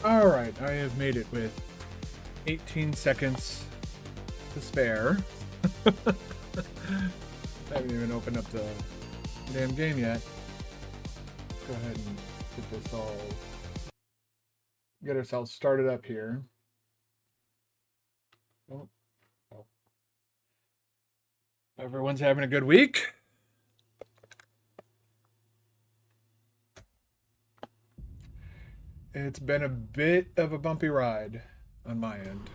Alright, I have made it with 18 seconds to spare. I haven't even opened up the damn game yet. Let's go ahead and get this all... get ourselves started up here. Oh. Oh. Everyone's having a good week. It's been a bit of a bumpy ride on my end.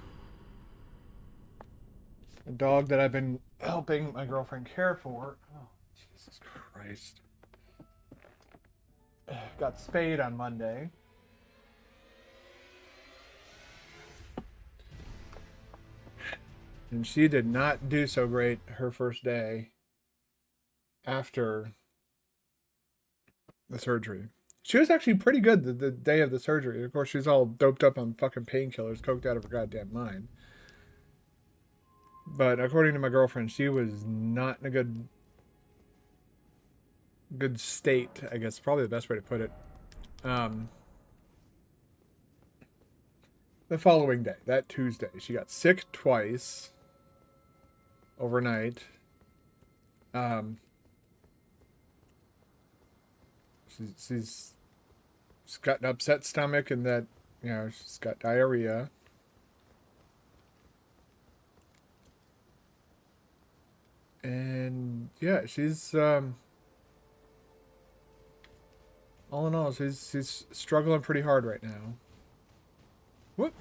A dog that I've been helping my girlfriend care for. Oh, Jesus Christ. Got spayed on Monday. And she did not do so great her first day after the surgery. She was actually pretty good the day of the surgery. Of course, she's all doped up on fucking painkillers, coked out of her goddamn mind. But according to my girlfriend, she was not in a good state, I guess. Probably the best way to put it. The following day, that Tuesday, she got sick twice overnight. She's got an upset stomach and that, you know, she's got diarrhea. And yeah, she's all in all, she's struggling pretty hard right now. Whoop.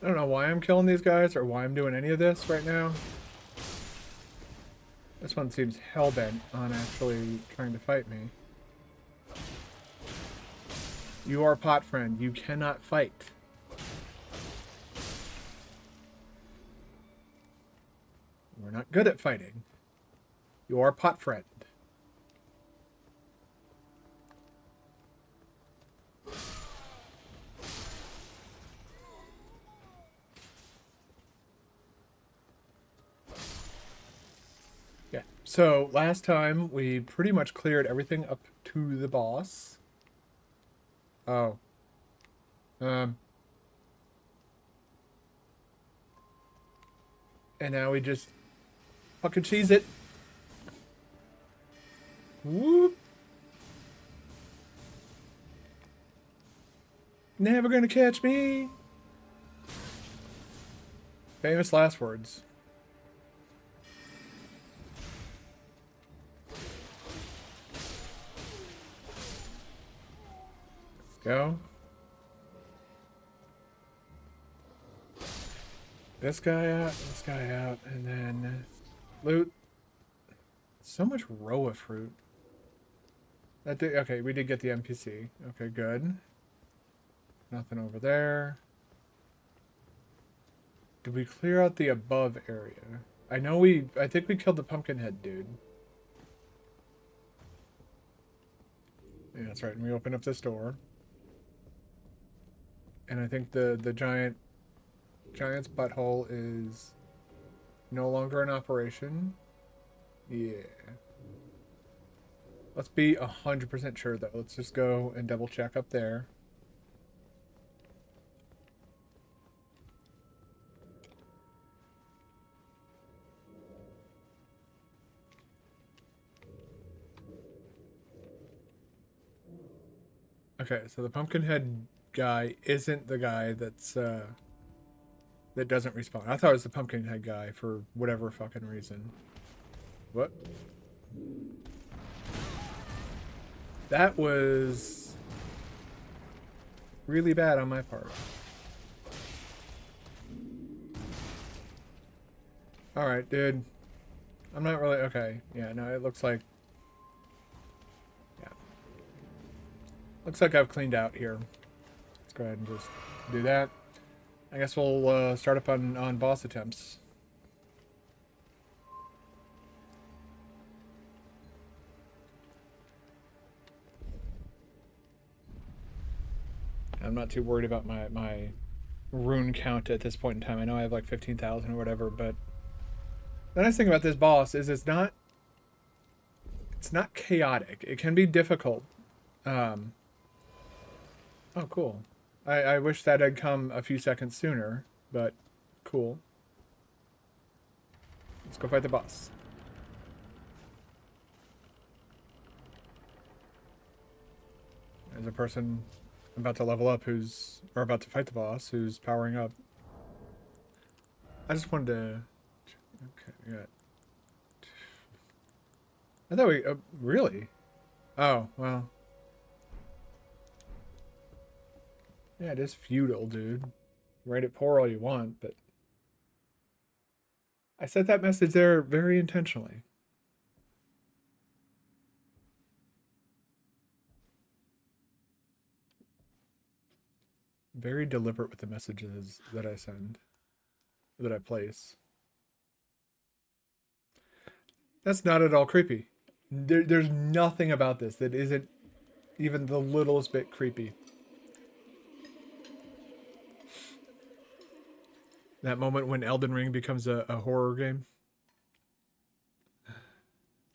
I don't know why I'm killing these guys or why I'm doing any of this right now. This one seems hellbent on actually trying to fight me. You are pot friend. You cannot fight. We're not good at fighting. You are pot friend. Yeah. So last time we pretty much cleared everything up to the boss. Oh. And now we just fucking cheese it. Whoop. Never gonna catch me. Famous last words. Go. This guy out, and then loot. So much Roa fruit. Okay, we did get the NPC. Okay, good. Nothing over there. Did we clear out the above area? I think we killed the Pumpkinhead dude. Yeah, that's right. And we opened up this door. And I think the giant's butthole is no longer in operation. Yeah. Let's be 100% sure though. Let's just go and double check up there. Okay, so the Pumpkinhead guy isn't the guy that's that doesn't respawn. I thought it was the Pumpkinhead guy for whatever fucking reason. What? That was really bad on my part. Alright, dude. I'm not really... Okay. Yeah, no, it looks like... Yeah. Looks like I've cleaned out here. Let's go ahead and just do that. I guess we'll start up on boss attempts. I'm not too worried about my rune count at this point in time. I know I have like 15,000 or whatever, but The nice thing about this boss is it's not chaotic. It can be difficult. Um, oh, cool. I wish that had come a few seconds sooner, but cool. Let's go fight the boss. There's a person about to level up or about to fight the boss who's powering up. I just wanted to... Okay, we got... I thought we... really? Oh, well. Yeah, it is feudal, dude. Write it poor all you want, but... I said that message there very intentionally. Very deliberate with the messages that I send. That I place. That's not at all creepy. There's nothing about this that isn't even the littlest bit creepy. That moment when Elden Ring becomes a horror game.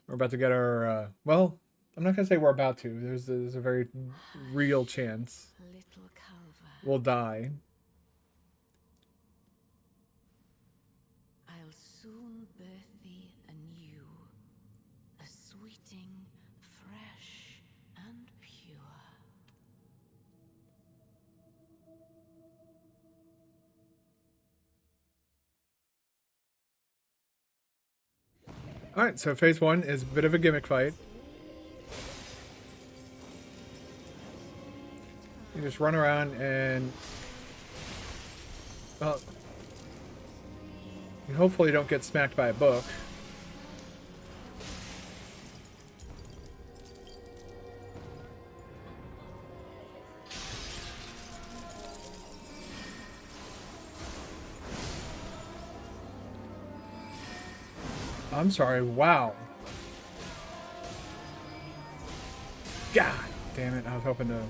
We're about to get our, well, I'm not going to say we're about to. There's a very real chance we'll die. I'll soon birth thee anew, a sweeting, fresh and pure. Alright, so phase 1 is a bit of a gimmick fight. You just run around and... well... you hopefully don't get smacked by a book. I'm sorry, wow. God damn it, I was hoping to...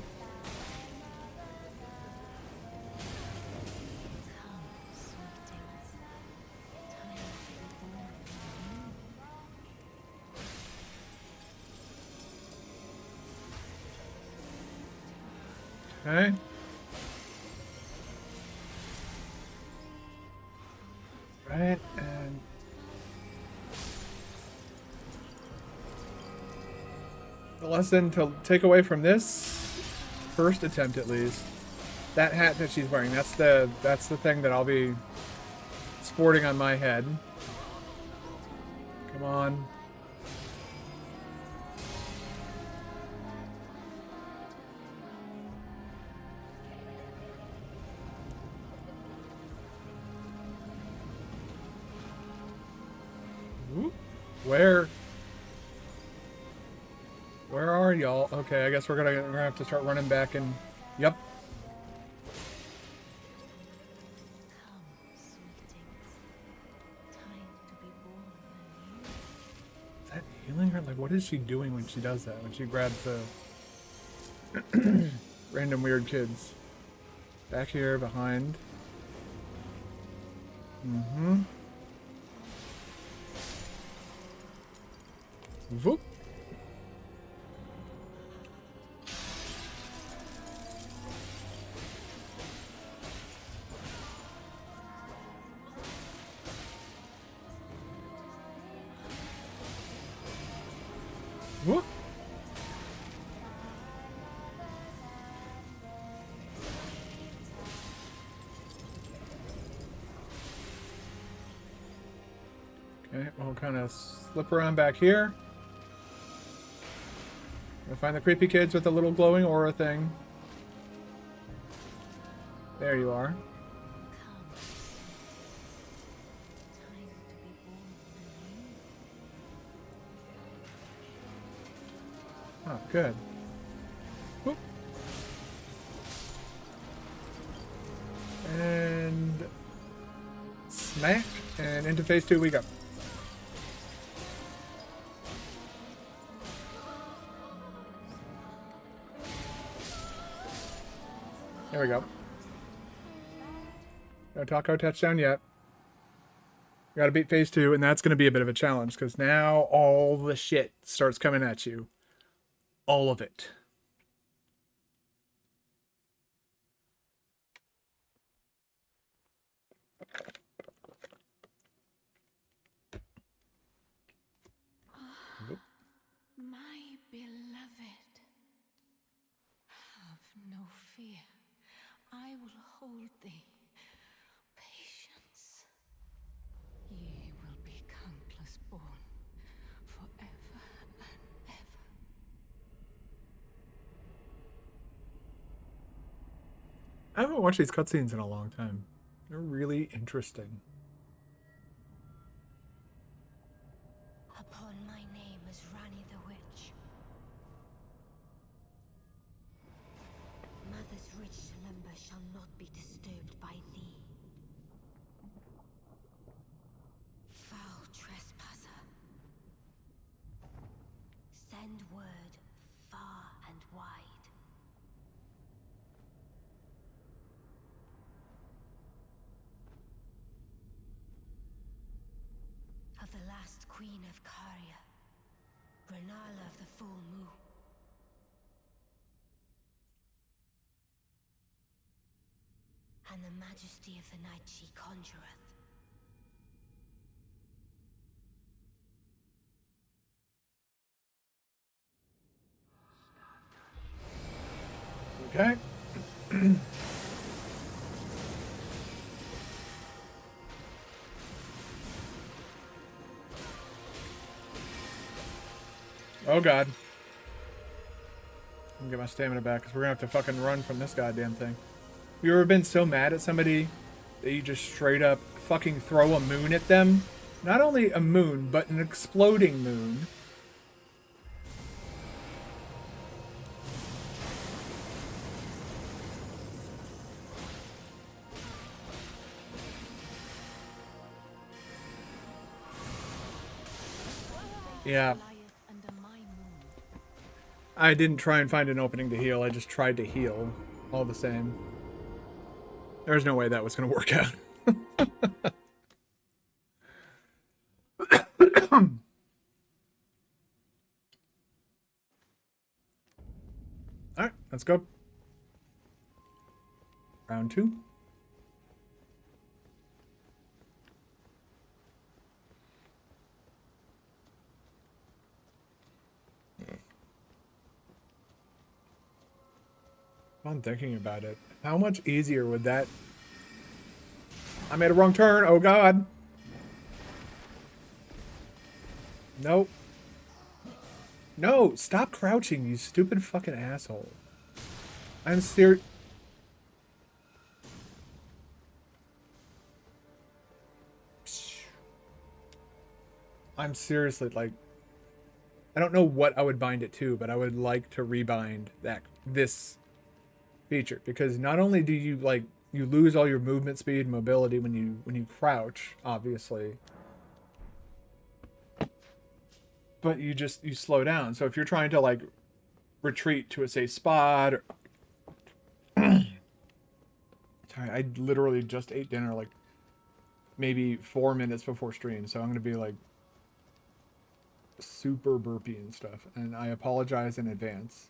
Okay. Right, and... the lesson to take away from this first attempt, at least, that hat that she's wearing, that's the thing that I'll be sporting on my head. Come on. Where are y'all? Okay, I guess we're gonna have to start running back and... yep. Is that healing her? Like, what is she doing when she does that? When she grabs the random weird kids? Back here, behind. Mm-hmm. Whoop. Whoop. Okay, we'll kind of slip around back here. We'll find the creepy kids with the little glowing aura thing. There you are. Oh, good. Whoop. And smack, and into phase 2 we go. There we go. No taco touchdown yet. You gotta beat phase 2, and that's gonna be a bit of a challenge, because now all the shit starts coming at you. All of it. Nope. My beloved, have no fear. I will hold thee. Patience. Ye will be countless born, forever and ever. I haven't watched these cutscenes in a long time. They're really interesting. Upon my name as Rani the Witch. Mother's rich slumber shall not be disturbed by thee. Foul trespasser. Send word far and wide. Of the last queen of Caria, Renala of the full moon. And the majesty of the night she conjureth. Okay. Oh god. I'm gonna get my stamina back, because we're gonna have to fucking run from this goddamn thing. You ever been so mad at somebody that you just straight up fucking throw a moon at them? Not only a moon, but an exploding moon. Yeah. I didn't try and find an opening to heal. I just tried to heal all the same. There's no way that was going to work out. Alright, let's go. Round 2. I'm thinking about it. How much easier would that... I made a wrong turn. Oh god. Nope. No, stop crouching, you stupid fucking asshole. I'm serious. I'm seriously, like, I don't know what I would bind it to, but I would like to rebind this feature, because not only do you, like, you lose all your movement speed and mobility when you crouch, obviously, but you slow down. So if you're trying to, like, retreat to a safe spot, or... Sorry, I literally just ate dinner like maybe 4 minutes before stream, so I'm gonna be like super burpy and stuff, and I apologize in advance.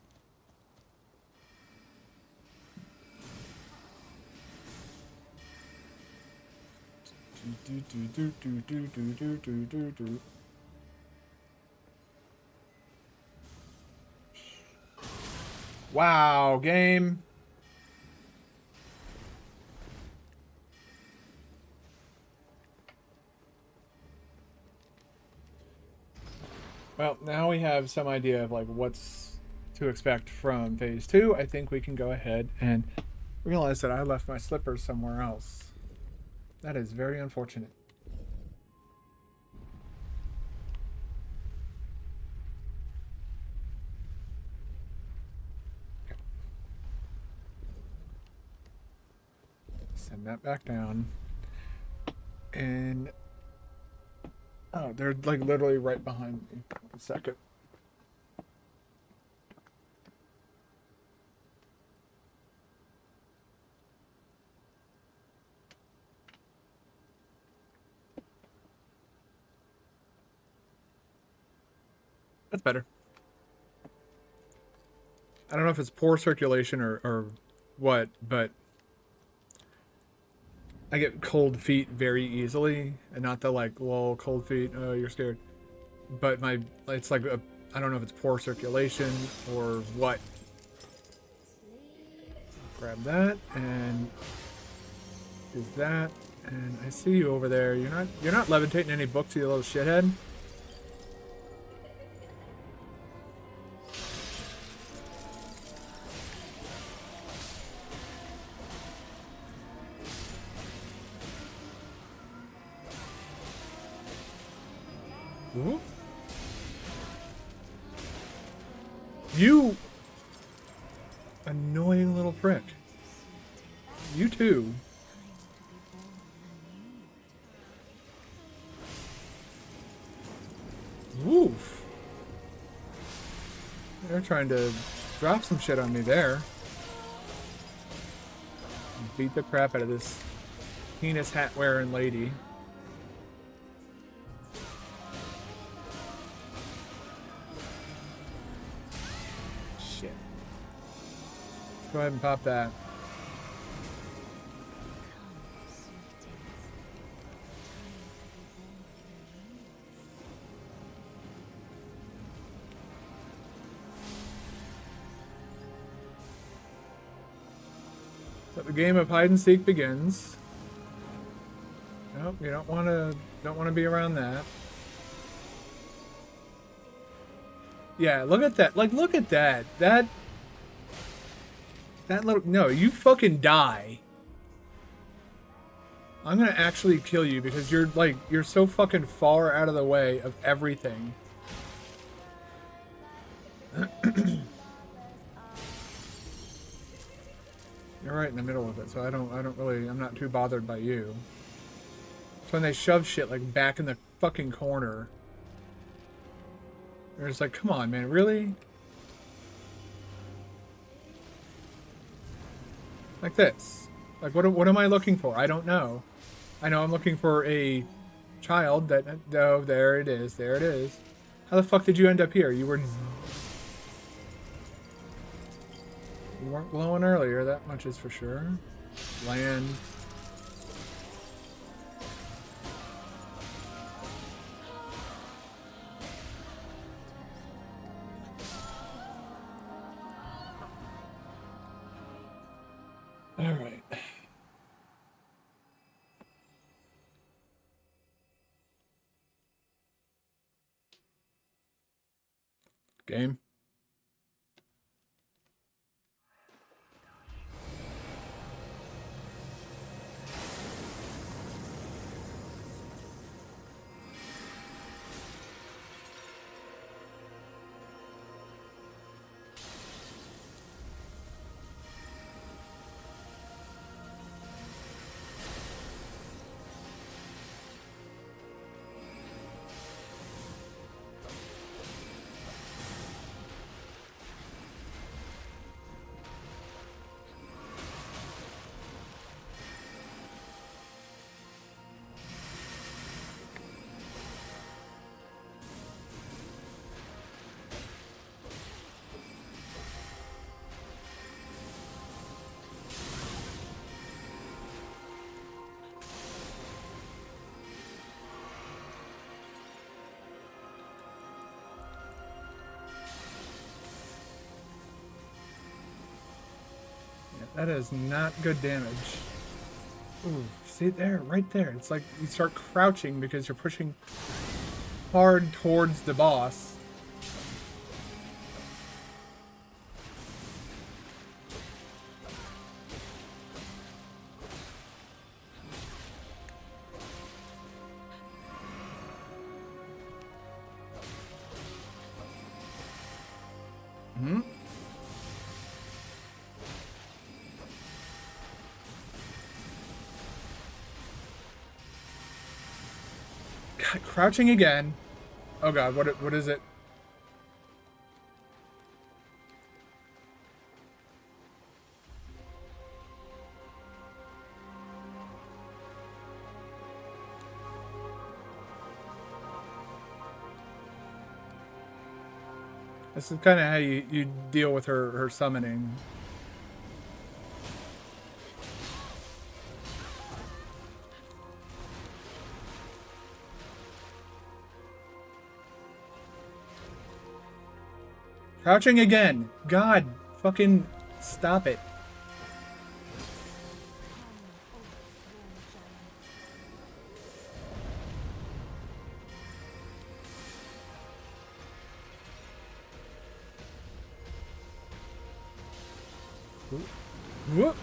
Wow, game. Well, now we have some idea of like what's to expect from phase 2. I think we can go ahead and realize that I left my slippers somewhere else. That is very unfortunate. Okay. Send that back down. And oh, they're like literally right behind me. A second. That's better. I don't know if it's poor circulation or what, but I get cold feet very easily, and not the like, lol, cold feet, oh, you're scared. But it's like, I don't know if it's poor circulation or what. Grab that, and do that, and I see you over there. You're not levitating any books, you little shithead. Ooh. You annoying little prick. You too. Woof. They're trying to drop some shit on me there. Beat the crap out of this penis hat wearing lady. Shit. Let's go ahead and pop that. So the game of hide and seek begins. Nope, you don't want to be around that. Yeah, look at that. Like, look at that. That little... No, you fucking die. I'm gonna actually kill you because you're, like, you're so fucking far out of the way of everything. You're right in the middle of it, so I'm not too bothered by you. It's when they shove shit, like, back in the fucking corner. They're just like, come on, man, really? Like this. Like, what am I looking for? I don't know. I know I'm looking for a child that... Oh, there it is. There it is. How the fuck did you end up here? You weren't glowing earlier, that much is for sure. Land. All right. Game. That is not good damage. Ooh, see there, right there. It's like you start crouching because you're pushing hard towards the boss. Hmm? God, crouching again. Oh god, what is it? This is kind of how you deal with her summoning. Crouching again. God, fucking stop it. Whoop.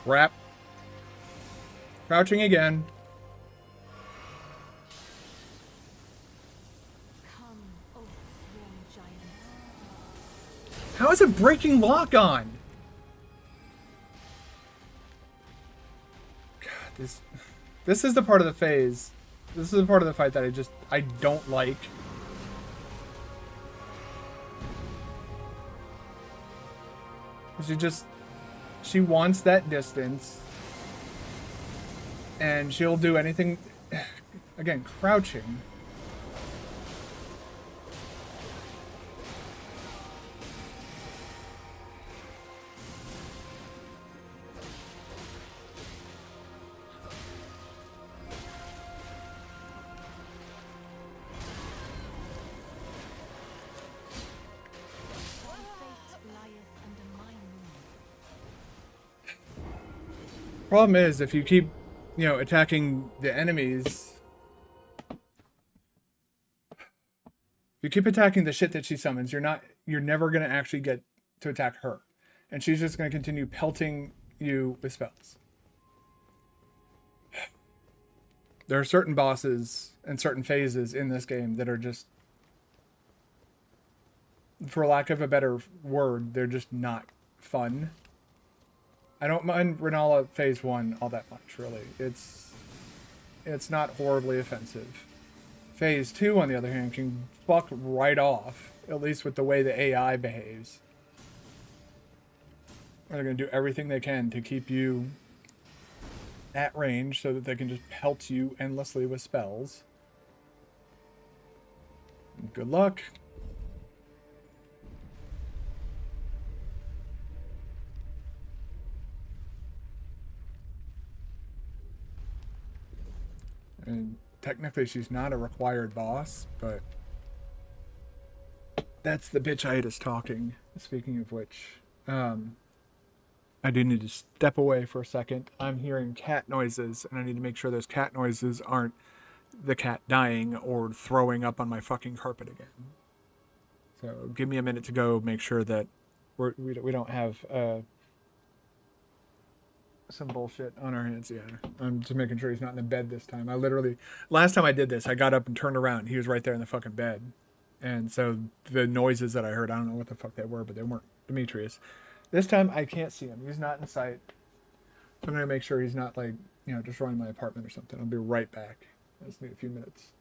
Wrap. Crouching again. Come, O sworn giant. How is it breaking lock on? God, this is the part of the phase. This is the part of the fight that I don't like. She wants that distance. And she'll do anything. Again, crouching. Problem is, if you keep, attacking the enemies, if you keep attacking the shit that she summons, you're never gonna actually get to attack her, and she's just gonna continue pelting you with spells. There are certain bosses and certain phases in this game that are just, for lack of a better word, they're just not fun. I don't mind Renala phase 1 all that much, really. It's not horribly offensive. Phase 2, on the other hand, can fuck right off, at least with the way the AI behaves. They're going to do everything they can to keep you at range so that they can just pelt you endlessly with spells. Good luck. And technically she's not a required boss, but that's the bitchitis talking. Speaking of which, I do need to step away for a second. I'm hearing cat noises, and I need to make sure those cat noises aren't the cat dying or throwing up on my fucking carpet again. So give me a minute to go make sure that we don't have some bullshit on our hands. Yeah, I'm just making sure he's not in the bed this time. Last time I did this, I got up and turned around. He was right there in the fucking bed. And so the noises that I heard, I don't know what the fuck they were, but they weren't Demetrius. This time I can't see him. He's not in sight. So I'm going to make sure he's not destroying my apartment or something. I'll be right back. I just need a few minutes.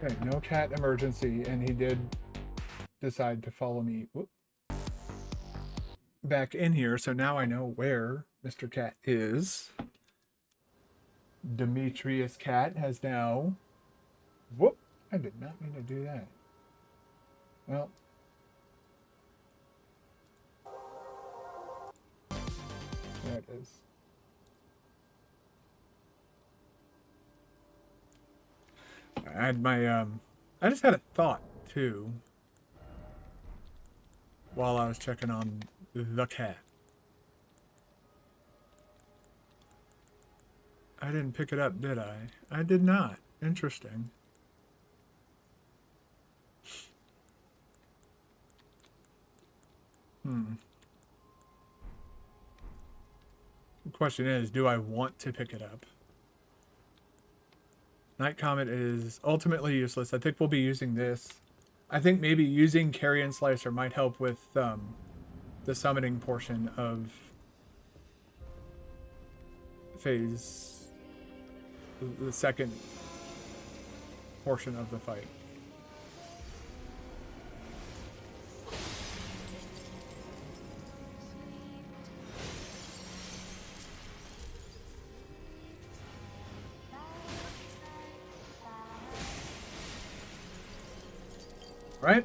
Okay, no cat emergency, and he did decide to follow me back in here, so now I know where Mr. Cat is. Demetrius Cat has now... Whoop! I did not mean to do that. Well... There it is. I had my, I just had a thought, too, while I was checking on the cat. I didn't pick it up, did I? I did not. Interesting. The question is, do I want to pick it up? Night Comet is ultimately useless. I think we'll be using this. I think maybe using Carrion Slicer might help with the summoning portion of phase, the second portion of the fight. Right?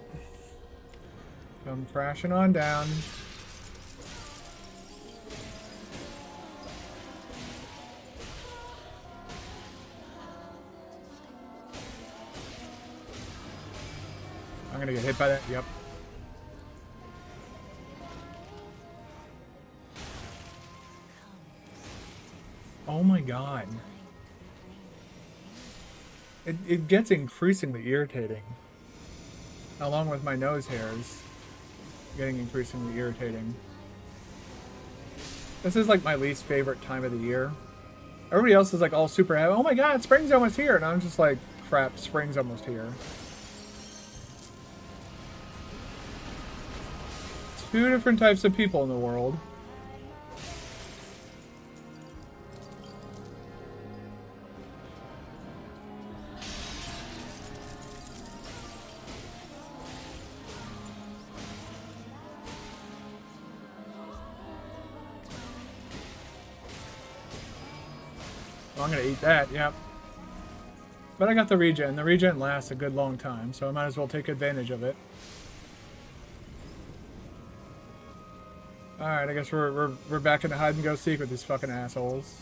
Come crashing on down. I'm gonna get hit by that. Yep. Oh my god. It gets increasingly irritating. Along with my nose hairs getting increasingly irritating. This is like my least favorite time of the year. Everybody else is like all super happy. Oh my god, spring's almost here. And I'm just like, crap, spring's almost here. Two different types of people in the world. I'm gonna eat that, yep. But I got the regen. The regen lasts a good long time, so I might as well take advantage of it. Alright, I guess we're back into hide and go seek with these fucking assholes.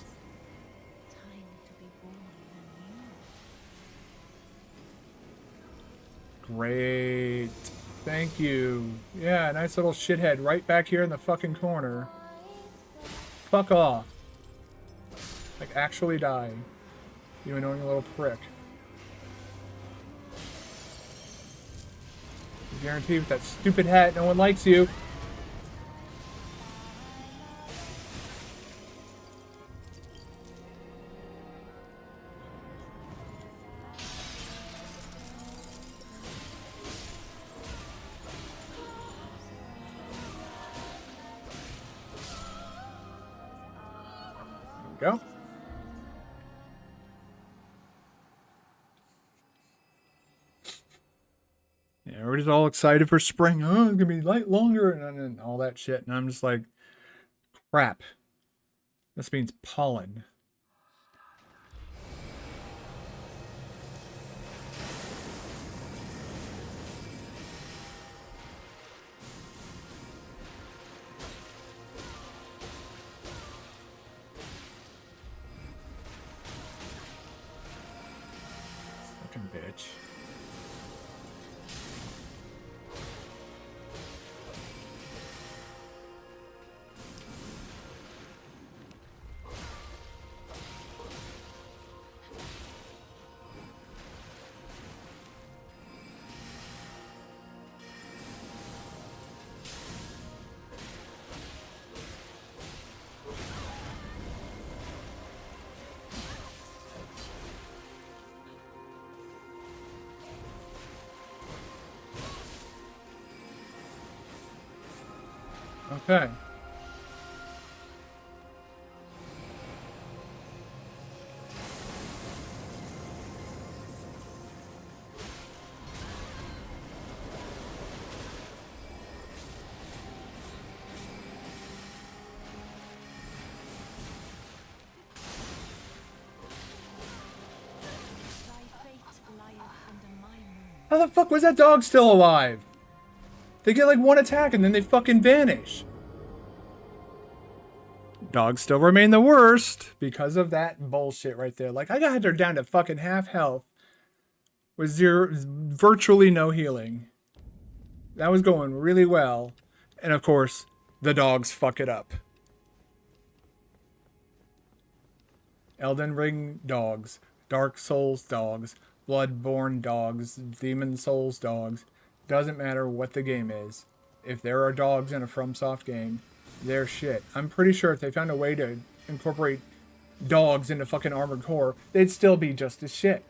Great. Thank you. Yeah, nice little shithead right back here in the fucking corner. Fuck off. Like, actually die. You annoying little prick. I guarantee with that stupid hat, no one likes you. There we go. Yeah, everybody's all excited for spring. Oh, it's gonna be light longer and all that shit. And I'm just like, crap. This means pollen. Fucking bitch. Okay. How the fuck was that dog still alive? They get like one attack and then they fucking vanish. Dogs still remain the worst because of that bullshit right there. Like, I got her down to fucking half health with virtually no healing. That was going really well. And of course, the dogs fuck it up. Elden Ring dogs, Dark Souls dogs, Bloodborne dogs, Demon Souls dogs. Doesn't matter what the game is. If there are dogs in a FromSoft game, they're shit. I'm pretty sure if they found a way to incorporate dogs into fucking Armored Core, they'd still be just as shit.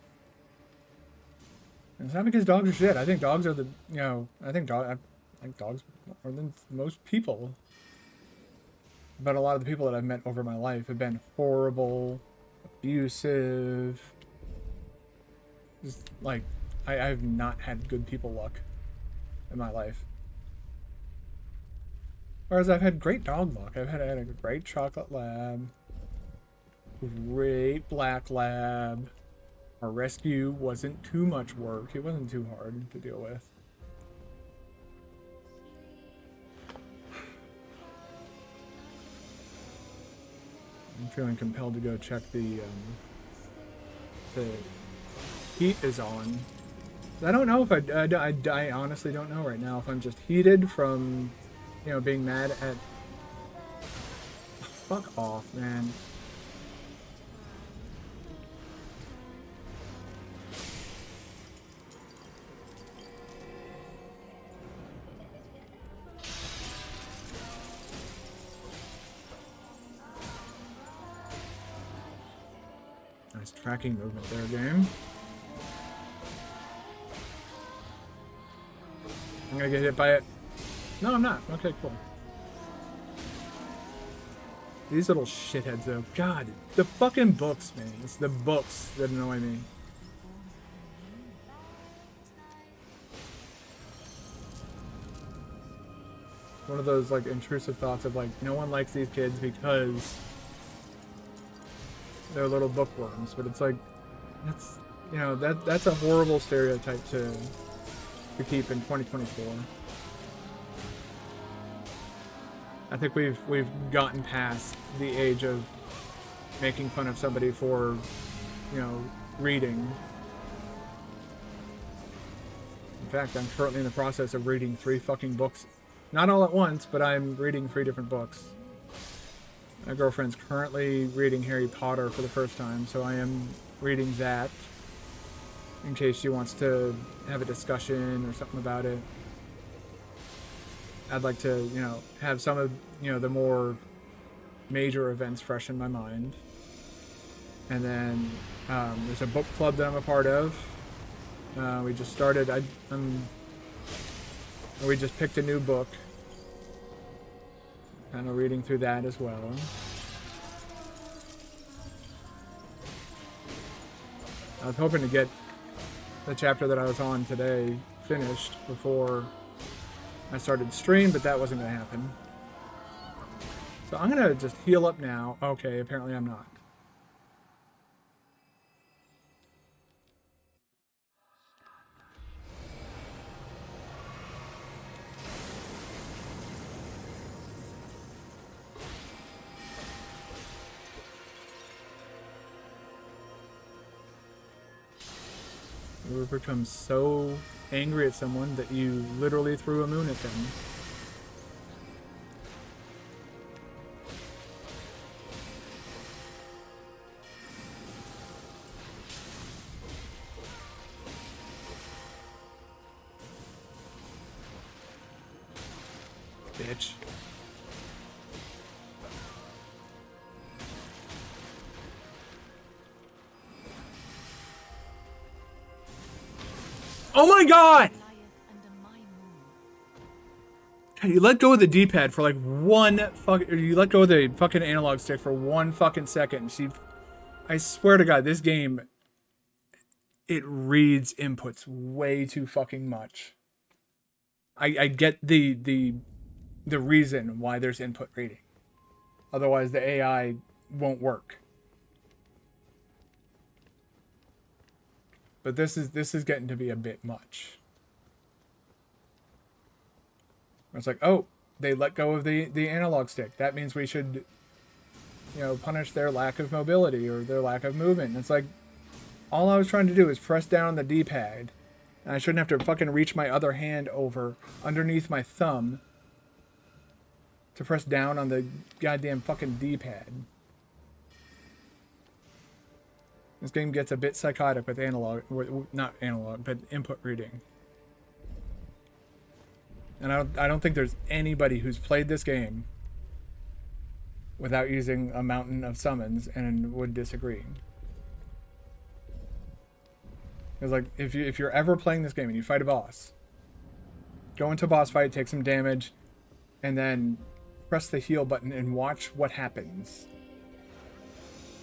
And it's not because dogs are shit. I think dogs are the, you know, I think dogs more than most people. But a lot of the people that I've met over my life have been horrible, abusive. Just like, I've not had good people luck in my life. Whereas I've had great dog luck. I had a great chocolate lab, great black lab. Our rescue wasn't too much work. It wasn't too hard to deal with. I'm feeling compelled to go check the heat is on. I don't know if I honestly don't know right now if I'm just heated from, you know, being mad at... Fuck off, man. Nice tracking movement there, game. I'm gonna get hit by it. No, I'm not. Okay, cool. These little shitheads, though. God, the fucking books, man. It's the books that annoy me. One of those, like, intrusive thoughts of, like, no one likes these kids because they're little bookworms. But it's like, that's, you know, that's a horrible stereotype to keep in 2024. I think we've gotten past the age of making fun of somebody for, you know, reading. In fact, I'm currently in the process of reading 3 fucking books. Not all at once, but I'm reading 3 different books. My girlfriend's currently reading Harry Potter for the first time, so I am reading that in case she wants to have a discussion or something about it. I'd like to, you know, have some of, you know, the more major events fresh in my mind. And then there's a book club that I'm a part of. We just started. We just picked a new book. Kind of reading through that as well. I was hoping to get the chapter that I was on today finished before I started stream, but that wasn't going to happen. So I'm going to just heal up now. Okay, apparently I'm not. You ever become so angry at someone that you literally threw a moon at them? Bitch. Oh my god! You let go of the D-pad for like you let go of the fucking analog stick for 1 fucking second. I swear to god, this game, it reads inputs way too fucking much. I get the reason why there's input reading. Otherwise the AI won't work. but this is getting to be a bit much. It's like, oh, they let go of the analog stick. That means we should, you know, punish their lack of mobility or their lack of movement. And it's like, all I was trying to do is press down on the D-pad. And I shouldn't have to fucking reach my other hand over underneath my thumb to press down on the goddamn fucking D-pad. This game gets a bit psychotic with analog, not analog, but input reading. And I don't think there's anybody who's played this game without using a mountain of summons and would disagree. Because like if you're ever playing this game and you fight a boss, go into a boss fight, take some damage, and then press the heal button and watch what happens.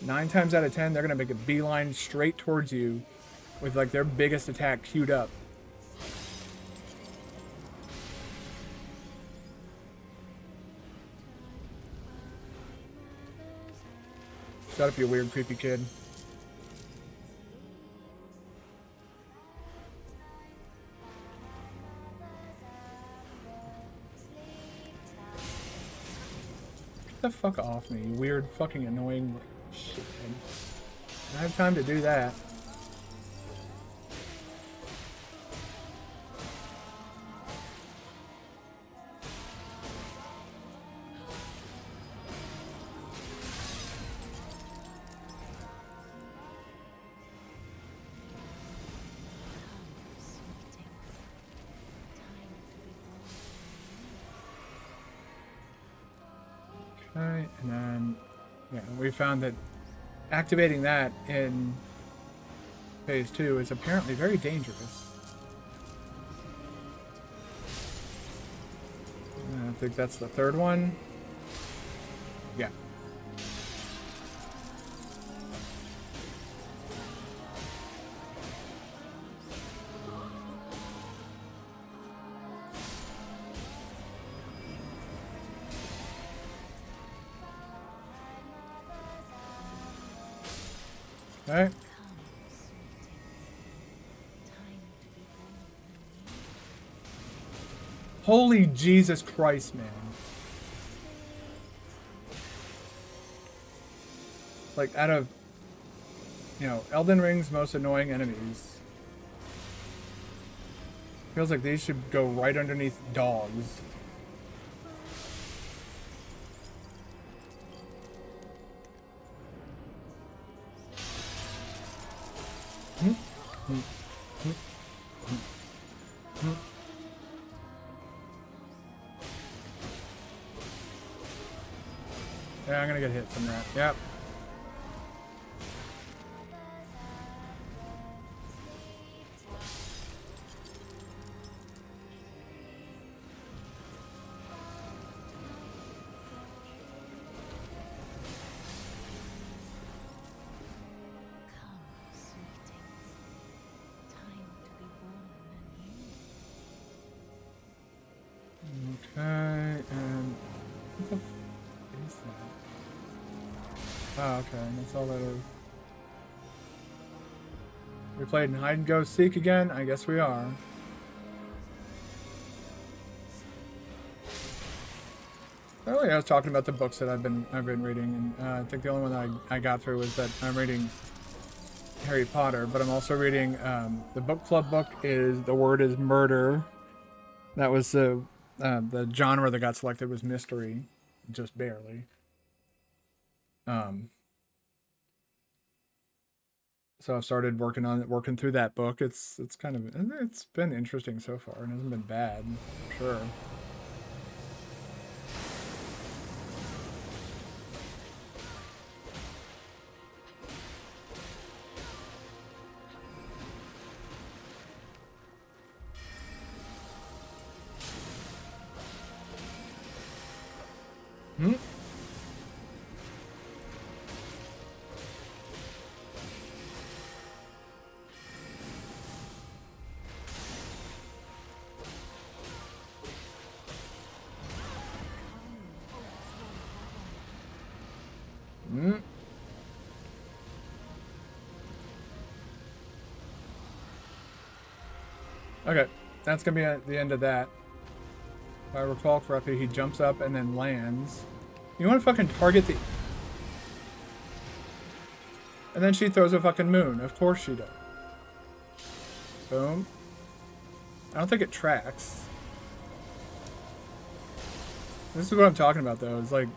9 times out of 10, they're gonna make a beeline straight towards you with like their biggest attack queued up. Shut up, you weird, creepy kid. Get the fuck off me, you weird, fucking annoying shit. I have time to do that. Okay, and then, yeah, we found that activating that in phase 2 is apparently very dangerous. I think that's the third one. Yeah. Alright. Holy Jesus Christ, man. Like, out of, you know, Elden Ring's most annoying enemies, feels like these should go right underneath dogs. Yeah, I'm gonna get hit from that. Yep. Okay, and what the f is that? Oh, okay, that's all that is. We played in hide and go seek again? I guess we are. Earlier I was talking about the books that I've been reading, and I think the only one that I got through was that I'm reading Harry Potter, but I'm also reading the book club book is The Word is Murder. That was the genre that got selected was mystery, just barely. So I've started working through that book. It's been interesting so far. It hasn't been bad, for sure. Okay, that's gonna be at the end of that. If I recall correctly, he jumps up and then lands. You want to fucking target the... And then she throws a fucking moon. Of course she does. Boom. I don't think it tracks. This is what I'm talking about, though. It's like...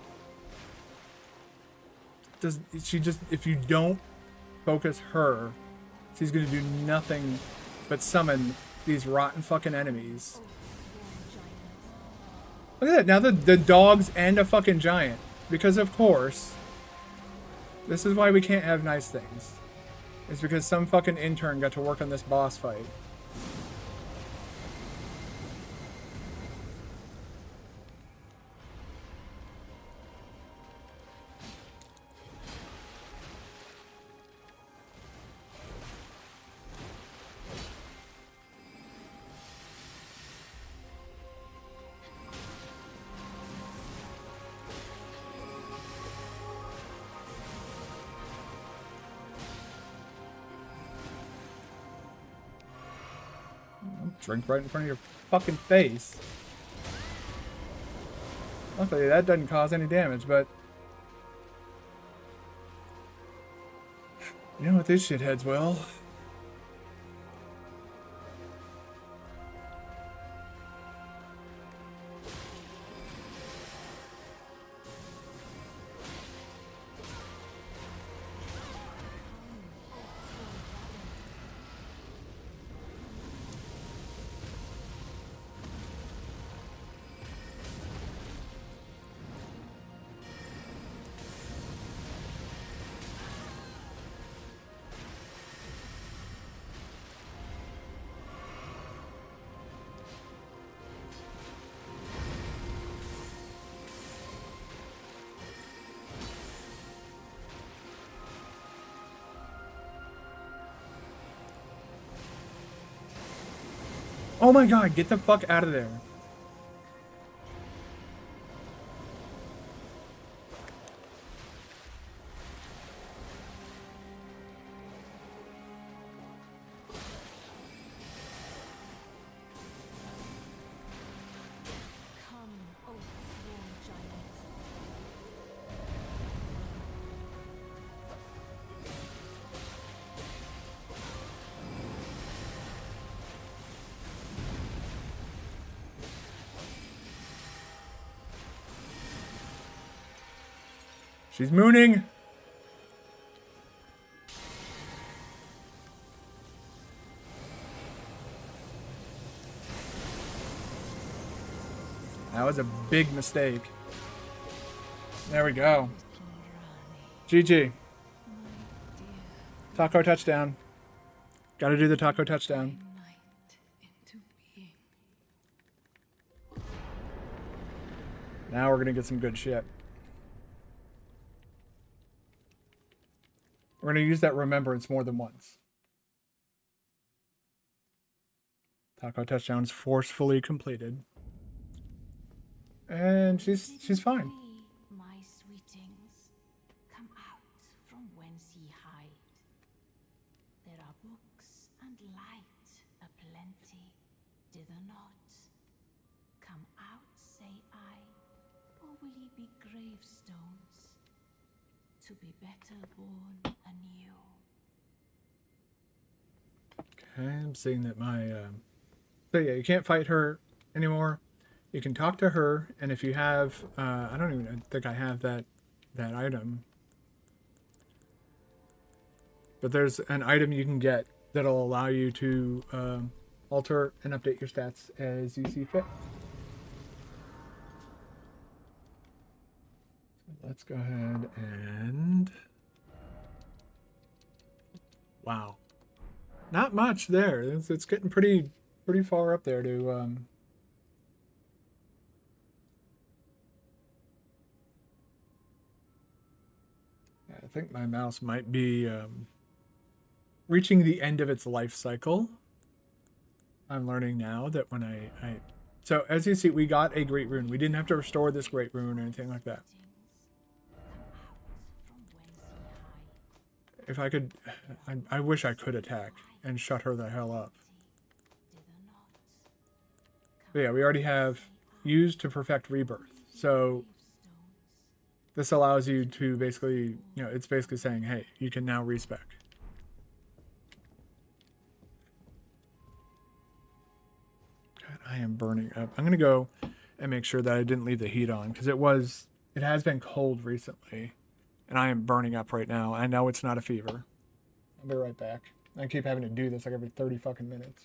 Does she just... If you don't focus her, she's gonna do nothing but summon these rotten fucking enemies. Look at that. Now the dogs and a fucking giant. Because, of course... This is why we can't have nice things. It's because some fucking intern got to work on this boss fight. Drink right in front of your fucking face. Luckily, that doesn't cause any damage, but... You know what these shitheads will. Oh my god, get the fuck out of there. She's mooning. That was a big mistake. There we go. GG. Taco touchdown. Gotta do the taco touchdown. Now we're gonna get some good shit. We're going to use that remembrance more than once. Taco touchdowns forcefully completed. And she's fine. My sweetings, come out from whence ye hide. There are books and light aplenty, dither not. Come out, say I, or will ye be gravestones, to be better born anew? Okay, I'm seeing that my... So yeah, you can't fight her anymore. You can talk to her, and if you have... I don't even think I have that item. But there's an item you can get that'll allow you to alter and update your stats as you see fit. So let's go ahead and... Wow. Not much there. It's getting pretty far up there to... I think my mouse might be reaching the end of its life cycle. I'm learning now that when I... So, as you see, we got a great rune. We didn't have to restore this great rune or anything like that. If I could... I wish I could attack and shut her the hell up. But yeah, we already have used to perfect rebirth. So this allows you to basically, you know, it's basically saying, hey, you can now respec. God, I am burning up. I'm going to go and make sure that I didn't leave the heat on because it has been cold recently and I am burning up right now. I know it's not a fever. I'll be right back. I keep having to do this like every 30 fucking minutes.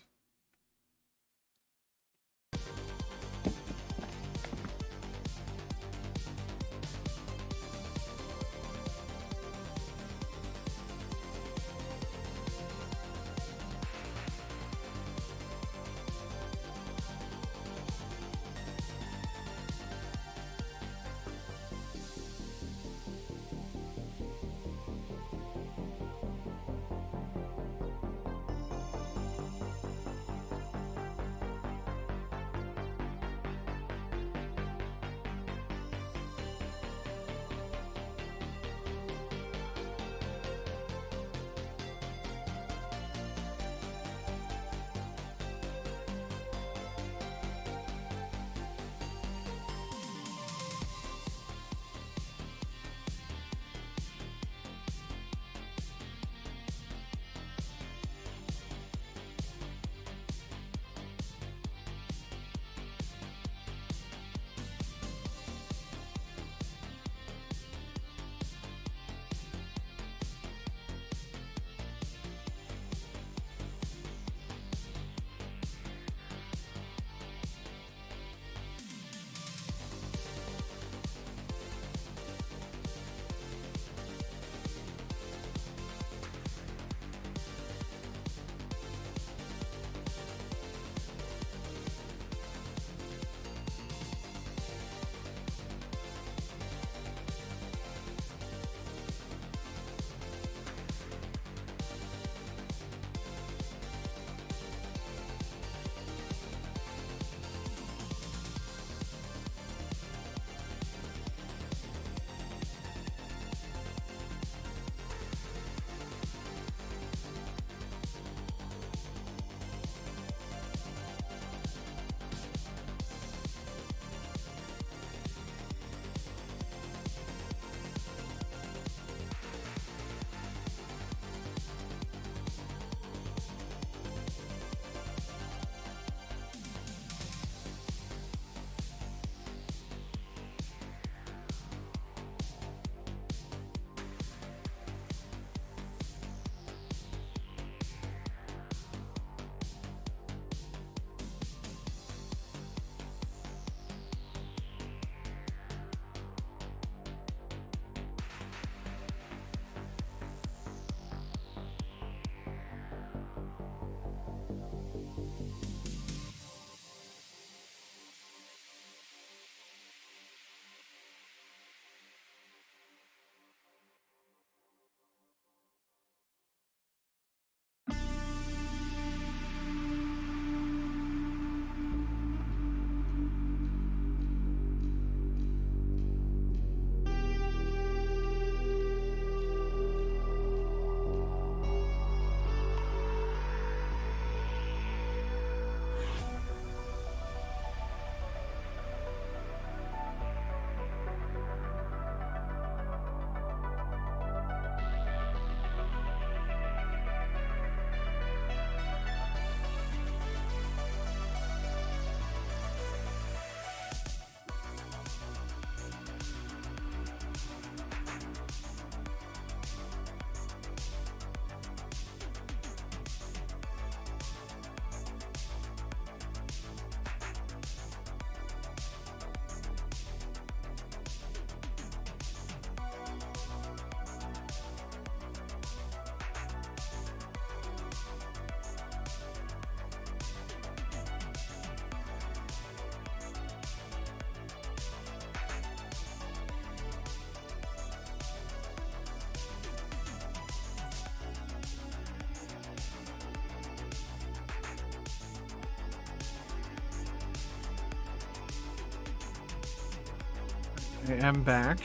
I am back,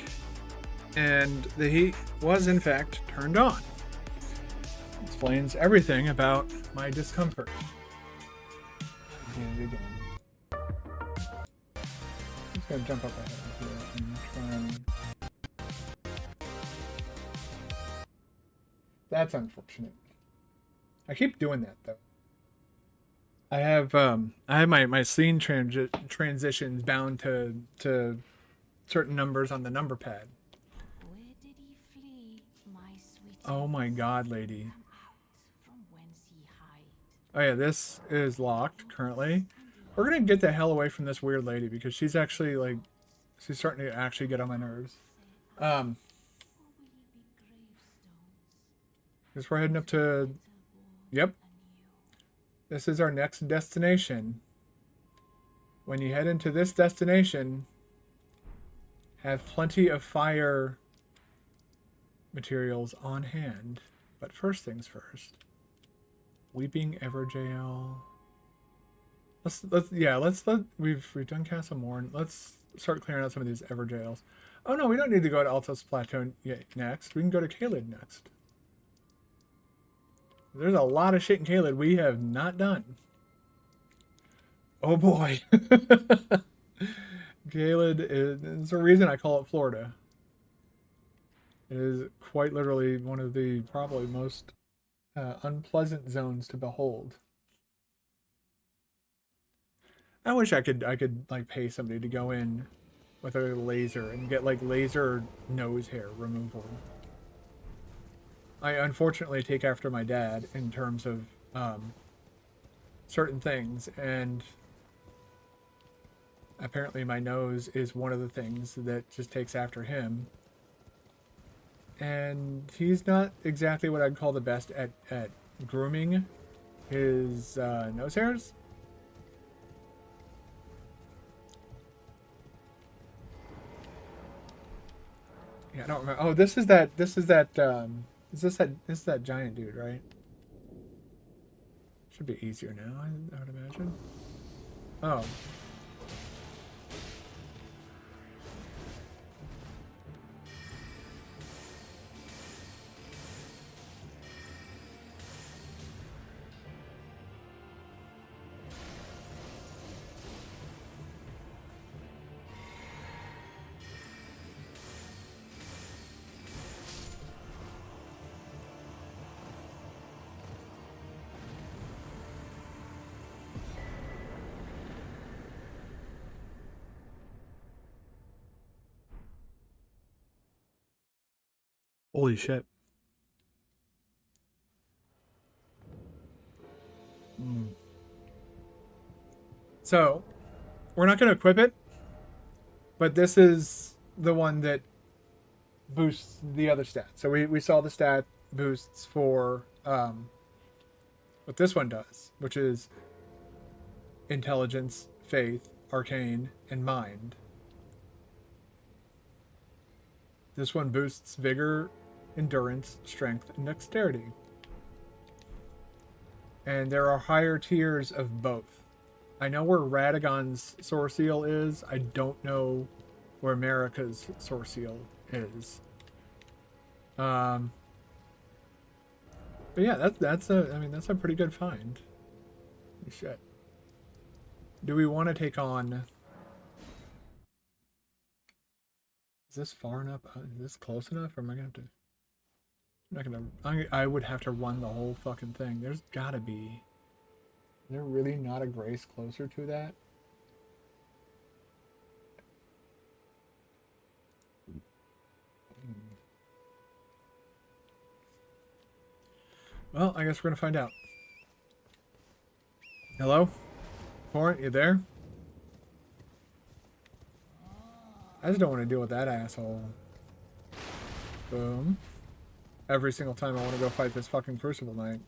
and the heat was in fact turned on. Explains everything about my discomfort. Again. Gonna jump up ahead here and try and... That's unfortunate. I keep doing that though. I have my scene transitions bound to certain numbers on the number pad. Where did he flee, my sweet? Oh my god, lady. Come out from whence he hide. Oh yeah, this is locked currently. We're gonna get the hell away from this weird lady because she's actually like, she's starting to actually get on my nerves. Or will he be gravestones? Guess we're heading up to, yep, this is our next destination. When you head into this destination, have plenty of fire materials on hand. But first things first. Weeping Everjail. We've done Castle Morn. Let's start clearing out some of these Everjails. Oh no, we don't need to go to Altos Plateau yet next. We can go to Caelid next. There's a lot of shit in Caelid we have not done. Oh boy. Caelid is the reason I call it Florida. It is quite literally one of the probably most unpleasant zones to behold. I wish I could like pay somebody to go in with a laser and get like laser nose hair removal. I unfortunately take after my dad in terms of certain things, and apparently my nose is one of the things that just takes after him. And he's not exactly what I'd call the best at grooming his nose hairs. Yeah, I don't remember. Oh, this is that giant dude, right? Should be easier now, I would imagine. Oh. Holy shit. So, we're not going to equip it, but this is the one that boosts the other stats. So we saw the stat boosts for what this one does, which is intelligence, faith, arcane, and mind. This one boosts vigor, endurance, strength, and dexterity. And there are higher tiers of both. I know where Radagon's Source Seal is. I don't know where Marika's Source Seal is. But yeah, that's a pretty good find. Shit. Do we want to take on? Is this far enough? Is this close enough? Or am I gonna have to? I'm not gonna. I would have to run the whole fucking thing. There's gotta be. Is there really not a grace closer to that? Well, I guess we're gonna find out. Hello? Corin, you there? I just don't want to deal with that asshole. Boom. Every single time I want to go fight this fucking Crucible Knight.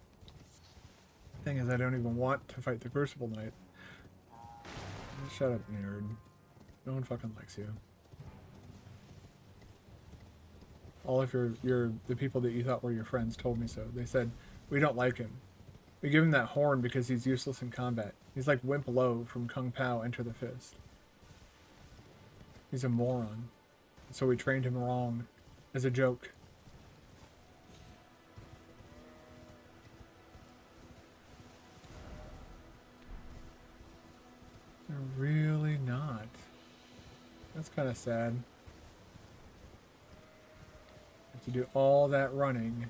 Thing is, I don't even want to fight the Crucible Knight. Shut up, nerd. No one fucking likes you. All of the people that you thought were your friends told me so. They said, we don't like him. We give him that horn because he's useless in combat. He's like Wimp Lo from Kung Pao Enter the Fist. He's a moron. So we trained him wrong. As a joke. They're really not. That's kind of sad. Have to do all that running.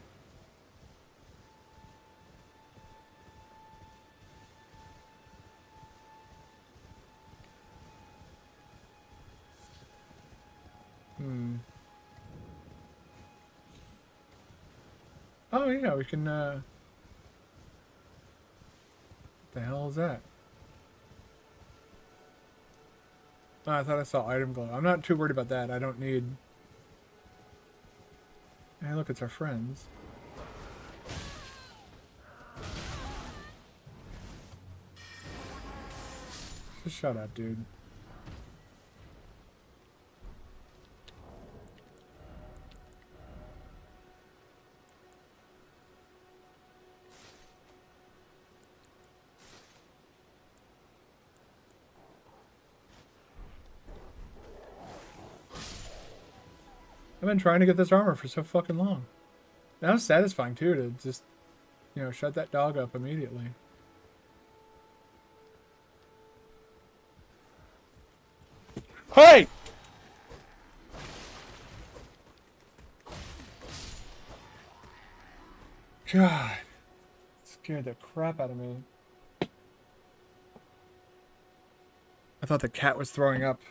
Oh yeah, we can, what the hell is that? Oh, I thought I saw item glow. I'm not too worried about that. I don't need... Hey, look, it's our friends. Just shut up, dude. I've been trying to get this armor for so fucking long. That was satisfying, too, to just, you know, shut that dog up immediately. Hey! God. Scared the crap out of me. I thought the cat was throwing up.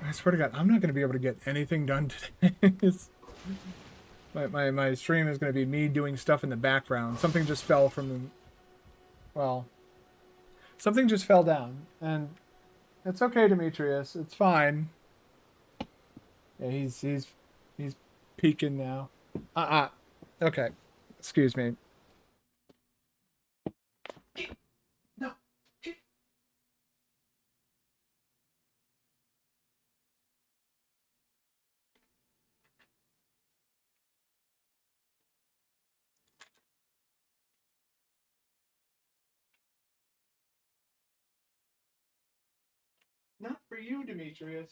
I swear to God, I'm not going to be able to get anything done today. my stream is going to be me doing stuff in the background. Something just fell from the... Well... Something just fell down. And it's okay, Demetrius. It's fine. Yeah, he's peeking now. Okay. Excuse me. No. Not for you, Demetrius.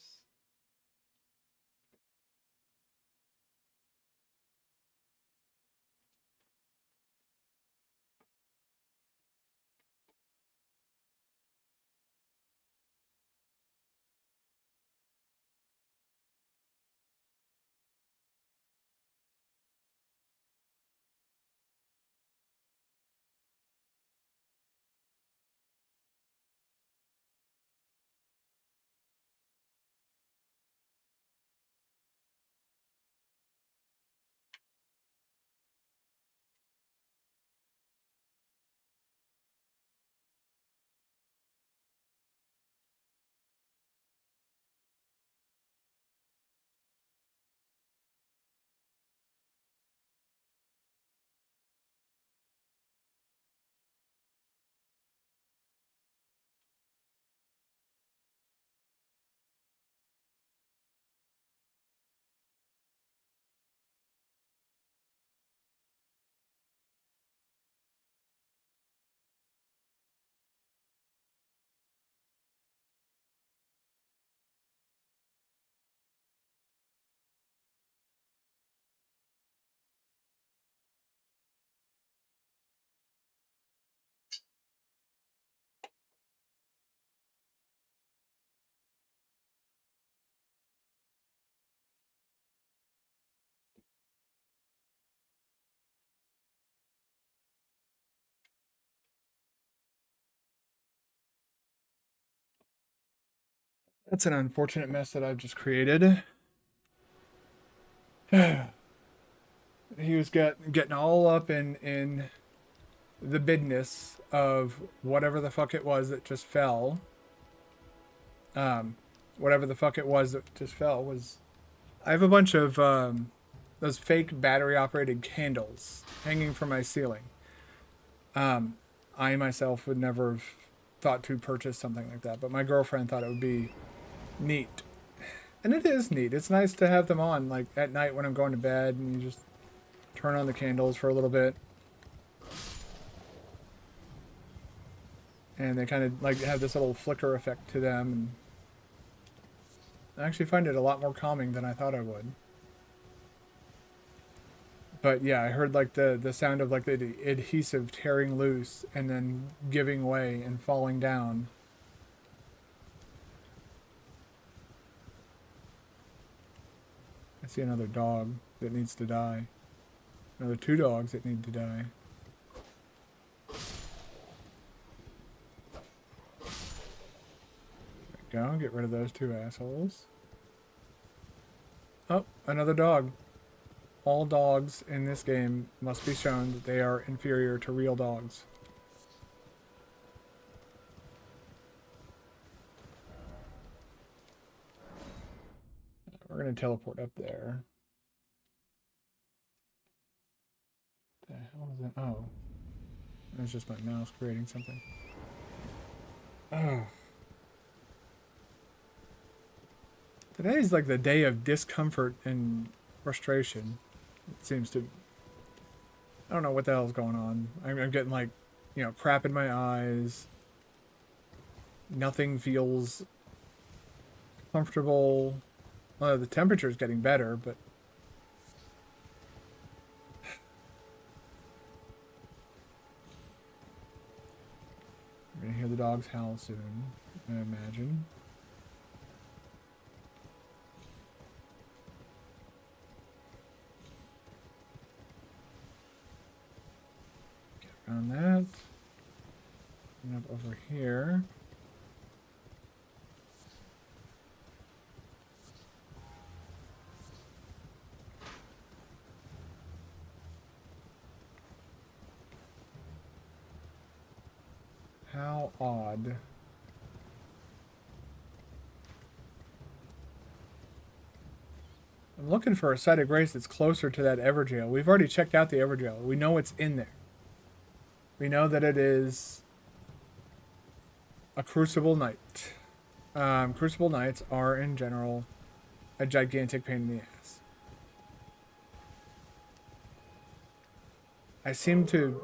That's an unfortunate mess that I've just created. He was getting all up in the business of whatever the fuck it was that just fell. Whatever the fuck it was that just fell was... I have a bunch of those fake battery operated candles hanging from my ceiling. I myself would never have thought to purchase something like that, but my girlfriend thought it would be neat. And it is neat. It's nice to have them on, like, at night when I'm going to bed, and you just turn on the candles for a little bit. And they kind of, like, have this little flicker effect to them, and I actually find it a lot more calming than I thought I would. But yeah, I heard, like, the sound of, like, the adhesive tearing loose and then giving way and falling down. I see another dog that needs to die. Another 2 dogs that need to die. There we go. Get rid of those 2 assholes. Oh, another dog. All dogs in this game must be shown that they are inferior to real dogs. We're going to teleport up there. What the hell is that? Oh. That's just my mouse creating something. Oh. Today is like the day of discomfort and frustration. It seems to... I don't know what the hell's going on. I'm getting like, you know, crap in my eyes. Nothing feels comfortable. Well, the temperature's getting better, but... I'm gonna hear the dogs howl soon, I imagine. Get around that. And up over here. How odd. I'm looking for a site of grace that's closer to that Everjail. We've already checked out the Everjail. We know it's in there. We know that it is a Crucible Knight. Crucible Knights are, in general, a gigantic pain in the ass. I seem to...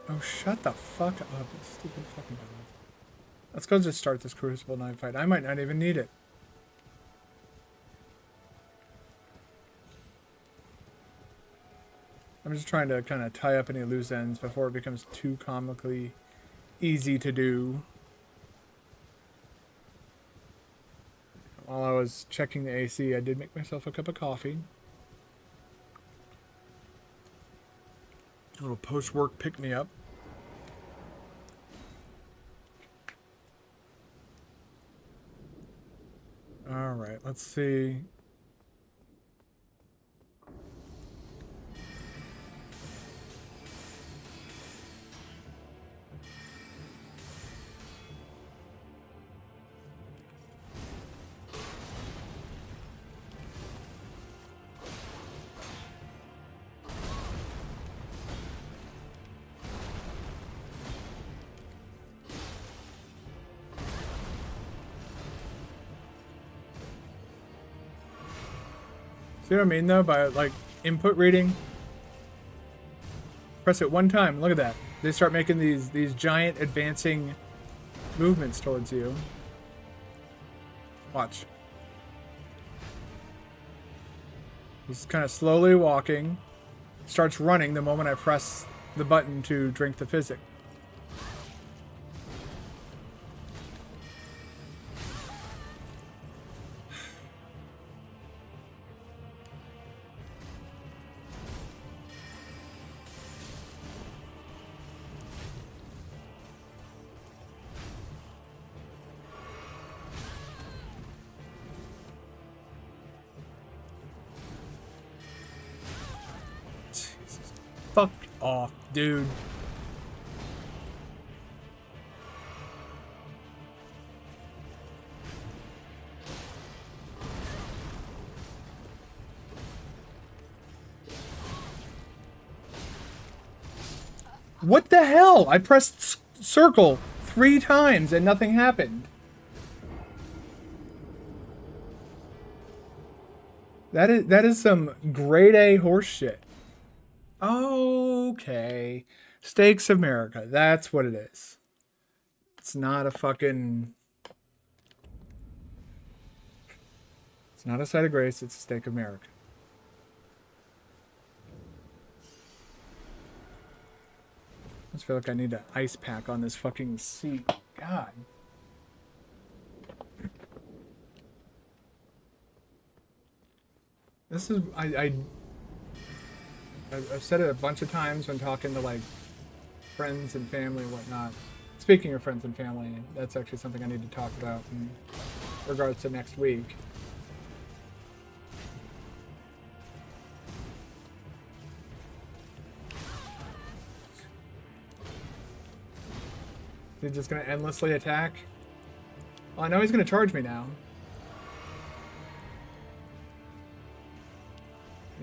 Oh, shut the fuck up, you stupid fucking dog. Let's go just start this Crucible Knight fight. I might not even need it. I'm just trying to kind of tie up any loose ends before it becomes too comically easy to do. While I was checking the AC, I did make myself a cup of coffee. A little post-work pick-me-up. Alright, let's see. See what I mean, though? By, like, input reading. Press it one time. Look at that. They start making these giant advancing movements towards you. Watch. He's kind of slowly walking. Starts running the moment I press the button to drink the physic. Fuck off, dude. What the hell? I pressed circle 3 times and nothing happened. That is some grade A horse shit. Okay. Stakes of America. That's what it is. It's not a fucking... It's not a site of grace. It's a stake of America. I just feel like I need an ice pack on this fucking seat. God. This is I've said it a bunch of times when talking to like friends and family and whatnot. Speaking of friends and family, that's actually something I need to talk about in regards to next week. Is he just gonna endlessly attack? Well, I know he's gonna charge me now.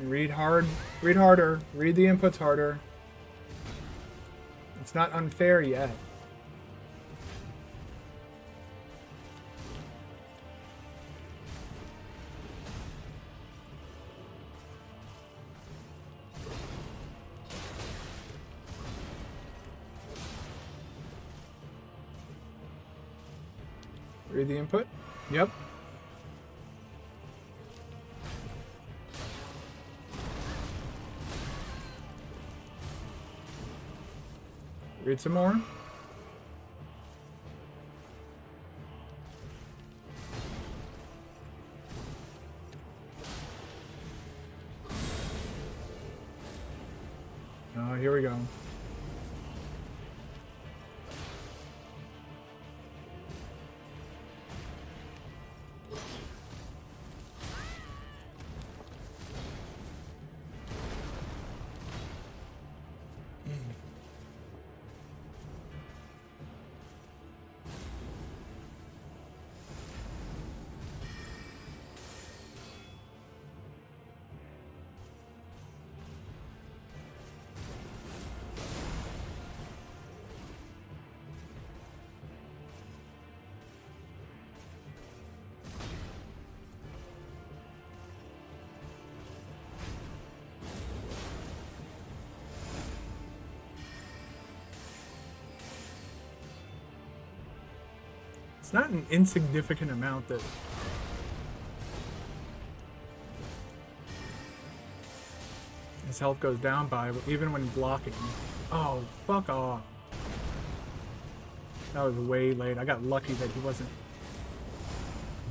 Read hard, read harder, read the inputs harder. It's not unfair yet. Read the input. Yep. Read some more. Oh, here we go. It's not an insignificant amount that his health goes down by, even when blocking. Oh, fuck off. That was way late. I got lucky that he wasn't.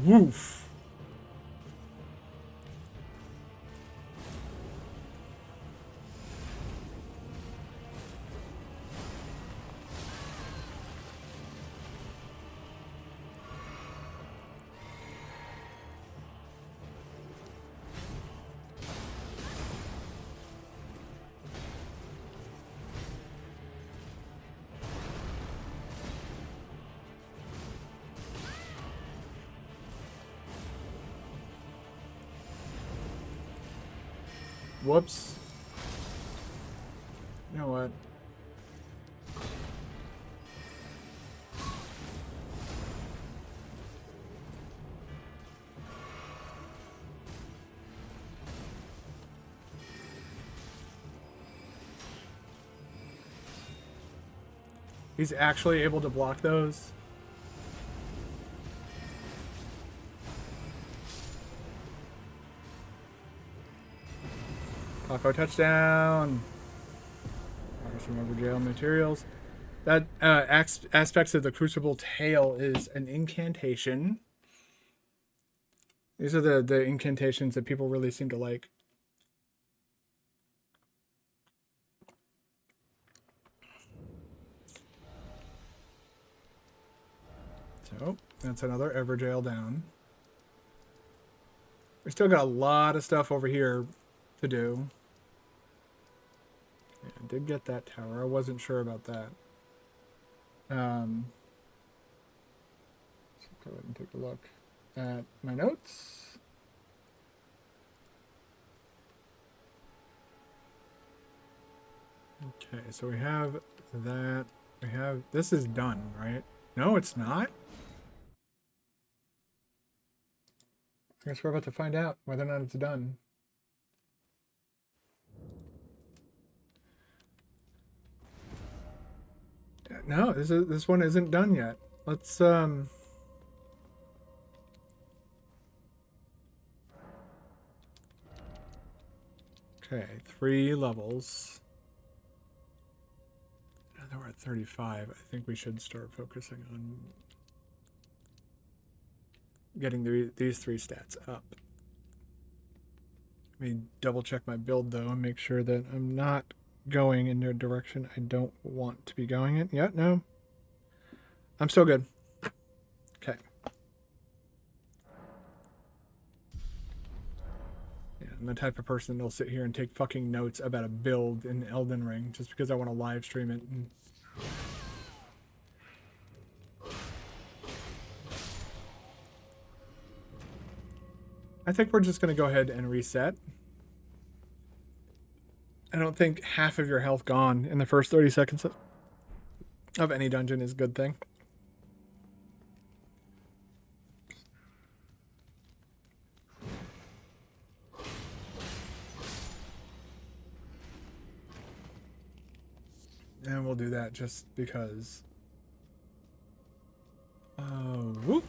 Woof. Whoops. You know what? He's actually able to block those. Taco touchdown. Remember jail materials. That aspects of the Crucible Tail is an incantation. These are the incantations that people really seem to like. So that's another Everjail down. We still got a lot of stuff over here to do. Yeah, I did get that tower. I wasn't sure about that. So go ahead and take a look at my notes. Okay, so we have that. We have this is done, right? No, it's not. I guess we're about to find out whether or not it's done. No, this one isn't done yet. Let's okay, 3 levels. Now that we're at 35, I think we should start focusing on getting these 3 stats up. Let me double check my build though and make sure that I'm not going in a direction I don't want to be going in. Yeah, no. I'm still good. Okay. Yeah, I'm the type of person that'll sit here and take fucking notes about a build in Elden Ring just because I want to live stream it. And I think we're just going to go ahead and reset. I don't think half of your health gone in the first 30 seconds of any dungeon is a good thing. And we'll do that just because. Whoop.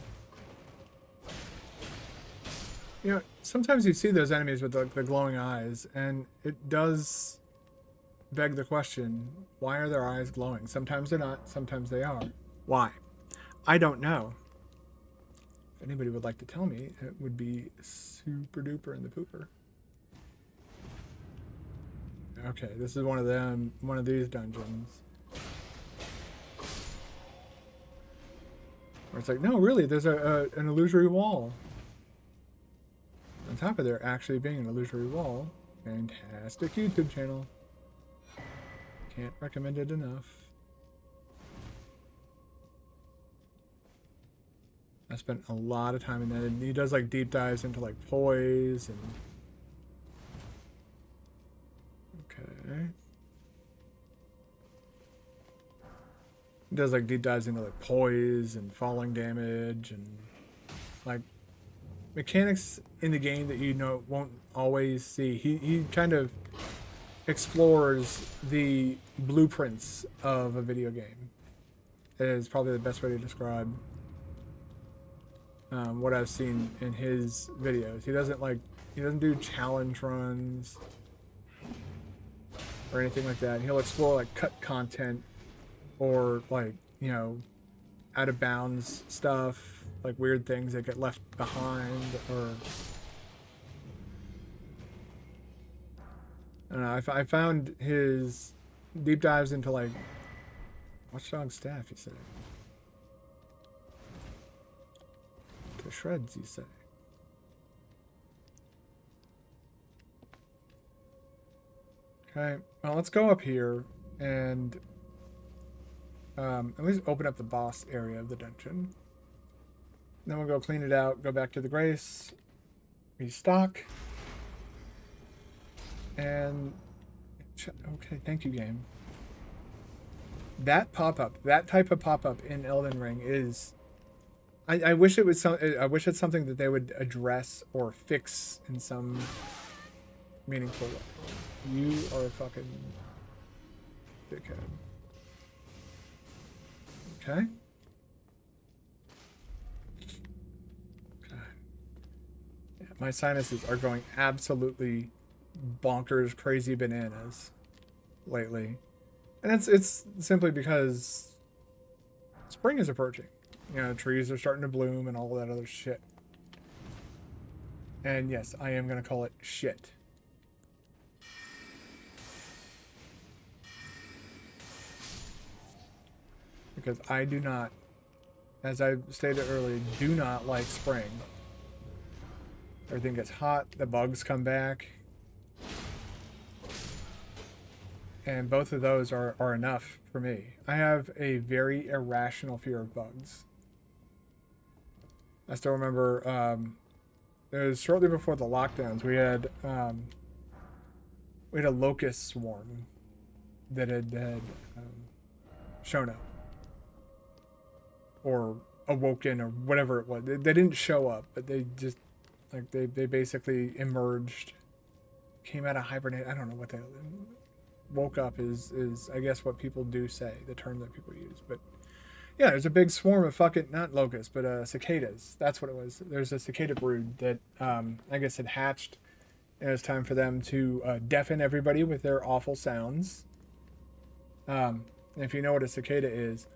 You know, sometimes you see those enemies with the glowing eyes, and it does beg the question, why are their eyes glowing? Sometimes they're not, sometimes they are. Why? I don't know. If anybody would like to tell me, it would be super duper in the pooper. Okay, this is one of them, one of these dungeons. Where it's like, no, really, there's an illusory wall. On top of there actually being an illusory wall. Fantastic YouTube channel. Can't recommend it enough. I spent a lot of time in that. And he does like deep dives into like poise and... Okay. He does like deep dives into like poise and falling damage and like mechanics in the game that you know won't always see. He kind of explores the blueprints of a video game. It is probably the best way to describe what I've seen in his videos. He doesn't do challenge runs or anything like that. He'll explore like cut content or like, you know, out of bounds stuff, like weird things that get left behind, or I don't know. I found his deep dives into like Watchdog staff, you say, to shreds, you say. Okay, well, let's go up here and at least open up the boss area of the dungeon. Then we'll go clean it out, go back to the Grace, restock, and okay, thank you, game. That pop-up, that type of pop-up in Elden Ring is, I wish it was I wish it's something that they would address or fix in some meaningful way. You are a fucking dickhead. Okay. Yeah, my sinuses are going absolutely bonkers, crazy bananas lately, and it's simply because spring is approaching. You know, trees are starting to bloom and all that other shit. And yes, I am gonna call it shit. Because I do not, as I stated earlier, do not like spring. Everything gets hot, the bugs come back. And both of those are enough for me. I have a very irrational fear of bugs. I still remember, it was shortly before the lockdowns, we had a locust swarm that had shown up. Or awoken, or whatever it was. They didn't show up, but they just, like, they basically emerged, came out of hibernate. I don't know what they woke up is I guess what people do say, the term that people use. But yeah, there's a big swarm of fucking, not locusts, but cicadas. That's what it was. There's a cicada brood that I guess had hatched, and it was time for them to deafen everybody with their awful sounds. If you know what a cicada is,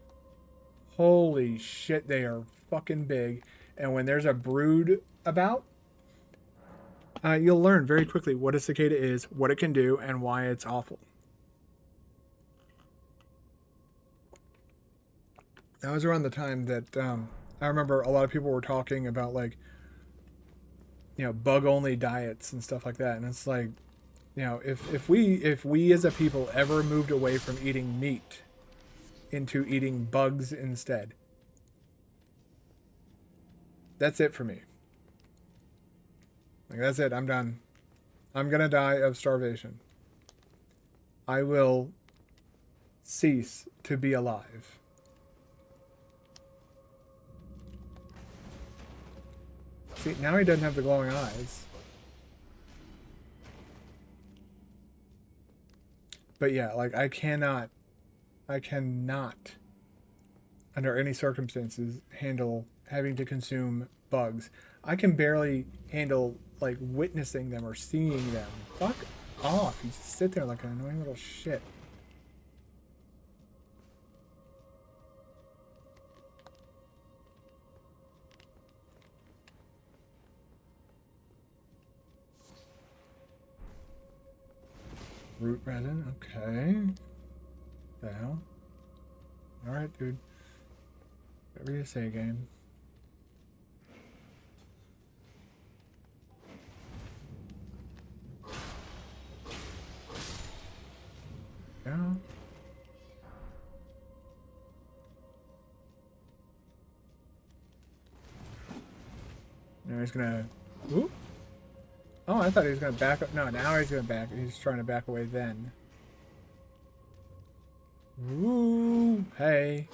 holy shit, they are fucking big. And when there's a brood about, you'll learn very quickly what a cicada is, what it can do, and why it's awful. That was around the time that I remember a lot of people were talking about, like, bug only diets and stuff like that. And it's like, if we as a people ever moved away from eating meat into eating bugs instead, that's it for me. Like, that's it. I'm done. I'm gonna die of starvation. I will cease to be alive. See, now he doesn't have the glowing eyes. But yeah, like, I cannot, under any circumstances, handle having to consume bugs. I can barely handle, like, witnessing them or seeing them. Fuck off. You just sit there like an annoying little shit. Root resin, okay. The hell? Alright, dude. Whatever you say, game. Yeah. Now he's gonna... Ooh. Oh, I thought he was gonna back up. No, now he's gonna back. He's trying to back away then. Ooh, hey.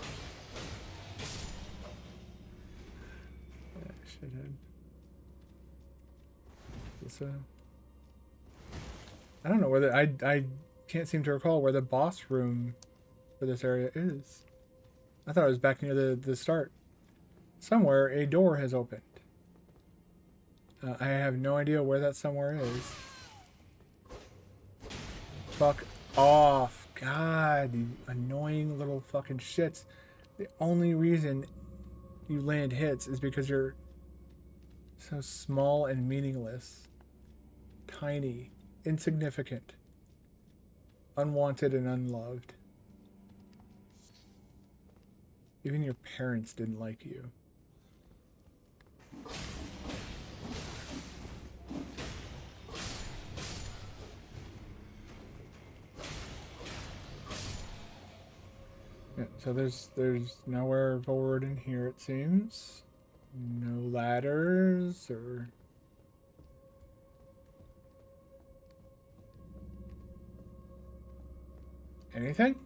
I don't know where the... I can't seem to recall where the boss room for this area is. I thought it was back near the start. Somewhere a door has opened. I have no idea where that somewhere is. Fuck off. God, you annoying little fucking shits. The only reason you land hits is because you're so small and meaningless. Tiny. Insignificant. Unwanted and unloved. Even your parents didn't like you. Yeah, so there's nowhere forward in here, it seems. No ladders or... anything?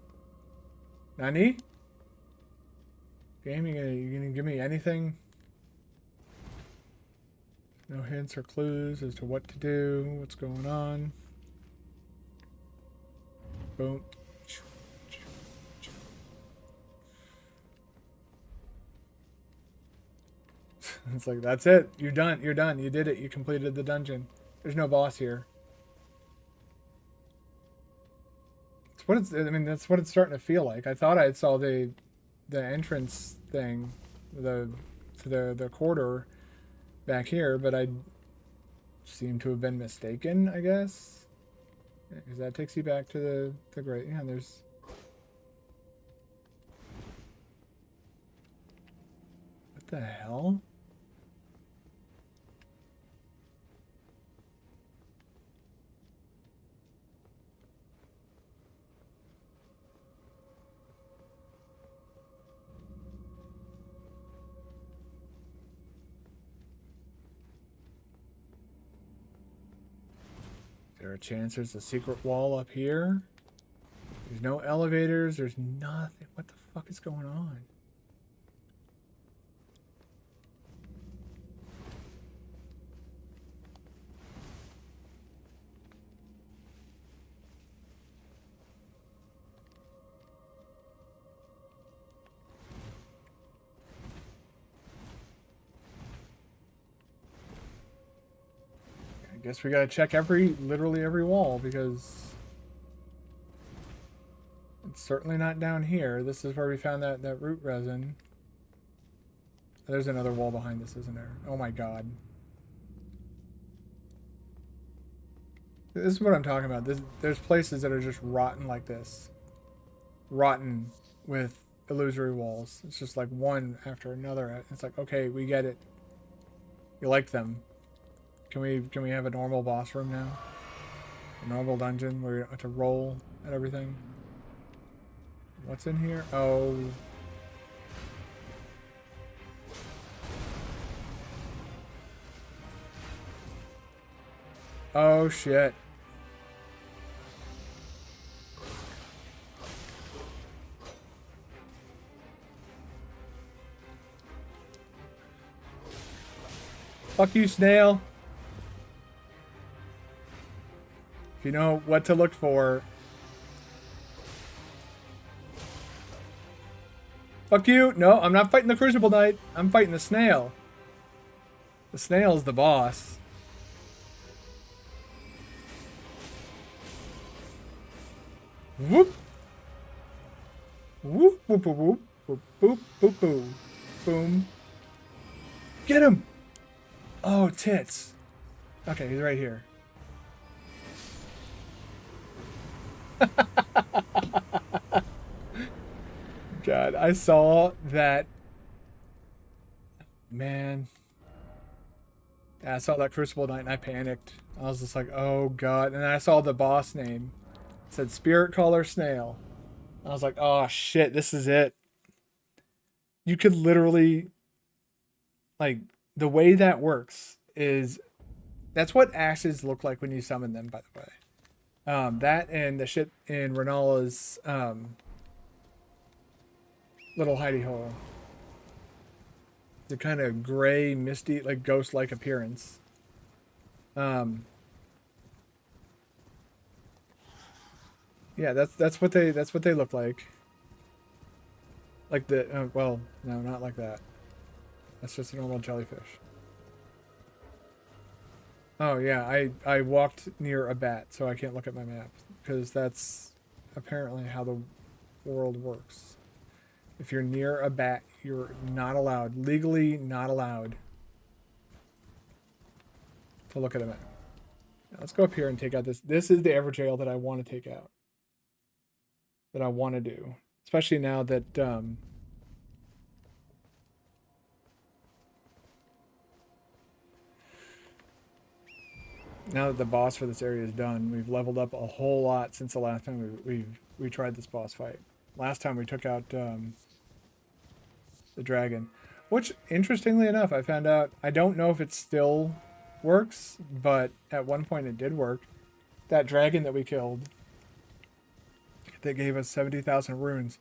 Nani? Game, you gonna give me anything? No hints or clues as to what to do, what's going on. Boom. It's like, that's it. You're done. You're done. You did it. You completed the dungeon. There's no boss here. It's what it's... I mean, that's what it's starting to feel like. I thought I saw the entrance thing, to the corridor back here, but I seem to have been mistaken, I guess. Because that takes you back to the great... Yeah, there's... what the hell? Is there a chance there's a secret wall up here? There's no elevators. There's nothing. What the fuck is going on? I guess we gotta check literally every wall, because it's certainly not down here. This is where we found that root resin. There's another wall behind this, isn't there? Oh my god. This is what I'm talking about. There's places that are just rotten like this. Rotten with illusory walls. It's just like one after another. It's like, okay, we get it. You like them. Can we have a normal boss room now? A normal dungeon where you don't have to roll at everything? What's in here? Oh. Oh shit. Fuck you, snail. If you know what to look for. Fuck you. No, I'm not fighting the Crucible Knight. I'm fighting the snail. The snail's the boss. Whoop. Whoop, whoop, whoop, whoop, whoop, whoop, whoop, boom. Boom. Get him! Oh, tits. Okay, he's right here. God, I saw that. Man. Yeah, I saw that Crucible Knight and I panicked. I was just like, oh god. And then I saw the boss name. It said Spirit Caller Snail. I was like, oh shit, this is it. You could literally, like, the way that works is, that's what ashes look like when you summon them, by the way. That and the shit in Renala's little hidey hole. The kind of gray, misty, like ghost-like appearance. Yeah, that's what they look like. Like the well, no, not like that. That's just a normal jellyfish. Oh yeah, I walked near a bat, so I can't look at my map because that's apparently how the world works. If you're near a bat, you're not allowed, legally not allowed, to look at a map. Now, let's go up here and take out this. This is the Everjail that I want to take out. That I want to do, especially now that now that the boss for this area is done. We've leveled up a whole lot since the last time we tried this boss fight. Last time we took out the dragon, which interestingly enough, I found out, I don't know if it still works, but at one point it did work. That dragon that we killed, that gave us 70,000 runes.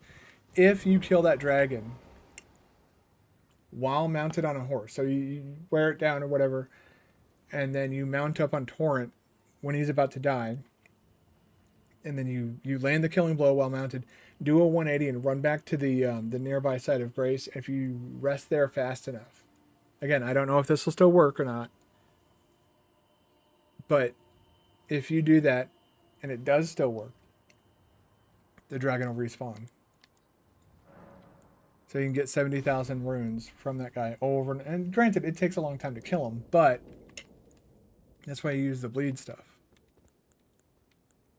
If you kill that dragon while mounted on a horse, so you wear it down or whatever, and then you mount up on Torrent when he's about to die, and then you land the killing blow while mounted, do a 180 and run back to the nearby site of Grace. If you rest there fast enough, again, I don't know if this will still work or not, but if you do that and it does still work, the dragon will respawn. So you can get 70,000 runes from that guy over, and granted, it takes a long time to kill him, but that's why you use the bleed stuff.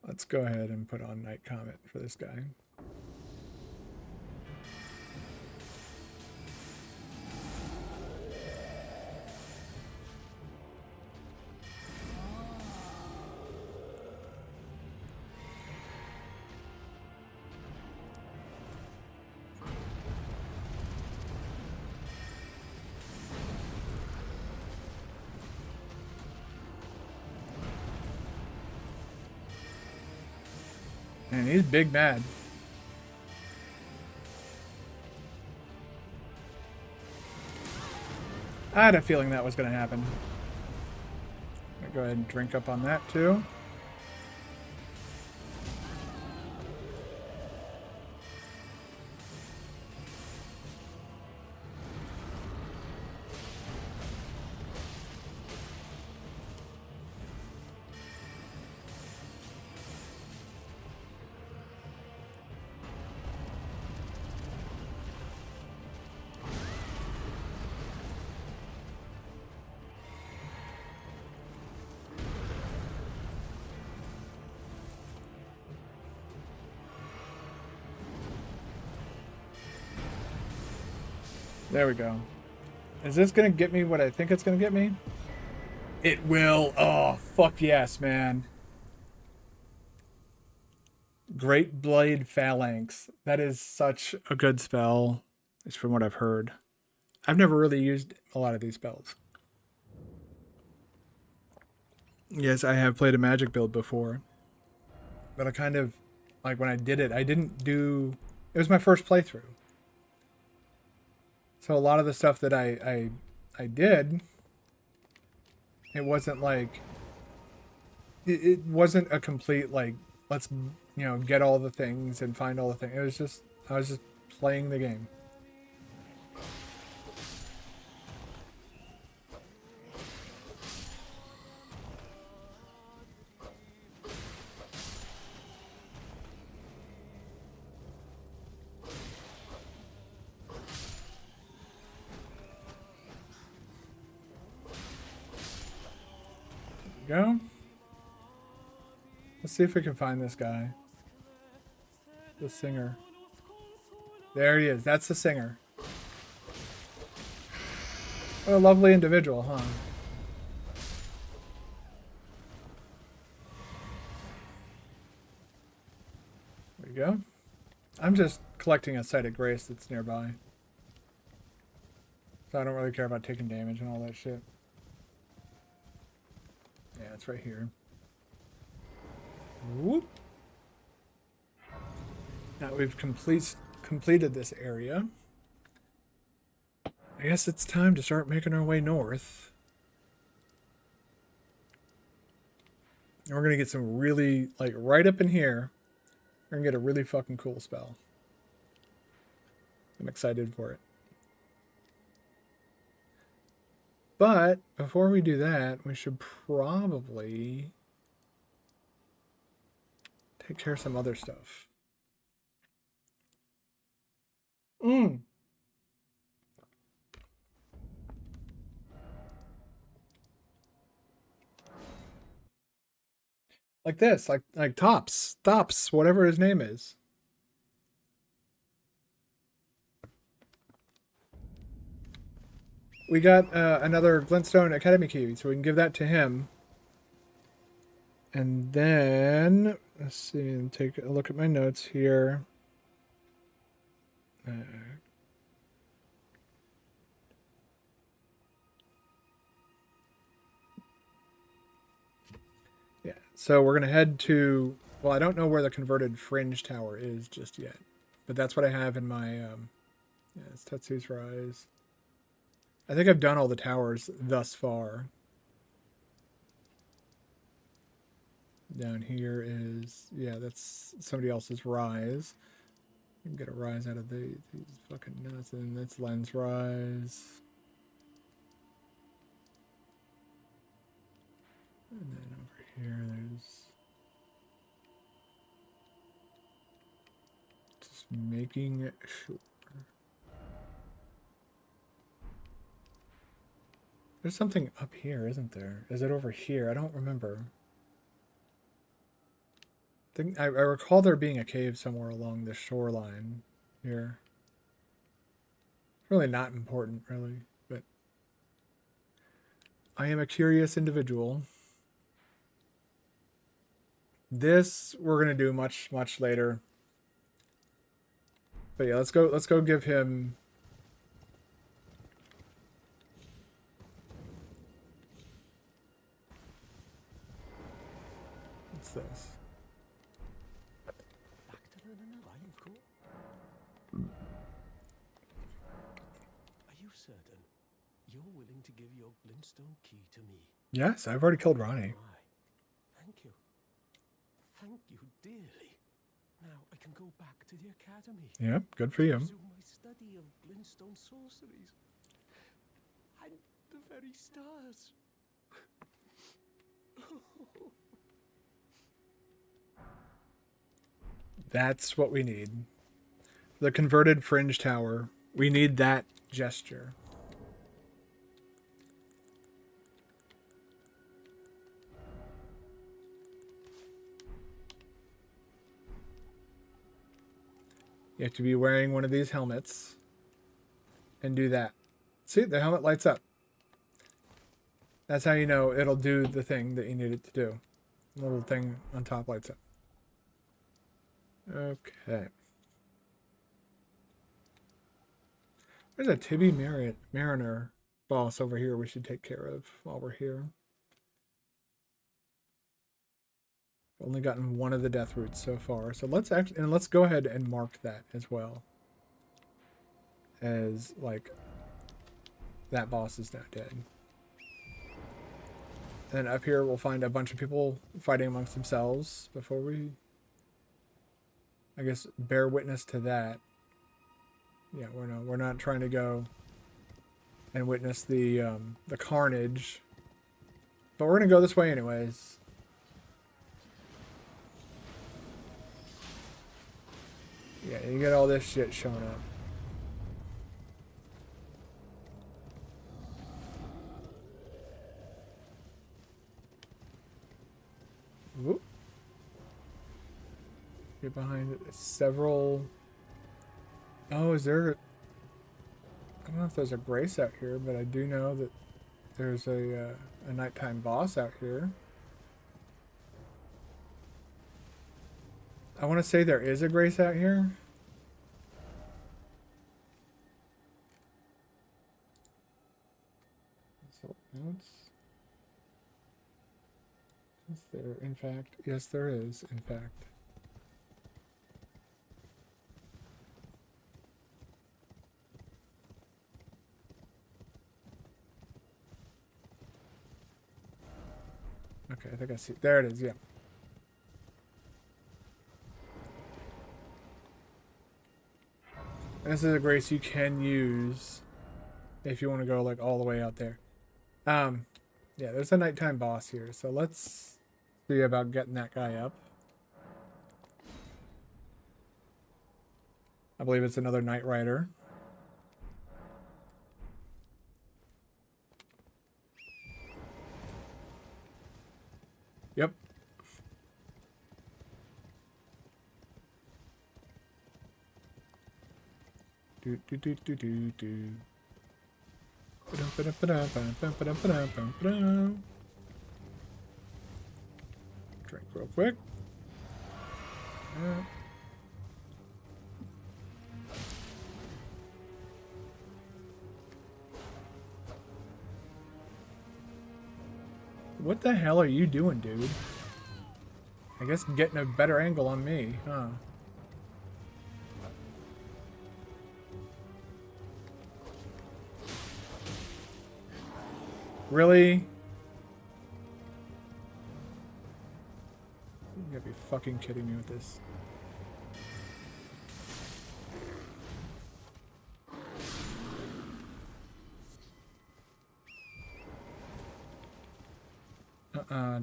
Let's go ahead and put on Night Comet for this guy. And he's big mad. I had a feeling that was going to happen. I'm going to go ahead and drink up on that too. There we go. Is this gonna get me what I think it's gonna get me? It will. Oh, fuck yes, man. Great Blade Phalanx. That is such a good spell. It's from what I've heard. I've never really used a lot of these spells. Yes, I have played a magic build before. But I kind of, like when I did it, I didn't do, it was my first playthrough. So a lot of the stuff that I did, it wasn't like, it wasn't a complete like, let's, get all the things and find all the things. It was just, I was just playing the game. Go. Let's see if we can find this guy. The singer. There he is. That's the singer. What a lovely individual, huh? There you go. I'm just collecting a site of grace that's nearby. So I don't really care about taking damage and all that shit. Yeah, it's right here. Whoop. Now we've completed this area. I guess it's time to start making our way north. And we're going to get some really, like, right up in here, we're going to get a really fucking cool spell. I'm excited for it. But before we do that, we should probably take care of some other stuff. Like this, like Tops, whatever his name is. We got another Glintstone Academy key, so we can give that to him. And then, let's see, and take a look at my notes here. Yeah, so we're going to head to, well, I don't know where the converted Fringe Tower is just yet. But that's what I have in my, yeah, it's Tetsu's Rise. I think I've done all the towers thus far. Down here is, yeah, that's somebody else's Rise. You can get a Rise out of these fucking nuts, and that's Len's Rise. And then over here, there's just making sure. There's something up here, isn't there? Is it over here? I don't remember. I recall there being a cave somewhere along the shoreline here. Really not important, really, but I am a curious individual. This we're gonna do much later. But yeah, let's go give him. What's this? Are you certain you're willing to give your glintstone key to me? Yes, I've already killed Ronnie. Thank you. Thank you dearly. Now I can go back to the academy. Yep, good for you. Resume my study of glintstone sorceries. And the very stars. That's what we need. The converted Fringe Tower. We need that gesture. You have to be wearing one of these helmets. and do that. See, the helmet lights up. That's how you know it'll do the thing that you need it to do. The little thing on top lights up. Okay. There's a Tibby Mariner boss over here we should take care of while we're here. Only gotten one of the death roots so far. So let's go ahead and mark that as well. As like that boss is now dead. And then up here we'll find a bunch of people fighting amongst themselves before we, I guess, bear witness to that. Yeah, we're not trying to go and witness the carnage, but we're gonna go this way anyways. Yeah, you get all this shit showing up. Whoop. Get behind several. Oh, is there? I don't know if there's a grace out here, but I do know that there's a nighttime boss out here. I want to say there is a grace out here. So notes. Is there, in fact? Yes, there is, in fact. Okay, I think I see. There it is, yeah. And this is a grace you can use if you want to go like all the way out there. Yeah, there's a nighttime boss here, so let's see about getting that guy up. I believe it's another Knight Rider. Yep. Do do do do do do. Drink real quick. What the hell are you doing, dude? I guess getting a better angle on me, huh? Really? You gotta be fucking kidding me with this.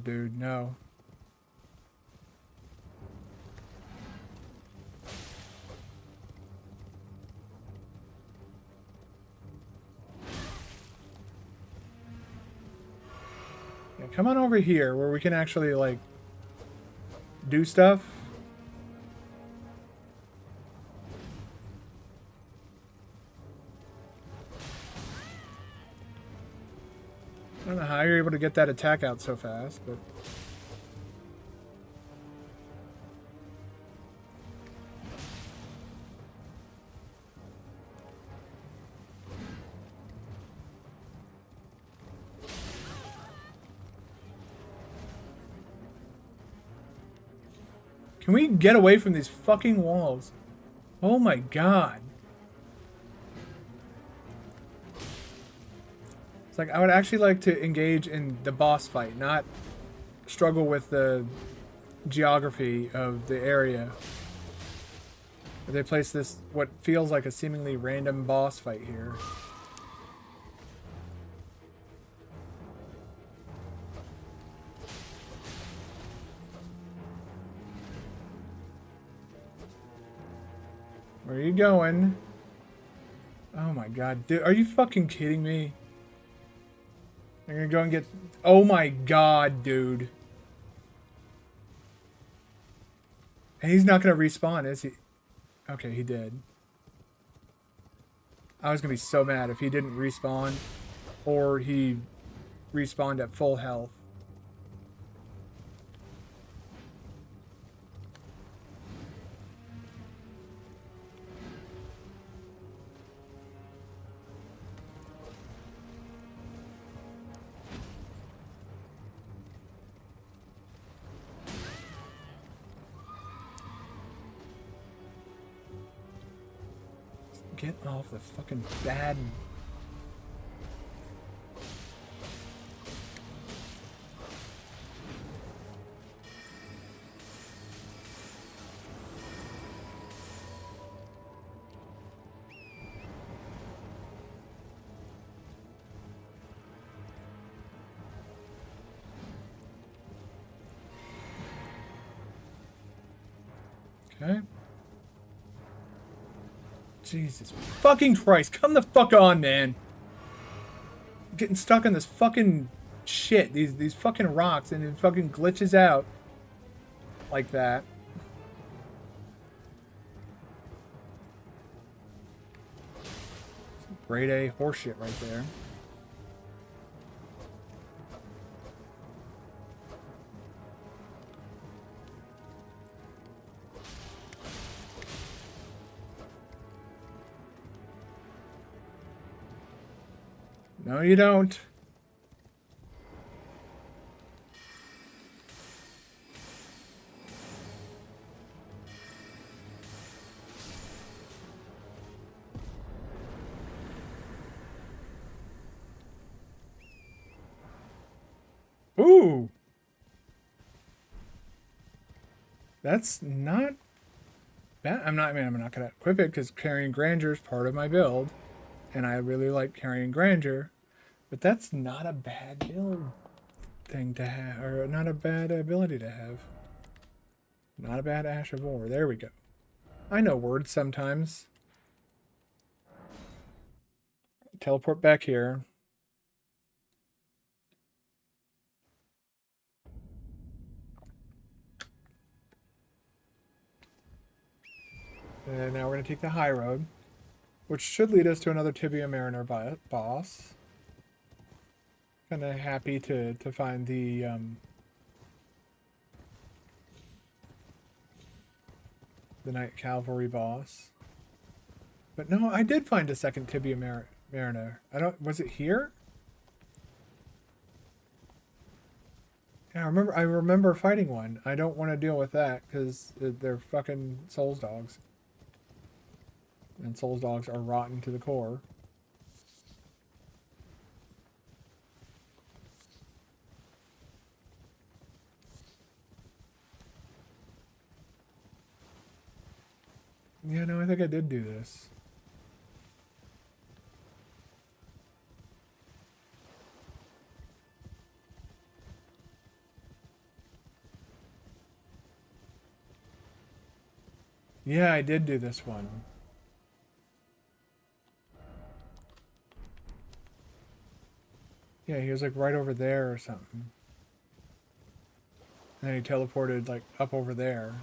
Dude, no. Yeah, come on over here where we can actually, like, do stuff. I don't know how you're able to get that attack out so fast, but... Can we get away from these fucking walls? Oh my god. It's like, I would actually like to engage in the boss fight, not struggle with the geography of the area. They place this, what feels like a seemingly random boss fight here. Where are you going? Oh my god, dude, are you fucking kidding me? I'm gonna go and get... Oh my god, dude. And he's not gonna respawn, is he? Okay, he did. I was gonna be so mad if he didn't respawn, or he respawned at full health. Get off the fucking bad. Okay. Jesus fucking Christ, come the fuck on, man. I'm getting stuck on this fucking shit, these fucking rocks, and it fucking glitches out like that. Some grade A horseshit right there. No, you don't. Ooh. That's not bad. I'm not gonna equip it because carrying grandeur is part of my build. And I really like carrying grandeur. But that's not a bad build thing to have, or not a bad ability to have. Not a bad Ash of War. There we go. I know words sometimes. Teleport back here. And now we're going to take the high road, which should lead us to another Tibia Mariner boss. Kind of happy to find the Night Cavalry boss. But no, I did find a second Tibia Mariner. Was it here? Yeah, I remember fighting one. I don't want to deal with that because they're fucking Souls dogs. And Souls dogs are rotten to the core. Yeah, no, I think I did do this. Yeah, I did do this one. Yeah, he was like right over there or something. And then he teleported like up over there.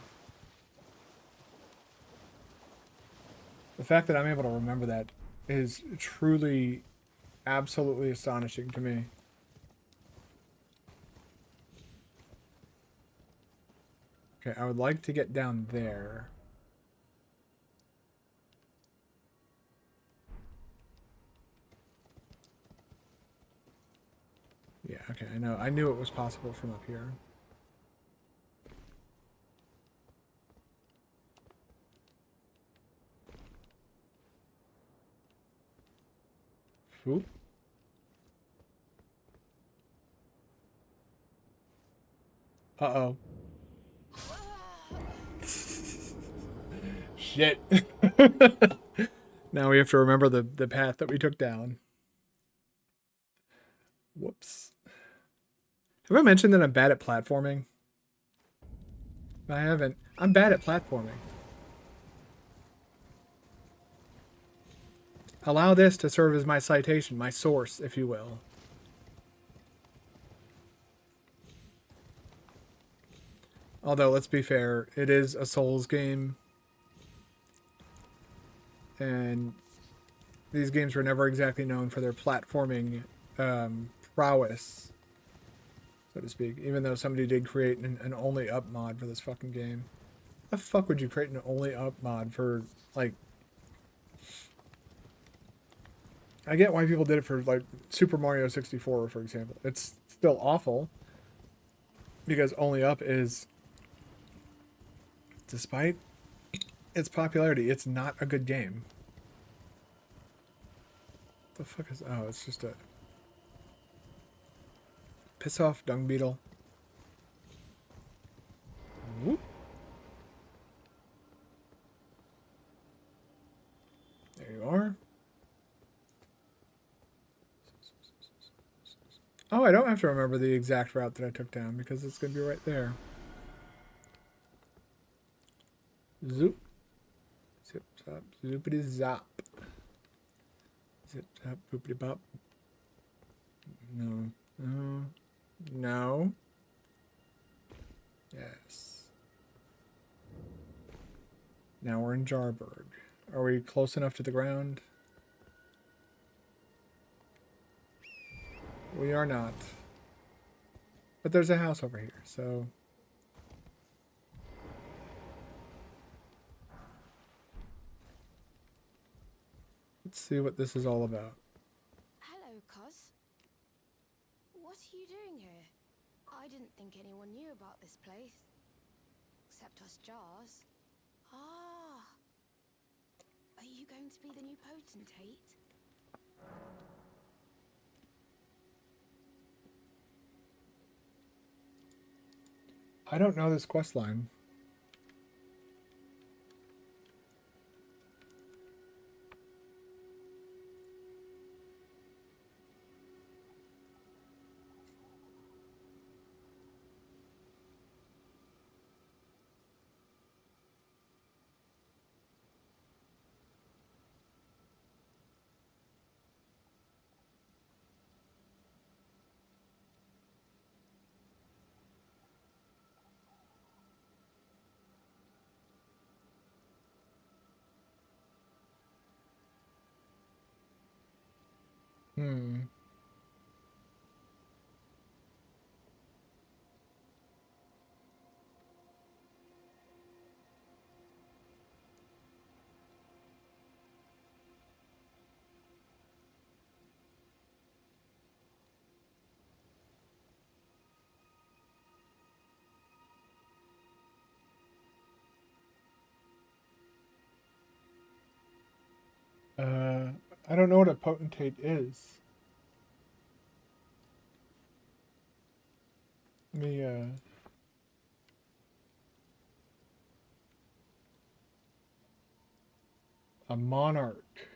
The fact that I'm able to remember that is truly, absolutely astonishing to me. Okay, I would like to get down there. Yeah, okay, I know. I knew it was possible from up here. Oop. Uh-oh. Shit. Now we have to remember the path that we took down. Whoops. Have I mentioned that I'm bad at platforming? I haven't. I'm bad at platforming. Allow this to serve as my citation, my source, if you will. Although, let's be fair, it is a Souls game. And these games were never exactly known for their platforming prowess, so to speak. Even though somebody did create an only up mod for this fucking game. How the fuck would you create an only up mod for, like... I get why people did it for, like, Super Mario 64, for example. It's still awful. Because only up is... Despite its popularity, it's not a good game. What the fuck is... Oh, it's just a... Piss off, dung beetle. Whoop. There you are. Oh, I don't have to remember the exact route that I took down because it's going to be right there. Zoop. Zip, zap, zoopity zap. Zip, zap, boopity bop. No. No. No. Yes. Now we're in Jarburg. Are we close enough to the ground? We are not. But there's a house over here, so... Let's see what this is all about. Hello, Cos. What are you doing here? I didn't think anyone knew about this place. Except us jars. Ah. Are you going to be the new potentate? I don't know this quest line. Hmm. I don't know what a potentate is. Let me, a monarch.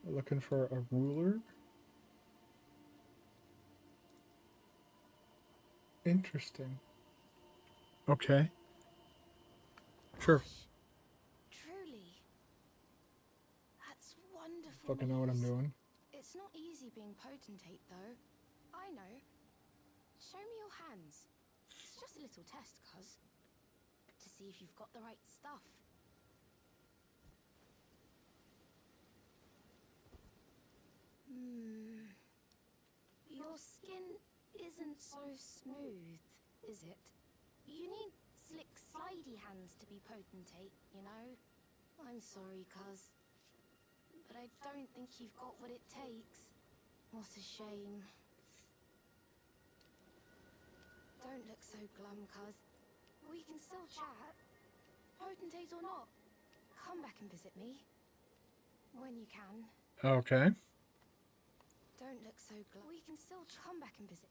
We're looking for a ruler. Interesting. Okay. Sure. Truly. That's wonderful. Fucking know what I'm news. doing. It's not easy being potentate, though. I know. Show me your hands. It's just a little test, Cos. To see if you've got the right stuff. Your skin isn't so smooth, is it? You need slick, slidey hands to be potentate, you know? I'm sorry, Cos. But I don't think you've got what it takes. What a shame. Don't look so glum, Cos. We can still chat. Potentate or not, come back and visit me. When you can. Okay. Don't look so glum. We can still come back and visit.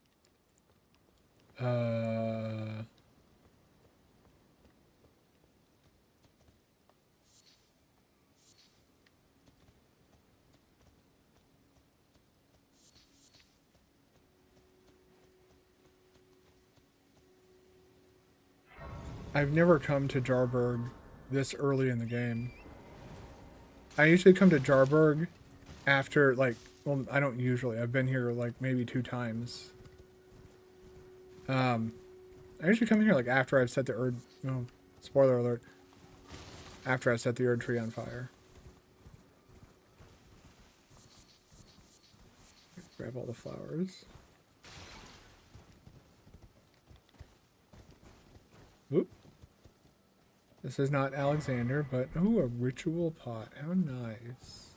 I've never come to Jarburg this early in the game. I usually come to Jarburg after, like, well, I don't usually. I've been here, like, maybe 2 times. I usually come here, like, after I've set the spoiler alert. After I set the Erd tree on fire. Grab all the flowers. Oop. This is not Alexander, but ooh, a ritual pot. How nice.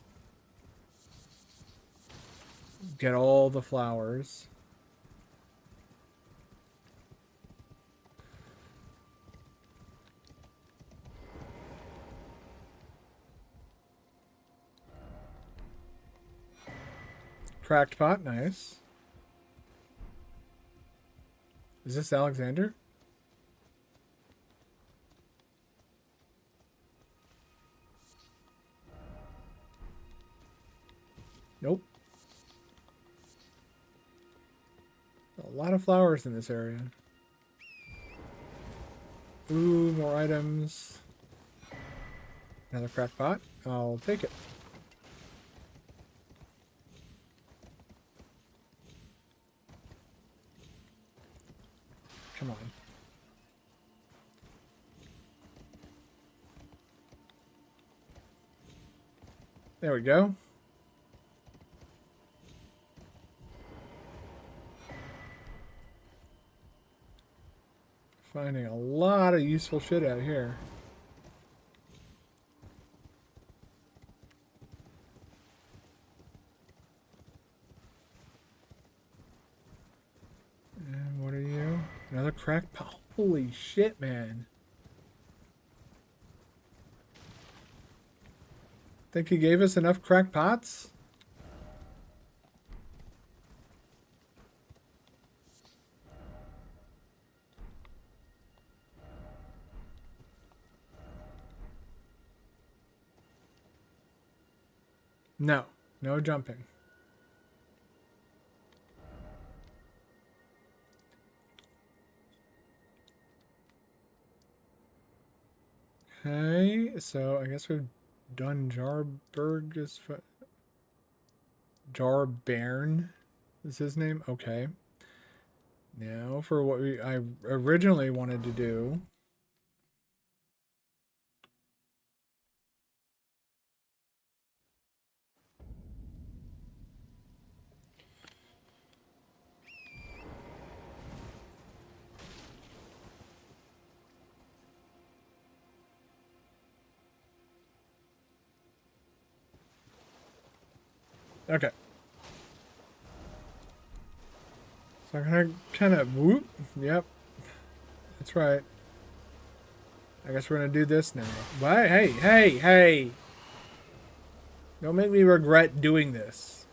Get all the flowers. Cracked pot, nice. Is this Alexander? Nope. A lot of flowers in this area. Ooh, more items. Another cracked pot. I'll take it. Come on. There we go. Finding a lot of useful shit out here. And what are you? Another crack pot. Holy shit, man. Think he gave us enough crack pots? No. No jumping. Okay, so I guess we've done Jarberg's... Jarbairn is his name? Okay. Now for what I originally wanted to do. Okay. So I'm gonna kind of whoop. Yep. That's right. I guess we're gonna do this now. But hey. Don't make me regret doing this.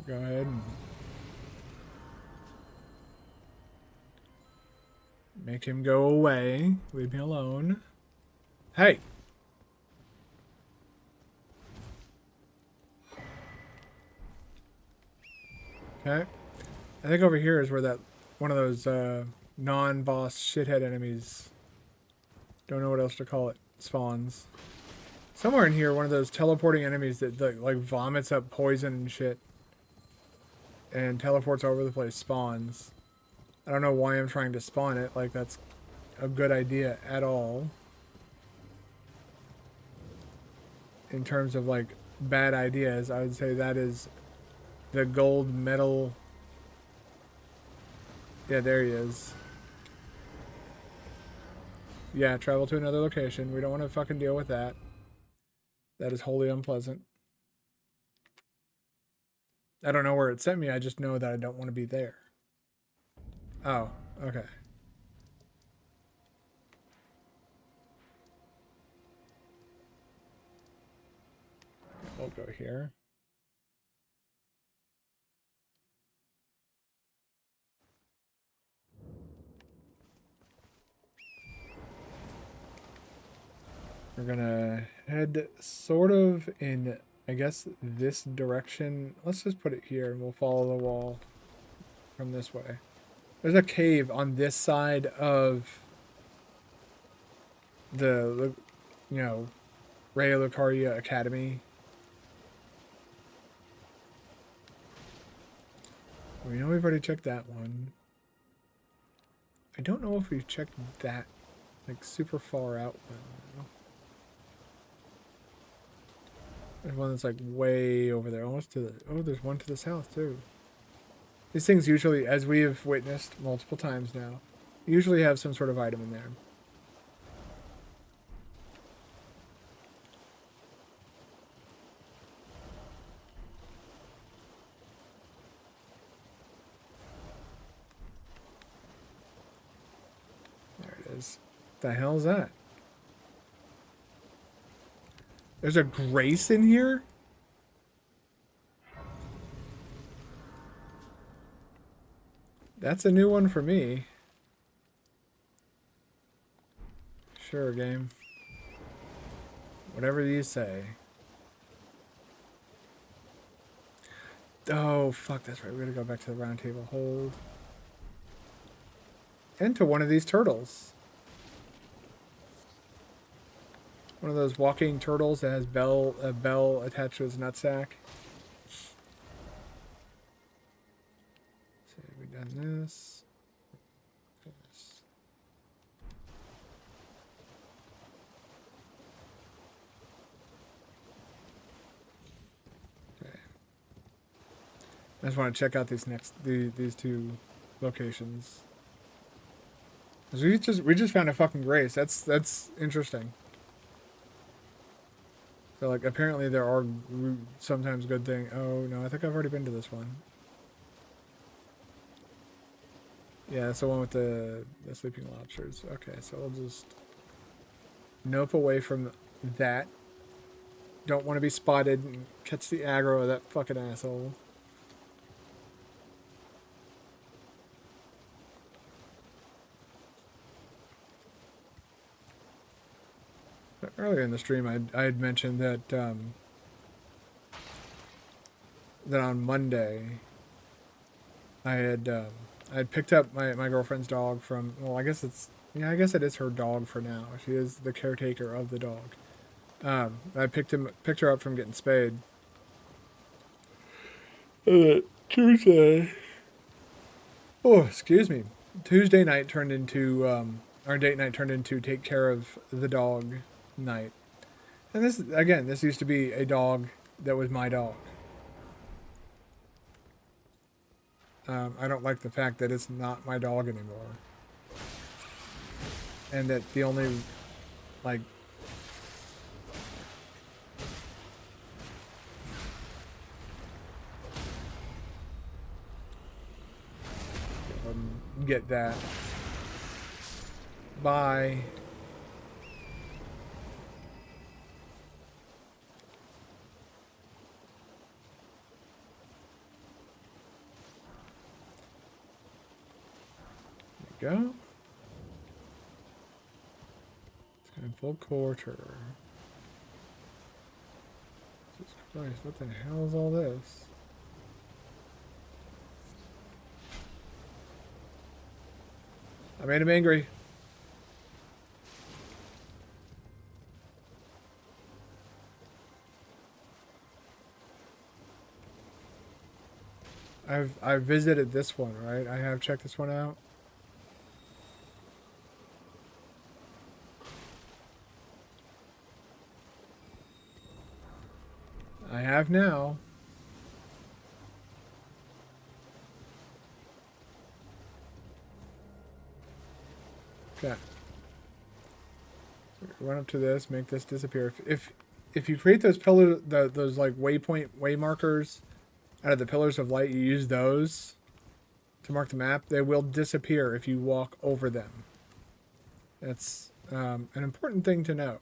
Go ahead and make him go away. Leave me alone. Hey! Okay. I think over here is where that one of those non-boss shithead enemies, don't know what else to call it, spawns. Somewhere in here, one of those teleporting enemies that like vomits up poison and shit and teleports all over the place spawns. I don't know why I'm trying to spawn it, like that's a good idea at all. In terms of like bad ideas, I would say that is the gold medal. Yeah, there he is. Yeah, travel to another location. We don't want to fucking deal with that. That is wholly unpleasant. I don't know where it sent me. I just know that I don't want to be there. Oh, okay. We'll go here. We're gonna head sort of in, I guess, this direction. Let's just put it here and we'll follow the wall from this way. There's a cave on this side of the you know, Ray Lucaria Academy. We know we've already checked that one. I don't know if we've checked that, like, super far out one. Though. There's one that's, like, way over there, almost to the... Oh, there's one to the south, too. These things usually, as we have witnessed multiple times now, usually have some sort of item in there. There it is. The hell's that? There's a Grace in here? That's a new one for me. Sure, game. Whatever you say. Oh, fuck, that's right. We're gonna go back to the round table. Hold. And to one of these turtles. One of those walking turtles that has a bell attached to his nutsack. So we've done this. Okay. I just want to check out these these two locations. We just found a fucking Grace. That's interesting. So, like, apparently there are sometimes good things. Oh, no, I think I've already been to this one. Yeah, that's the one with the sleeping lobsters. Okay, so we'll just nope away from that. Don't want to be spotted and catch the aggro of that fucking asshole. Earlier in the stream, I had mentioned that that on Monday I had picked up my girlfriend's dog from, well, I guess it is her dog for now. She is the caretaker of the dog. I picked her up from getting spayed. Tuesday. Oh, excuse me. Tuesday night turned into our date night turned into take care of the dog night. And this used to be a dog that was my dog. I don't like the fact that it's not my dog anymore. And that the only, like... get that. Bye. There you go. It's in full quarter. Jesus Christ, what the hell is all this? I made him angry. I've visited this one, right? I have checked this one out. I have now. Okay. So run up to this, make this disappear. If you create those pillars, those like way markers out of the pillars of light, you use those to mark the map. They will disappear if you walk over them. That's an important thing to know.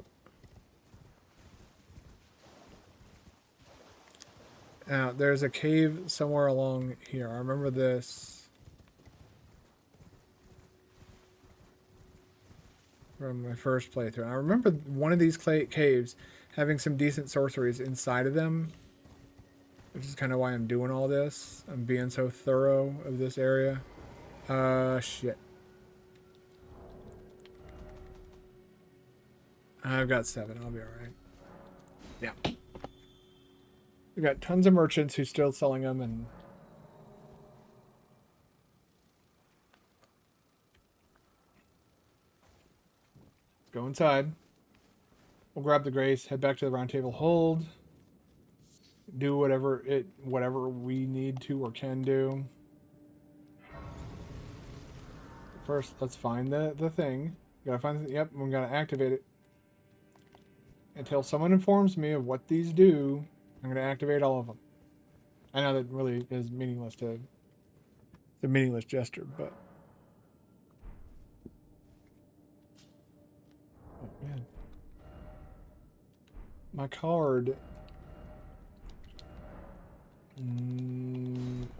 Now, there's a cave somewhere along here. I remember this from my first playthrough. I remember one of these caves having some decent sorceries inside of them, which is kind of why I'm doing all this. I'm being so thorough of this area. Shit. I've got 7. I'll be alright. Yeah. We got tons of merchants who's still selling them, and let's go inside. We'll grab the grace, head back to the round table, hold, do whatever we need to or can do. First, let's find the thing. Gotta find the, yep, we gotta activate it. Until someone informs me of what these do, I'm gonna activate all of them. I know that really is meaningless to... It's a meaningless gesture, but... Oh, man. My card...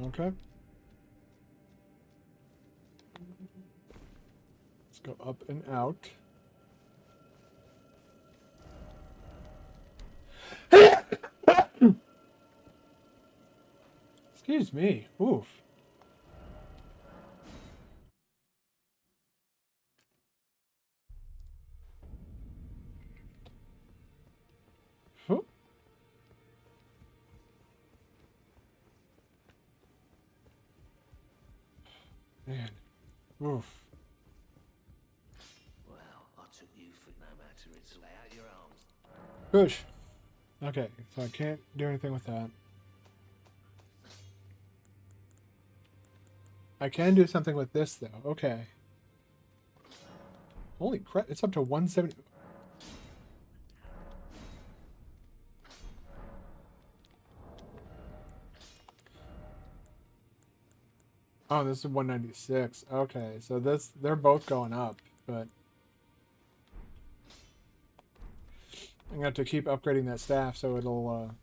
Okay. Let's go up and out. Excuse me. Oof. Oh. Man. Oof. Well, I took you for no matter. It's lay out your arms. Push. Okay, so I can't do anything with that. I can do something with this, though. Okay. Holy crap, it's up to 170. Oh, this is 196. Okay, so they're both going up, but I'm gonna have to keep upgrading that staff so it'll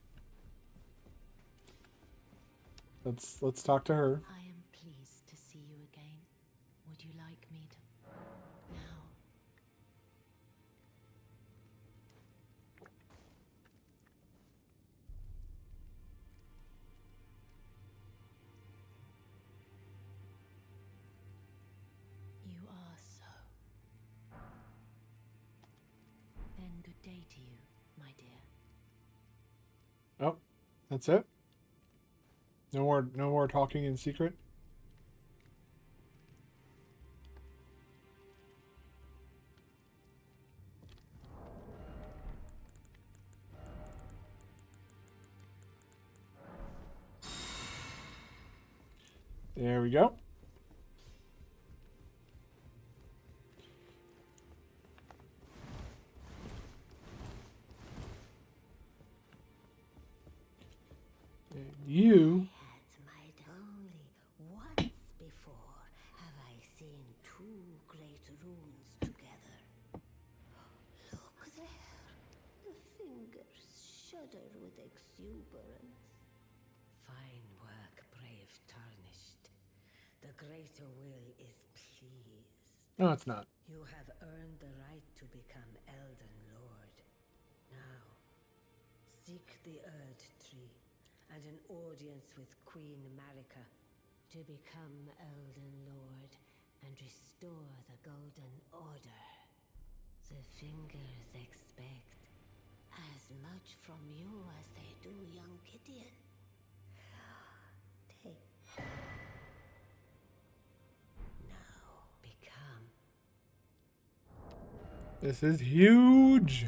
let's talk to her. I am pleased to see you again. Would you like me to... Now, you are so. Then good day to you, my dear. Oh, that's it? No more talking in secret? There we go. And you... Only once before have I seen two great runes together. Look there. The fingers shudder with exuberance. Fine work, brave tarnished. The greater will is pleased. No, it's not. You have earned the right to become Elden Lord. Now, seek the Erd Tree and an audience with Queen Marika to become Elden Lord and restore the Golden Order. The fingers expect as much from you as they do young Gideon. Take. Now become. This is huge!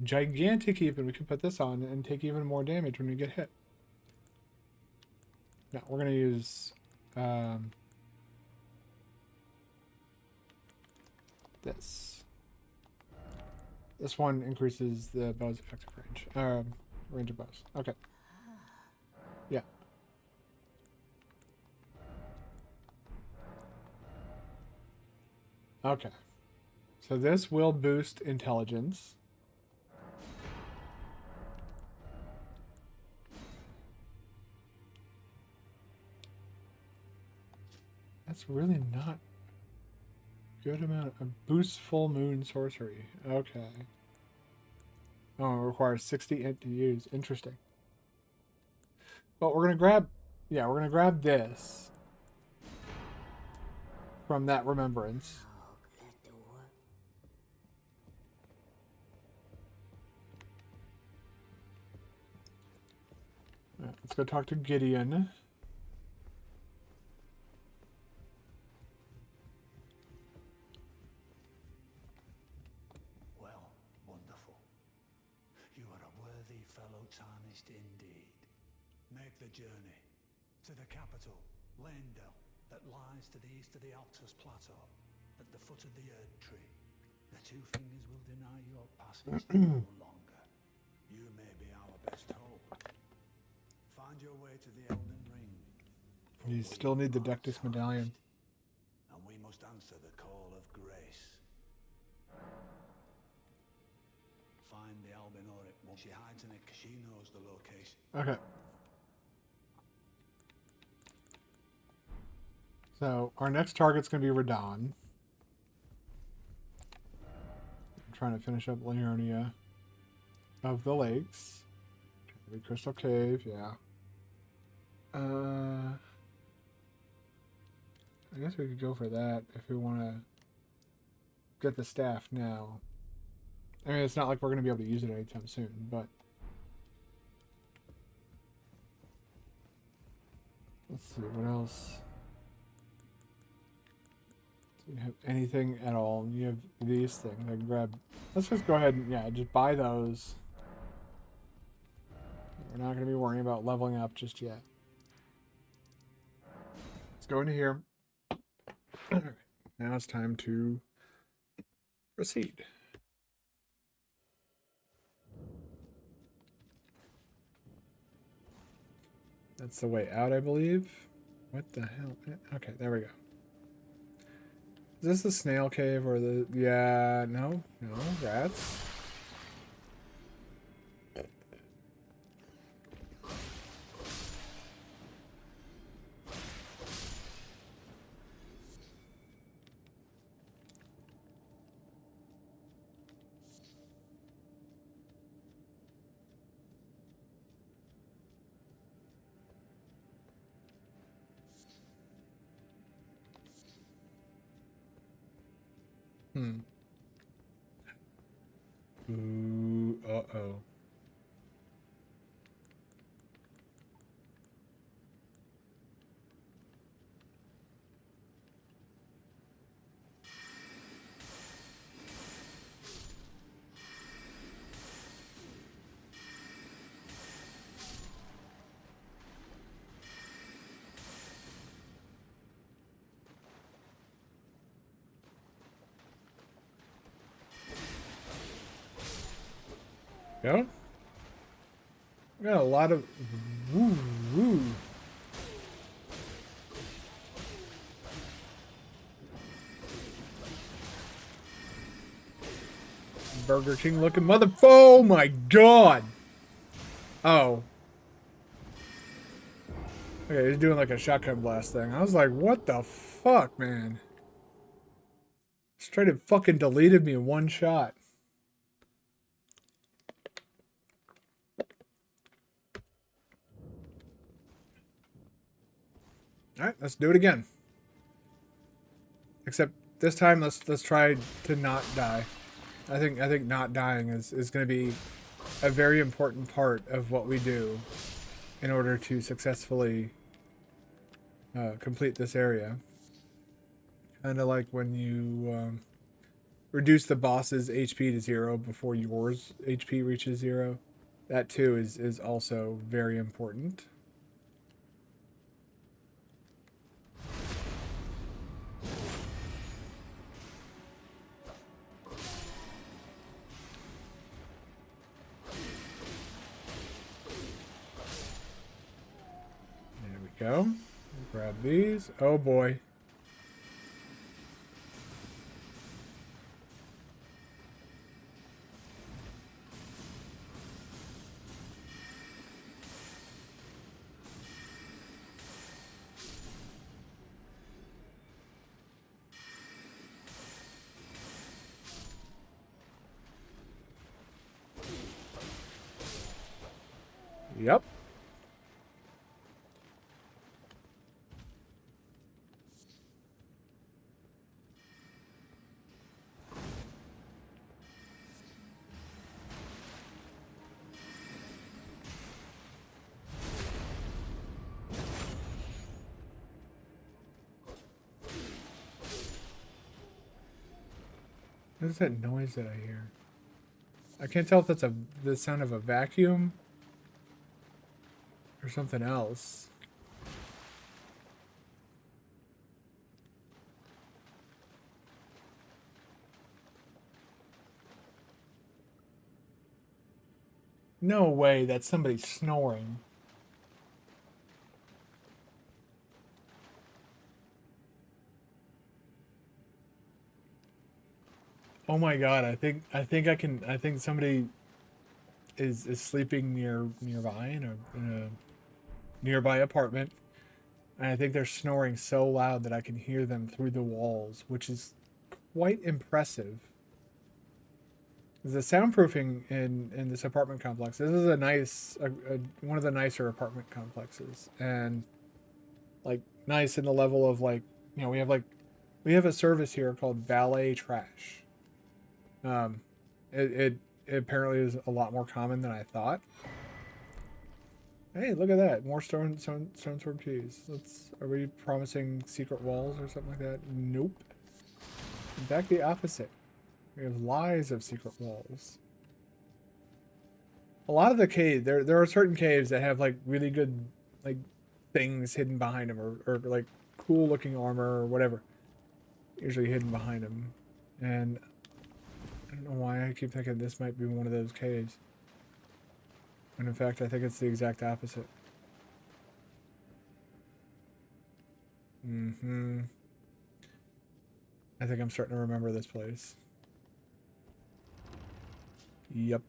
Gigantic even. We can put this on and take even more damage when we get hit. Now, we're going to use... this. This one increases the bow's effective range. Range of bows. Okay. Yeah. Okay. So this will boost intelligence. That's really not good amount of boost full moon sorcery. Okay. Oh, it requires 60 int to use. Interesting. But we're gonna grab, yeah, we're gonna grab this. from that remembrance. Now let the work. Alright, let's go talk to Gideon. Well, wonderful. You are a worthy fellow tarnished indeed. Make the journey to the capital, Leyndell, that lies to the east of the Altus Plateau, at the foot of the Erd Tree. The two fingers will deny your passage no longer. You may be our best hope. Find your way to the Elden Ring. You still need the Dectus medallion. And we must answer the call of grace. Find the Albinoric one. She hides in it because she knows the location. Okay. So our next target's going to be Radon. I'm trying to finish up Leonia of the Lakes. Crystal Cave, yeah. I guess we could go for that if we want to get the staff now. I mean, it's not like we're going to be able to use it anytime soon, but let's see what else. Do you have anything at all? You have these things. I can grab. Let's just go ahead and just buy those. We're not going to be worrying about leveling up just yet. Let's go into here. All right, now it's time to proceed. That's the way out, I believe. What the hell? Okay, there we go. Is this the snail cave or the... Yeah, no, rats. Ooh, uh-oh. Go. We got a lot of woo. Burger King looking mother. Oh my god. Oh. Okay, he's doing like a shotgun blast thing. I was like, what the fuck, man? Straight up fucking deleted me in one shot. All right, let's do it again. Except this time, let's try to not die. I think not dying is going to be a very important part of what we do in order to successfully complete this area. Kind of like when you reduce the boss's HP to 0 before yours HP reaches 0. That too is also very important. Go. Grab these. Oh boy. Yep. What is that noise that I hear? I can't tell if that's the sound of a vacuum or something else. No way, that's somebody snoring. Oh my god, I think somebody is sleeping nearby in a nearby apartment. And I think they're snoring so loud that I can hear them through the walls, which is quite impressive. The soundproofing in this apartment complex. This is a nice one of the nicer apartment complexes, and like nice in the level of like, you know, we have a service here called valet trash. It apparently is a lot more common than I thought. Hey, look at that! More stone sword keys. Are we promising secret walls or something like that? Nope. In fact, the opposite. We have lies of secret walls. A lot of the cave, there are certain caves that have like really good like things hidden behind them, or like cool looking armor or whatever, usually hidden behind them. And I don't know why I keep thinking this might be one of those caves. And in fact, I think it's the exact opposite. Mm-hmm. I think I'm starting to remember this place. Yep.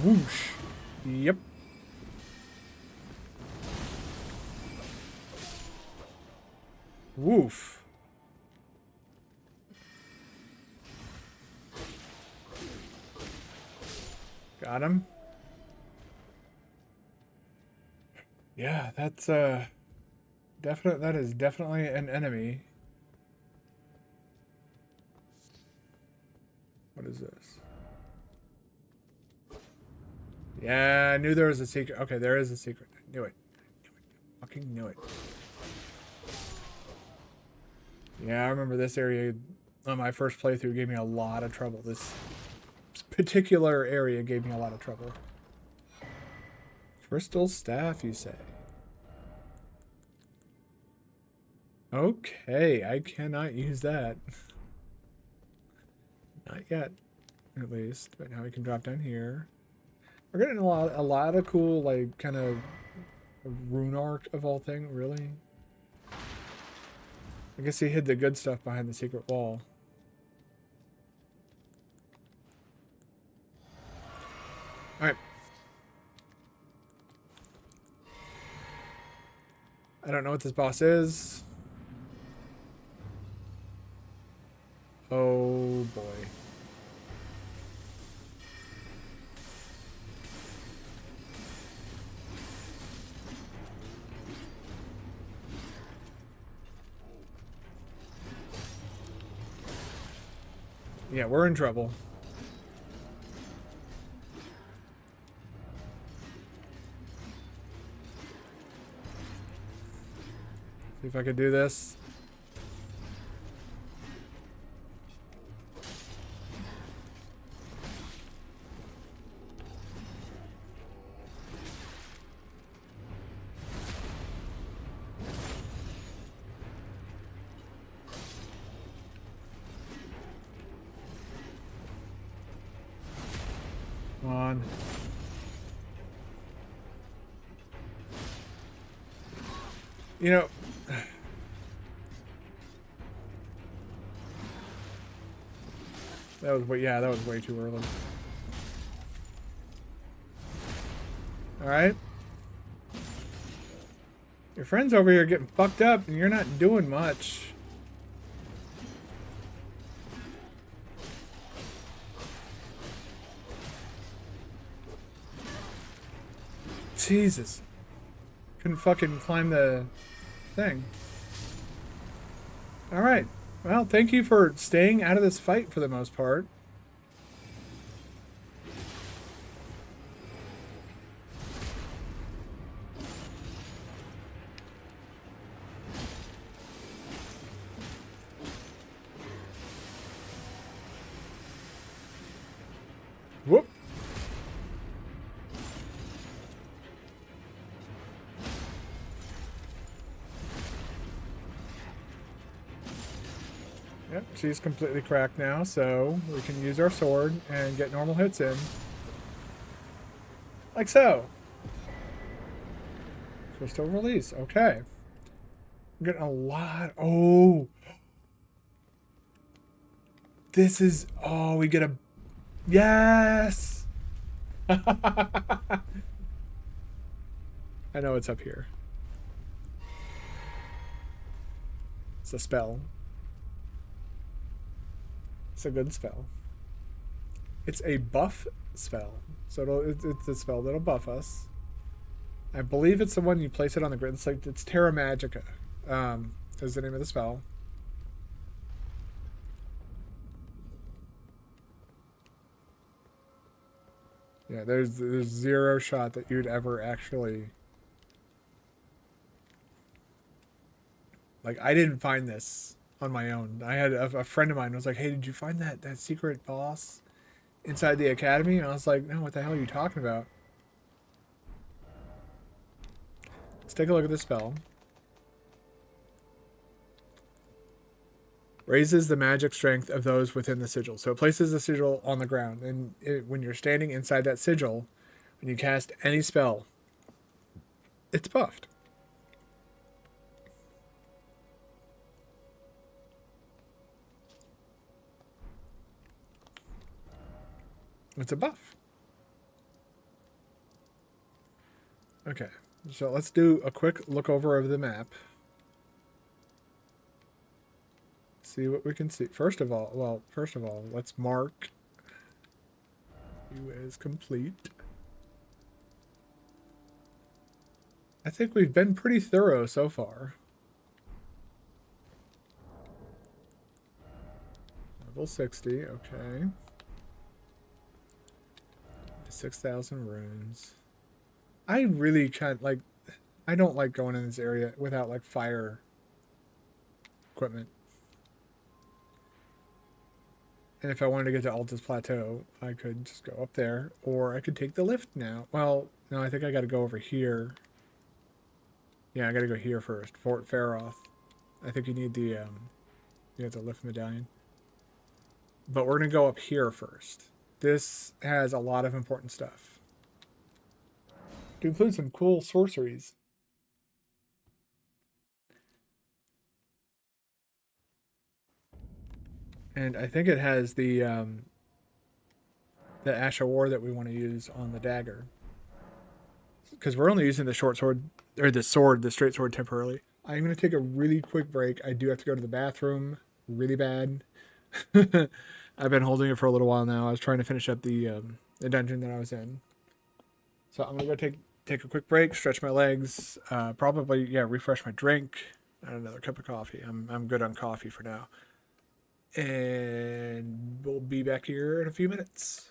Whoosh. Yep. Woof. Got him. Yeah, that's that is definitely an enemy. What is this? Yeah, I knew there was a secret. Okay, there is a secret. I knew it. Fucking knew it. Yeah, I remember this area on my first playthrough gave me a lot of trouble. This particular area gave me a lot of trouble. Crystal staff, you say? Okay, I cannot use that. Not yet, at least. But now we can drop down here. We're getting a lot of cool, like, kind of rune arc of all things, really. I guess he hid the good stuff behind the secret wall. Alright. I don't know what this boss is. Oh boy. Yeah, we're in trouble. See if I could do this. Come on. You know, that was way too early. All right. Your friend's over here getting fucked up and you're not doing much. Jesus. Couldn't fucking climb the thing. All right. Well, thank you for staying out of this fight for the most part. Whoop. Yep, she's completely cracked now, so we can use our sword and get normal hits in. Like so. Crystal release. Okay. I'm getting a lot. Oh. This is... Oh, we get a... Yes! I know it's up here. It's a spell. It's a good spell. It's a buff spell. So it's a spell that'll buff us. I believe it's the one you place it on the grid. It's like, it's Terra Magica. Is the name of the spell. Yeah, there's zero shot that you'd ever actually... Like, I didn't find this on my own. I had a friend of mine was like, hey, did you find that secret boss inside the academy? And I was like, no, what the hell are you talking about? Let's take a look at the spell. Raises the magic strength of those within the sigil. So it places the sigil on the ground. And when you're standing inside that sigil, when you cast any spell, it's buffed. It's a buff. Okay, so let's do a quick look over of the map. See what we can see. First of all, let's mark you as complete. I think we've been pretty thorough so far. Level 60, okay. 6,000 runes. I really I don't like going in this area without like fire equipment. And if I wanted to get to Altus Plateau, I could just go up there, or I could take the lift now. Well, no, I think I got to go over here. Yeah, I got to go here first. Fort Faroth. I think you need the lift medallion. But we're gonna go up here first. This has a lot of important stuff. To include some cool sorceries. And I think it has the Ash of War that we want to use on the dagger. Because we're only using the short sword, or the straight sword temporarily. I'm going to take a really quick break. I do have to go to the bathroom really bad. I've been holding it for a little while now. I was trying to finish up the dungeon that I was in. So I'm going to go take a quick break, stretch my legs, probably, refresh my drink, and another cup of coffee. I'm good on coffee for now. And we'll be back here in a few minutes.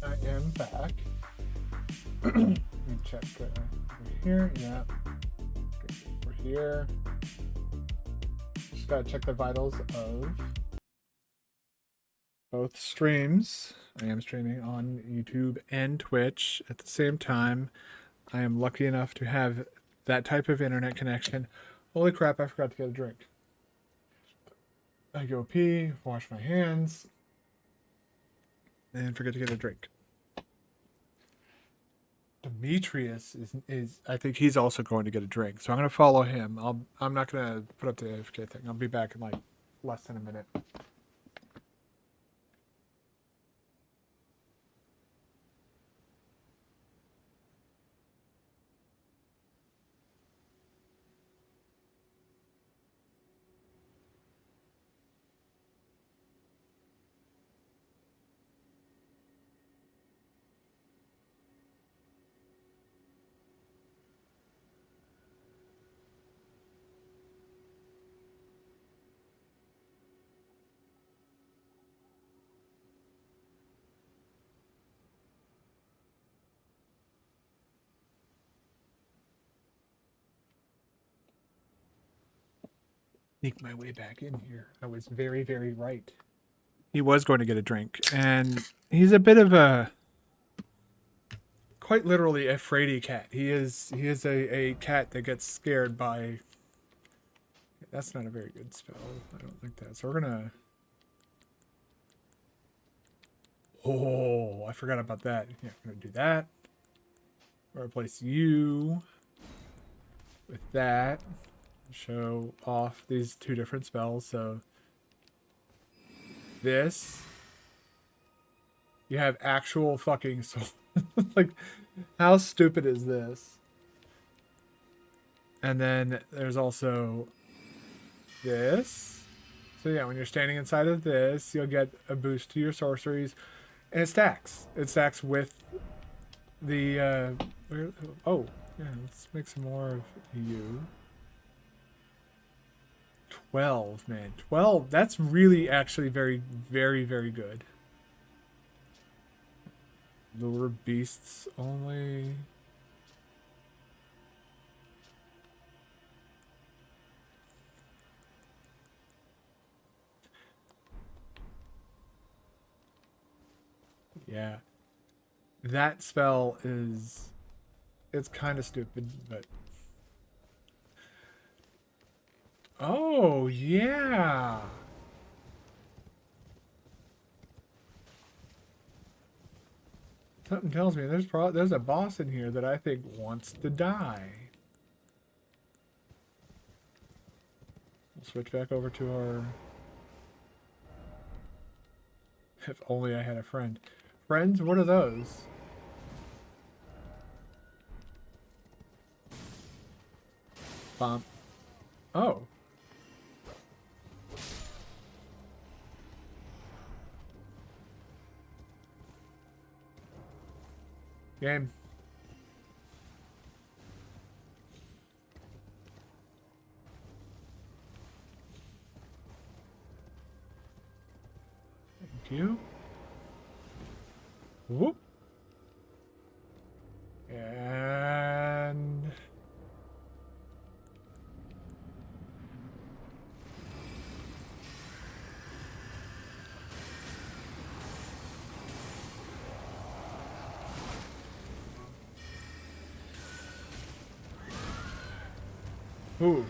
I am back. Let me check over here. Yeah. Okay, over here. Just gotta check the vitals of both streams. I am streaming on YouTube and Twitch at the same time. I am lucky enough to have that type of internet connection. Holy crap, I forgot to get a drink. I go pee, wash my hands, and forget to get a drink. Demetrius is I think he's also going to get a drink, so I'm gonna follow him. I'm not gonna put up the AFK thing. I'll be back in like less than a minute. Sneak my way back in here. I was very, very right. He was going to get a drink, and he's a bit of a, quite literally a fraidy cat. He is a cat that gets scared by. That's not a very good spell. I don't like that. So we're gonna. Oh, I forgot about that. Yeah, I'm gonna do that. Replace you with that. Show off these two different spells. So this, you have actual fucking soul. Like, how stupid is this? And then there's also this. So yeah, when you're standing inside of this, you'll get a boost to your sorceries, and it stacks. It stacks with the oh yeah. Let's make some more of you. 12, man. 12. That's really actually very, very, very good. Lure beasts only. Yeah. That spell is... It's kind of stupid, but... Oh, yeah. Something tells me there's a boss in here that I think wants to die. switch back over to our... If only I had a friend. Friends? What are those? Bomb. Oh. Game. Thank you. Whoop. And... Oof.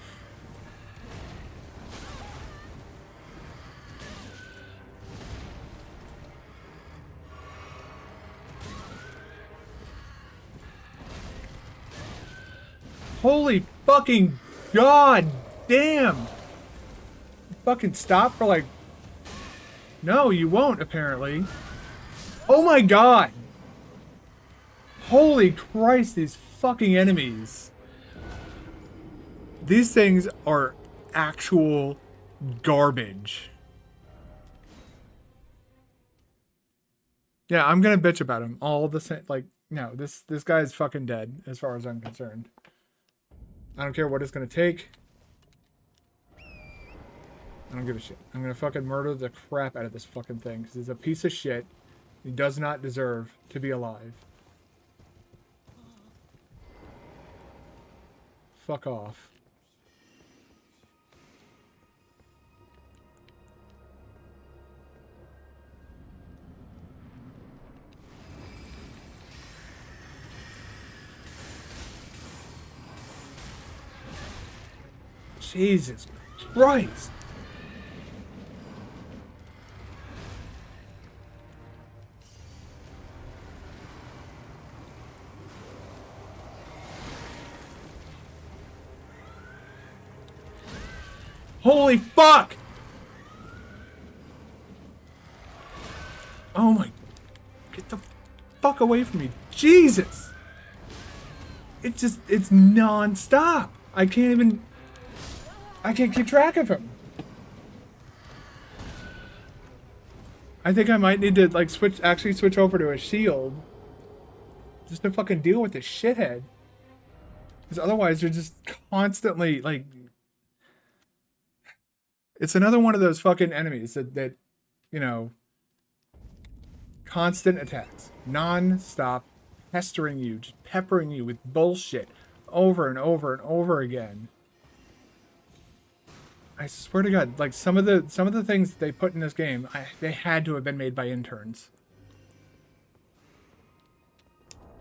Holy fucking god damn! Fucking stop for like... No, you won't, apparently. Oh my god! Holy Christ, these fucking enemies. These things are actual garbage. Yeah, I'm gonna bitch about him all the same. Like, no, this guy is fucking dead as far as I'm concerned. I don't care what it's gonna take. I don't give a shit. I'm gonna fucking murder the crap out of this fucking thing because he's a piece of shit. He does not deserve to be alive. Fuck off. Jesus Christ. Holy fuck! Oh my... Get the fuck away from me. Jesus! It's non-stop. I can't keep track of him. I think I might need to, like, actually switch over to a shield. Just to fucking deal with this shithead. Because otherwise, you're just constantly, like... It's another one of those fucking enemies that you know... Constant attacks. Non-stop pestering you. Just peppering you with bullshit. Over and over and over again. I swear to God, like some of the things that they put in this game, they had to have been made by interns.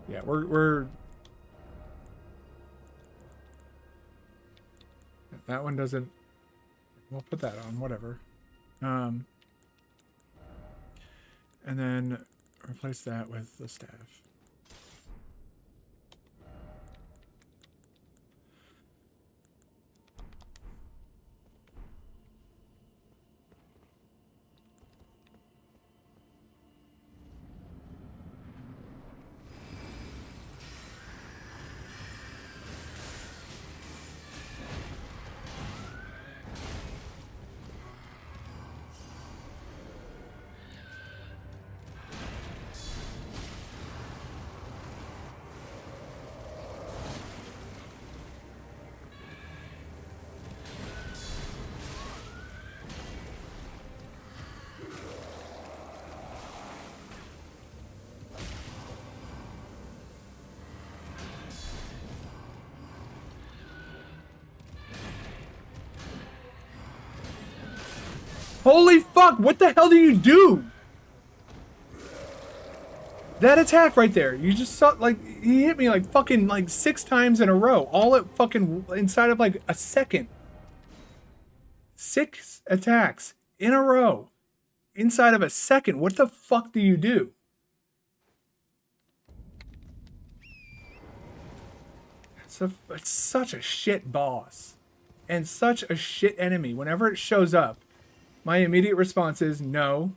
Yeah, we're that one doesn't. We'll put that on, whatever. And then replace that with the staff. Holy fuck, what the hell do you do? That attack right there, you just saw, like, he hit me like fucking like 6 times in a row, all at fucking inside of like a second. 6 attacks in a row inside of a second. What the fuck do you do? It's such a shit boss. and such a shit enemy. Whenever it shows up, my immediate response is no.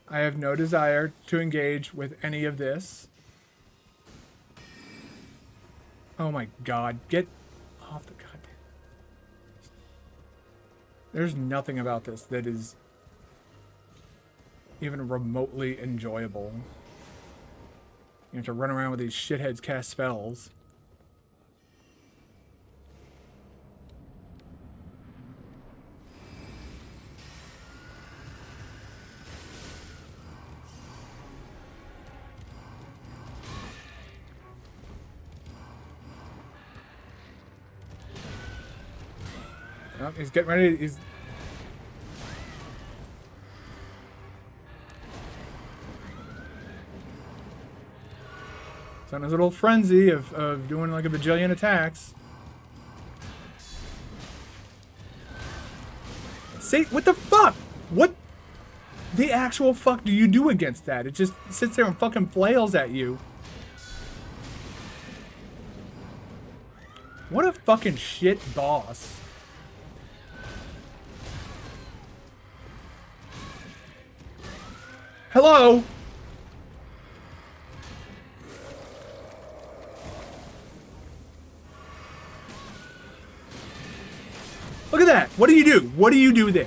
I have no desire to engage with any of this. Oh my god, get off the goddamn... There's nothing about this that is even remotely enjoyable. You have to run around with these shitheads cast spells. Oh, he's getting ready. He's... It's on his little frenzy of doing like a bajillion attacks. Say, what the fuck? What the actual fuck do you do against that? It just sits there and fucking flails at you. What a fucking shit boss. Hello? Look at that. What do you do? What do you do there?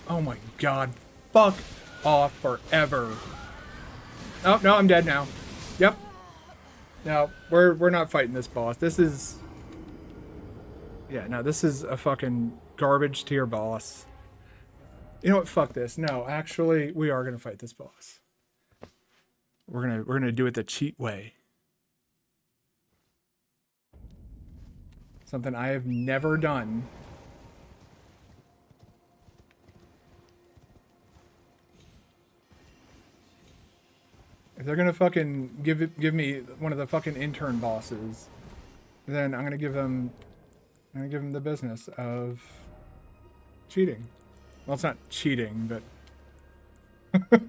Oh my god. Fuck off forever. Oh, no, I'm dead now. Yep. No, we're not fighting this boss. This is... Yeah, no, this is a fucking garbage tier boss. You know what? Fuck this. No, actually, we are gonna fight this boss. We're gonna do it the cheat way. Something I have never done. If they're gonna fucking give me one of the fucking intern bosses, then I'm gonna give them the business of cheating. Well, it's not cheating, but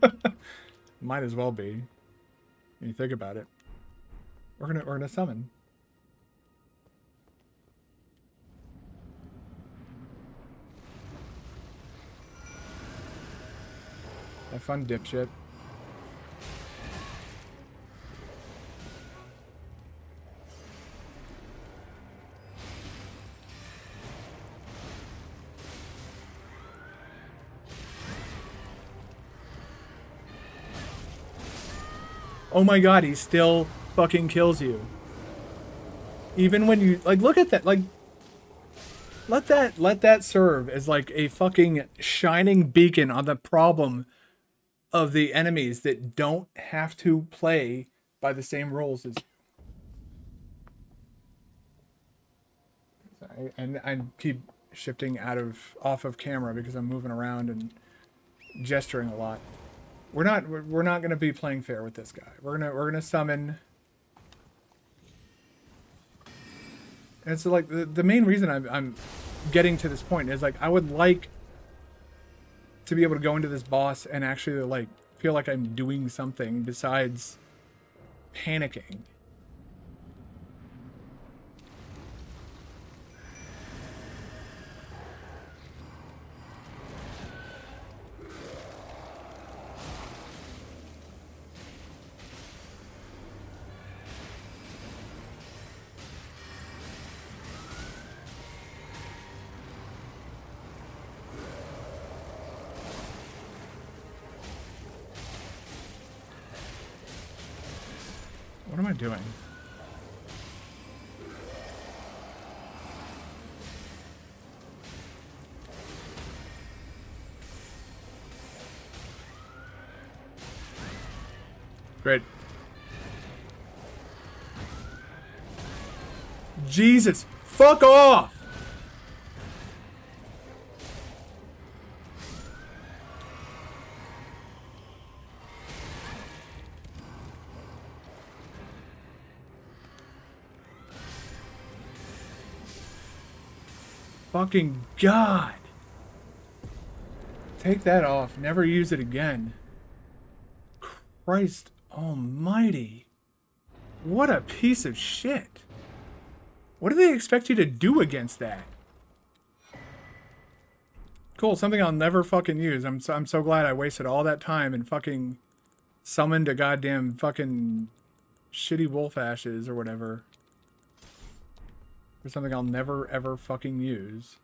might as well be. When you think about it, we're gonna summon. Have fun, dipshit. Oh my god, he still fucking kills you. Even when you, like, look at that, like, let that serve as like a fucking shining beacon on the problem of the enemies that don't have to play by the same rules as you. And I keep shifting off of camera because I'm moving around and gesturing a lot. We're not gonna be playing fair with this guy. We're gonna summon. And so like the main reason I'm getting to this point is like I would like to be able to go into this boss and actually like feel like I'm doing something besides panicking. What am I doing? Great. Jesus, fuck off! Fucking God. Take that off. Never use it again. Christ almighty. What a piece of shit. What do they expect you to do against that? Cool, something I'll never fucking use. I'm so glad I wasted all that time and fucking summoned a goddamn fucking shitty wolf ashes or whatever. For something I'll never ever fucking use.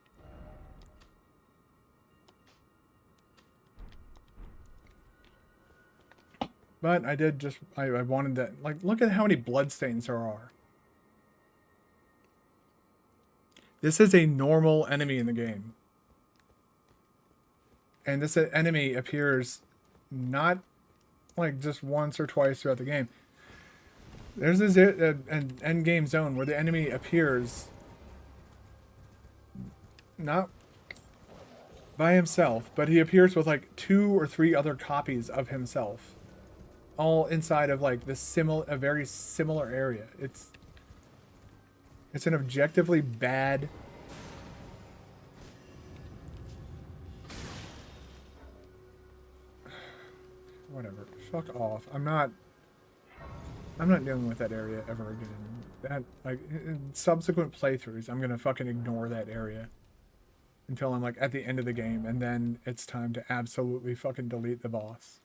But I did just, I wanted that. Like, look at how many bloodstains there are. This is a normal enemy in the game. And this enemy appears not like just once or twice throughout the game. There's this an end game zone where the enemy appears not by himself, but he appears with like 2 or 3 other copies of himself, all inside of like a very similar area. It's an objectively bad. Whatever. Fuck off. I'm not dealing with that area ever again. That, like, in subsequent playthroughs, I'm gonna fucking ignore that area until I'm like at the end of the game, and then it's time to absolutely fucking delete the boss.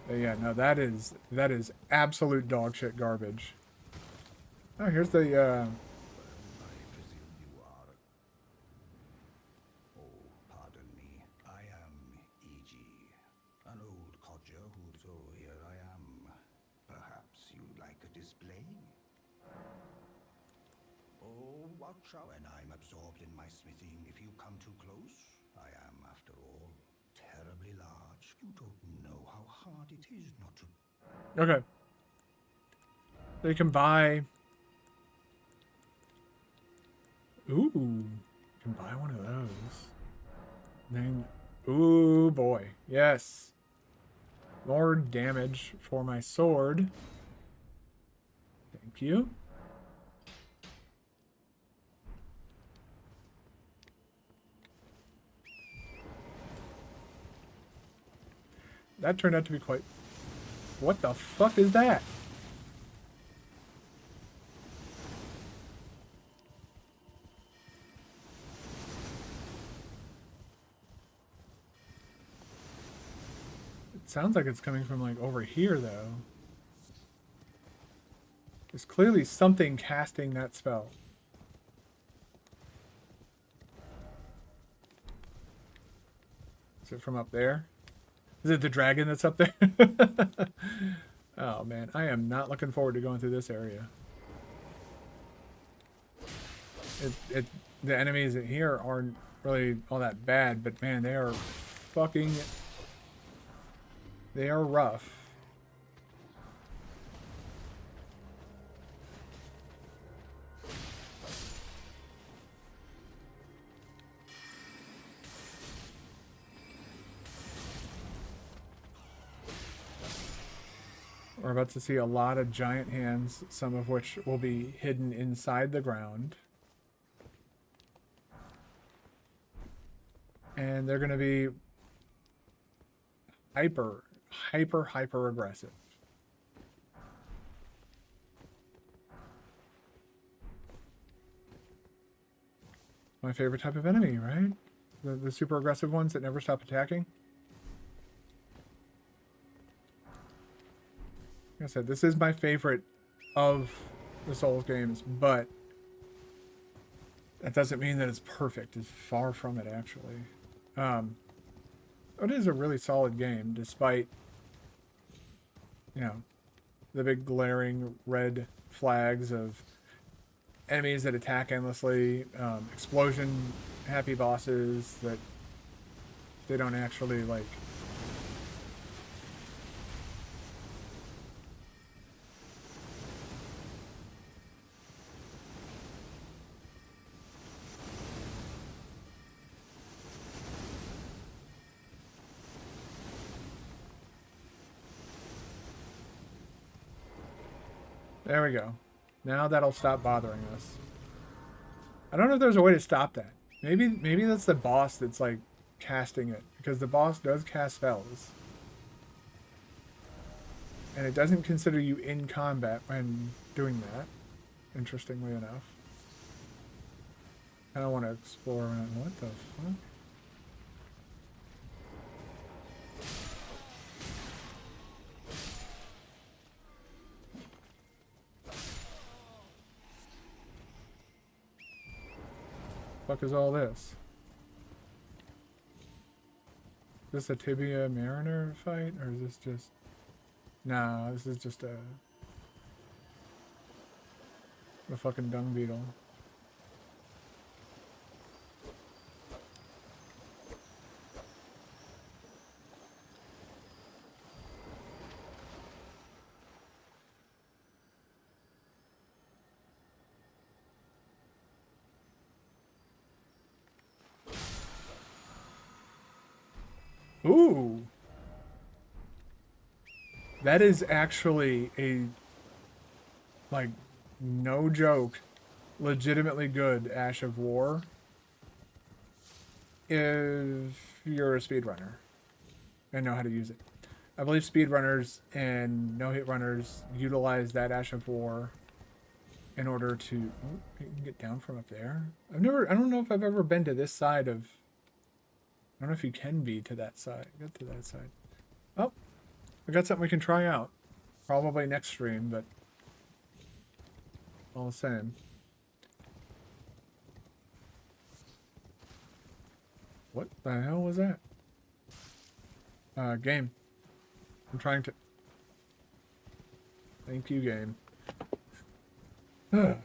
But yeah, no, that is absolute dog shit garbage. Oh, here's the I presume you are. Oh, pardon me. I am E.G., an old codger who. So here I am. Perhaps you'd like a display? Oh, watch out. When I'm absorbed in my smithing, if you come too close, I am, after all, terribly large. You don't know how hard it is not to. Okay. So you can buy. Ooh, you can buy one of those. Then, ooh boy, yes. More damage for my sword. Thank you. That turned out to be quite... What the fuck is that? It sounds like it's coming from like over here though. There's clearly something casting that spell. Is it from up there? Is it the dragon that's up there? Oh man, I am not looking forward to going through this area. The enemies in here aren't really all that bad, but man, they are fucking... They are rough. We're about to see a lot of giant hands, some of which will be hidden inside the ground. And they're going to be hyper aggressive. My favorite type of enemy, right? The super aggressive ones that never stop attacking. Like I said, this is my favorite of the Souls games, but that doesn't mean that it's perfect. It's far from it, actually. It is a really solid game, despite, you know, the big glaring red flags of enemies that attack endlessly, explosion happy bosses that they don't actually like. There we go. Now that'll stop bothering us. I don't know if there's a way to stop that. Maybe that's the boss that's like casting it, because the boss does cast spells. And it doesn't consider you in combat when doing that, interestingly enough. I don't want to explore around. What the fuck? Fuck is all this? Is this a Tibia Mariner fight, or is this just... Nah, this is just a fucking dung beetle. Ooh! That is actually a, like, no joke, legitimately good Ash of War if you're a speedrunner and know how to use it. I believe speedrunners and no-hit runners utilize that Ash of War in order to... Oh, you can get down from up there? I don't know if I've ever been to this side of... I don't know if you can be to that side. Get to that side. Oh, I got something we can try out. Probably next stream, but all the same. What the hell was that? Game. I'm trying to... Thank you, game. Ugh.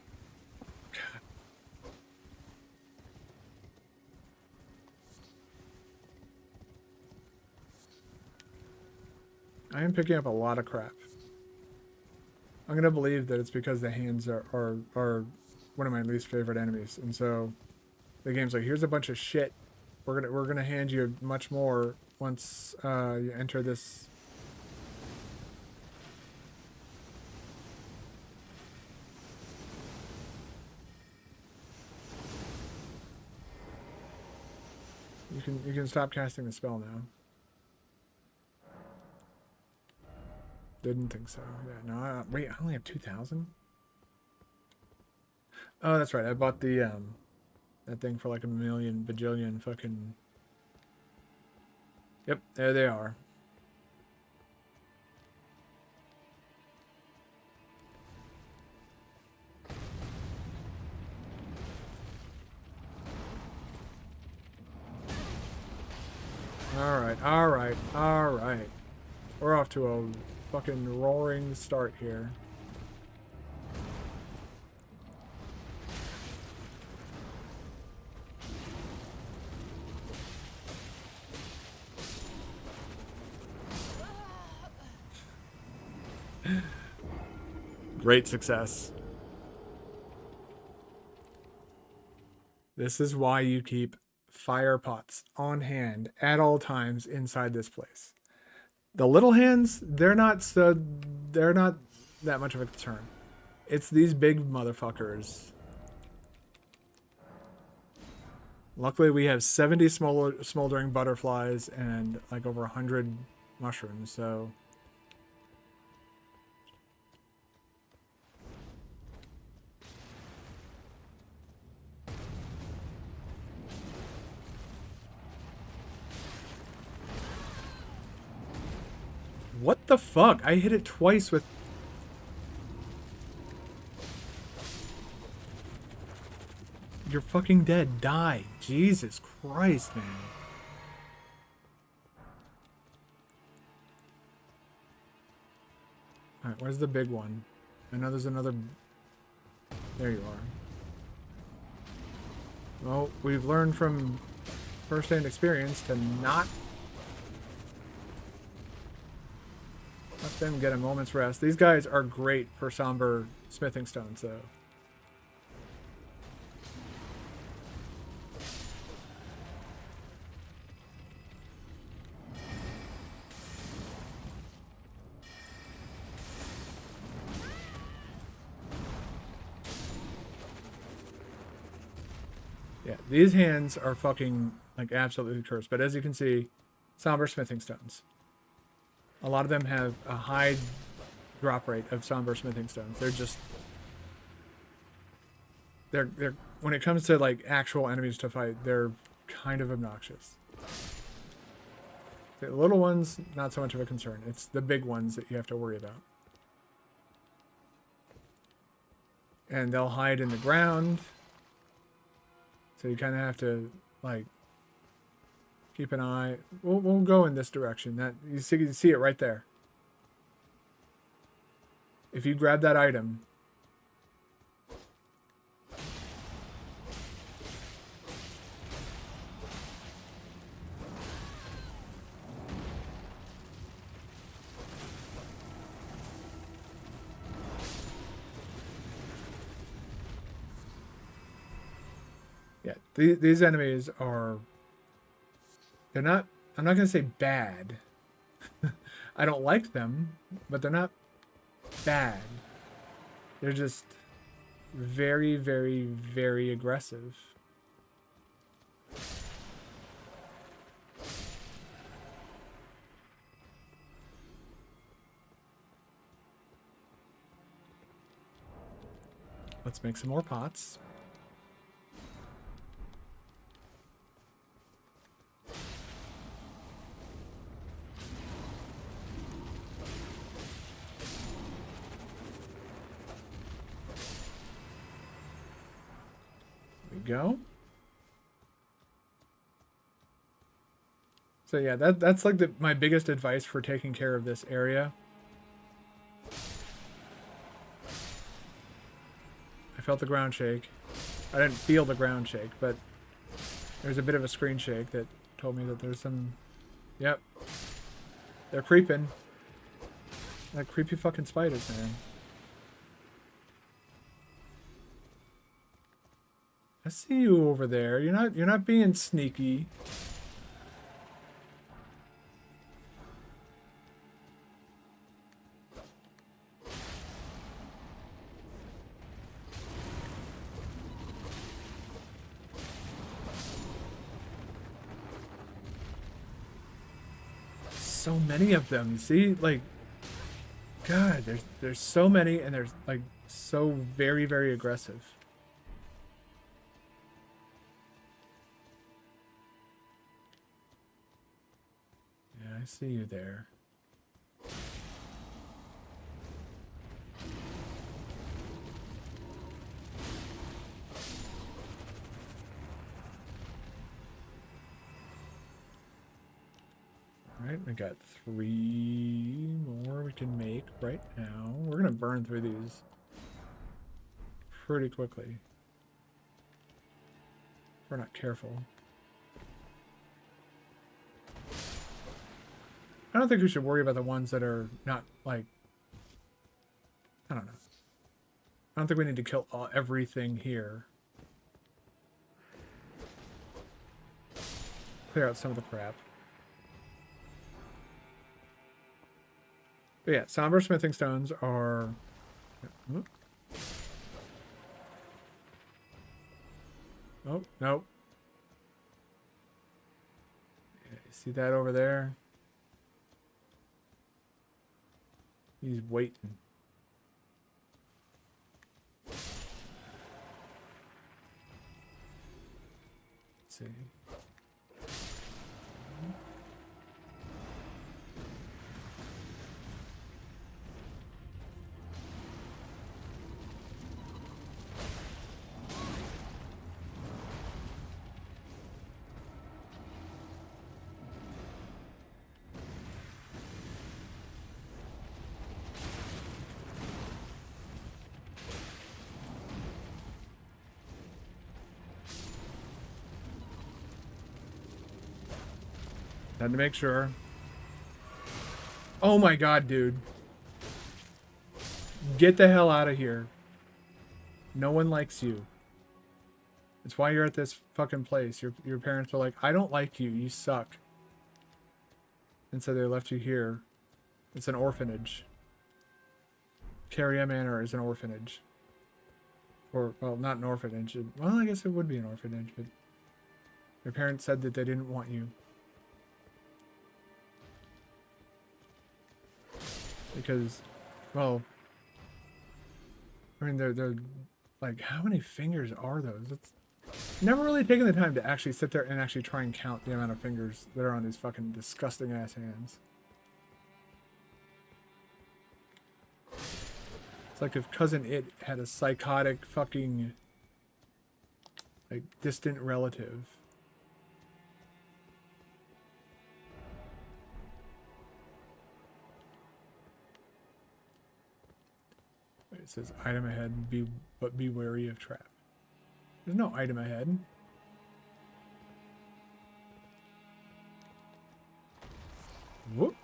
I am picking up a lot of crap. I'm gonna believe that it's because the hands are one of my least favorite enemies, and so the game's like, here's a bunch of shit. We're gonna hand you much more once you enter this. You can stop casting the spell now. Didn't think so. Yeah, no. Wait, I only have 2,000. Oh, that's right. I bought the that thing for like a million bajillion fucking. Yep, there they are. All right, all right, all right. We're off to a fucking roaring start here. Great success. This is why you keep fire pots on hand at all times inside this place. The little hands, they're not that much of a concern. It's these big motherfuckers. Luckily, we have 70 smoldering butterflies and like over 100 mushrooms, so... What the fuck? I hit it twice with... You're fucking dead. Die. Jesus Christ, man. Alright, where's the big one? I know there's another... There you are. Well, we've learned from first-hand experience to not... Let them get a moment's rest. These guys are great for somber smithing stones, though. Yeah, these hands are fucking, like, absolutely cursed. But as you can see, somber smithing stones. A lot of them have a high drop rate of somber smithing stones. They're just... They're when it comes to, like, actual enemies to fight, they're kind of obnoxious. The little ones, not so much of a concern. It's the big ones that you have to worry about. And they'll hide in the ground. So you kind of have to, like, keep an eye. We'll go in this direction. That you see it right there. If you grab that item, yeah, these enemies are... They're not... I'm not going to say bad. I don't like them, but they're not bad. They're just very, very, very aggressive. Let's make some more pots. Go. So yeah, that's like my biggest advice for taking care of this area. I felt the ground shake. I didn't feel the ground shake, but there's a bit of a screen shake that told me that there's some... Yep. They're creeping. Like creepy fucking spiders, man. I see you over there. You're not being sneaky. So many of them. See, like, God, there's so many, and they're like so very, very aggressive. I see you there. Alright, we got 3 more we can make right now. We're gonna burn through these pretty quickly if we're not careful. I don't think we should worry about the ones that are not, like, I don't know. I don't think we need to kill everything here. Clear out some of the crap. But yeah, somber smithing stones are... Oh, no. Yeah, you see that over there? He's waiting. Let's see. Had to make sure. Oh my god, dude. Get the hell out of here. No one likes you. It's why you're at this fucking place. Your parents are like, I don't like you. You suck. And so they left you here. It's an orphanage. Carria Manor is an orphanage. Or, well, not an orphanage. Well, I guess it would be an orphanage, but Your parents said that they didn't want you. Because, well, I mean, they're like, how many fingers are those? It's never really taken the time to actually sit there and actually try and count the amount of fingers that are on these fucking disgusting ass hands. It's like if Cousin It had a psychotic fucking, like, distant relative. It says item ahead, but be wary of trap. There's no item ahead. Whoop.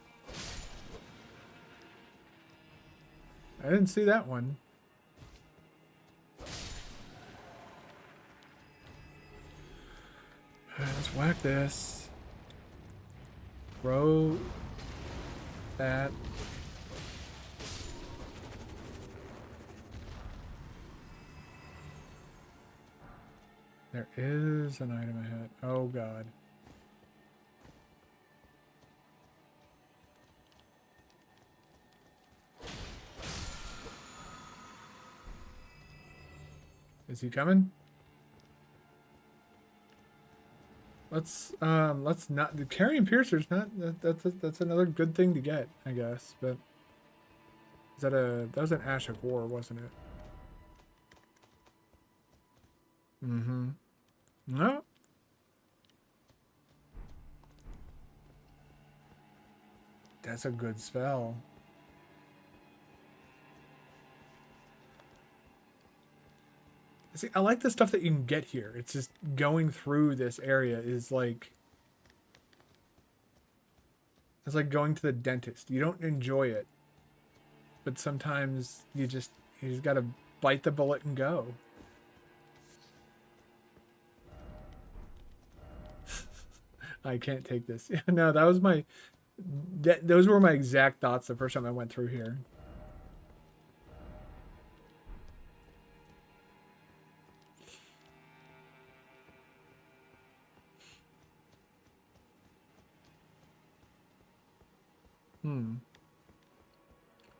I didn't see that one. Let's whack this. Throw that. There is an item ahead. Oh god. Is he coming? Let's not, the carrying piercer's not, that's another good thing to get, I guess, but is that was an Ash of War, wasn't it? Mm-hmm. No. That's a good spell. See, I like the stuff that you can get here. It's just going through this area is like... It's like going to the dentist. You don't enjoy it. But sometimes you just gotta bite the bullet and go. I can't take this. No, that was my... those were my exact thoughts the first time I went through here.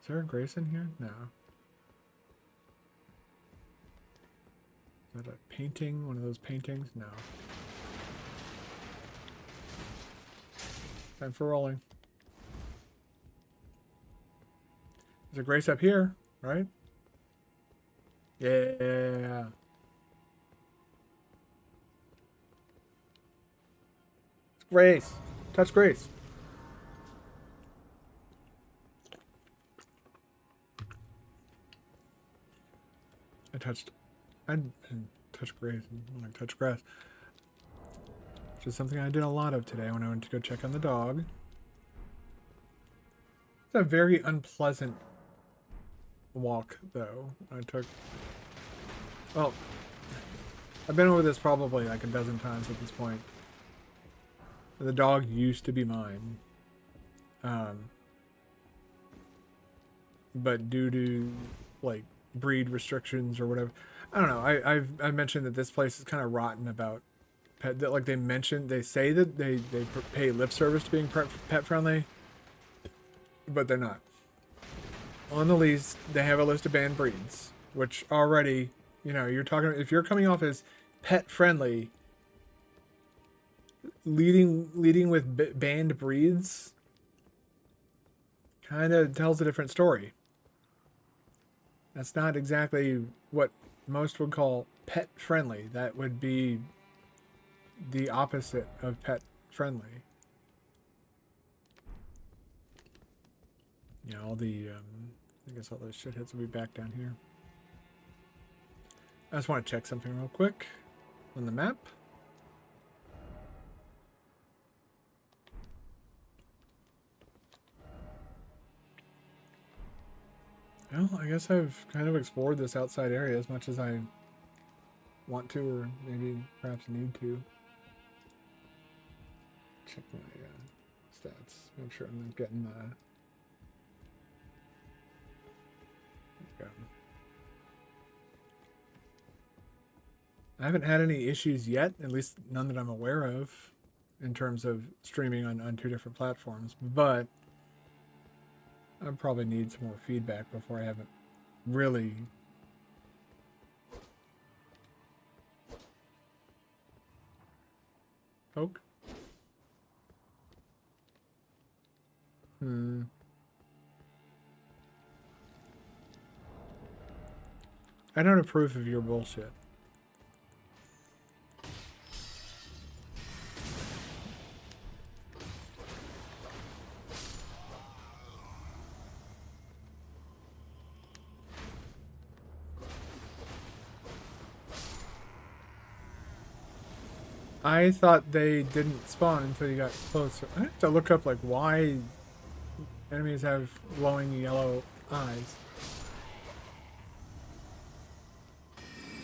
Is there a grace in here? No. Is that a painting? One of those paintings? No. Time for rolling. There's a grace up here, right? Yeah. It's grace. Touch grace. I touched grass. I touched grass. Which is something I did a lot of today when I went to go check on the dog. It's a very unpleasant walk, though. I took... Well, I've been over this probably like a dozen times at this point. The dog used to be mine. But due to, like, breed restrictions or whatever, I don't know. I've mentioned that this place is kind of rotten about pet. That, like, they say that they pay lip service to being pet friendly, but they're not. On the lease, they have a list of banned breeds, which already, you know, you're talking, if you're coming off as pet friendly, leading with banned breeds kind of tells a different story. That's not exactly what most would call pet friendly. That would be the opposite of pet friendly. Yeah, all the, I guess all those shitheads will be back down here. I just want to check something real quick on the map. Well, I guess I've kind of explored this outside area as much as I want to, or maybe perhaps need to. Check my stats. Make sure I'm not getting there we go. I haven't had any issues yet, at least none that I'm aware of, in terms of streaming on 2 different platforms. But I probably need some more feedback before I have it really. Poke? I don't approve of your bullshit. I thought they didn't spawn until you got closer. I have to look up like why enemies have glowing yellow eyes.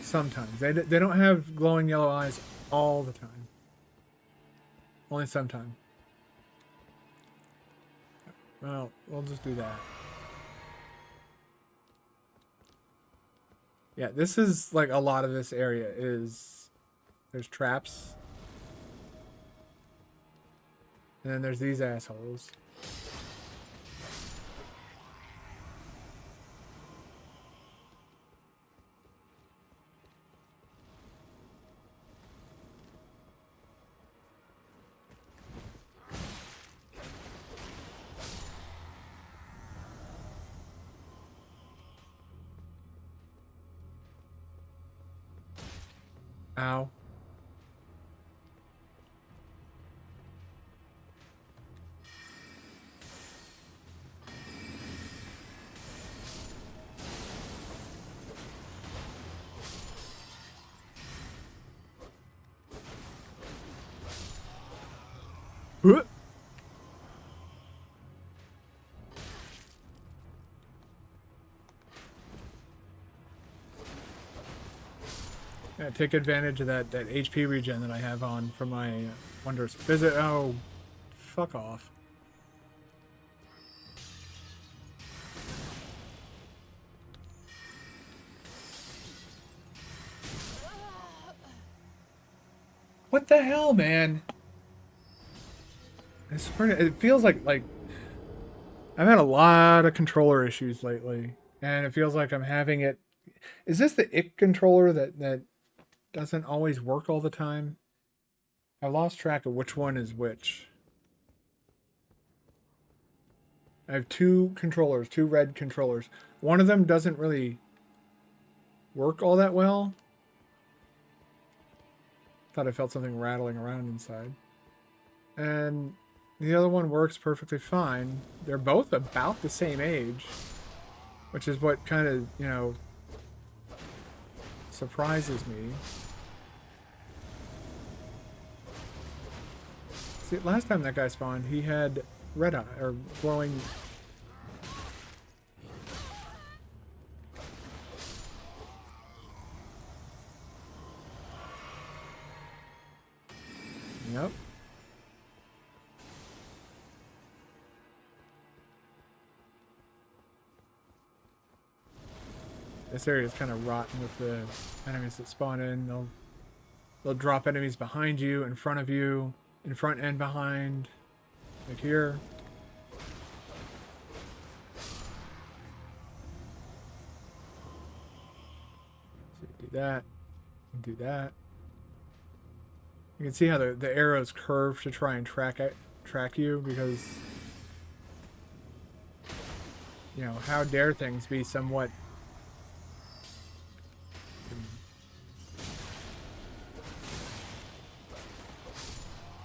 Sometimes. They don't have glowing yellow eyes all the time. Only sometimes. Well, we'll just do that. Yeah, this is like a lot of this area is there's traps. And then there's these assholes. Ow. Huh. Yeah, take advantage of that HP regen that I have on for my wondrous visit. Oh, fuck off. What the hell, man? It feels like I've had a lot of controller issues lately, and it feels like I'm having it. Is this the ick controller that doesn't always work all the time? I lost track of which one is which. I have 2 controllers, 2 red controllers. One of them doesn't really work all that well. Thought I felt something rattling around inside. And the other one works perfectly fine. They're both about the same age, which is what kind of, you know, surprises me. See, last time that guy spawned, he had red eye, or glowing. Yep. This area is kind of rotten with the enemies that spawn in. They'll drop enemies behind you, in front of you, in front and behind. Like here. So do that. And do that. You can see how the arrows curve to try and track you, because, you know, how dare things be somewhat.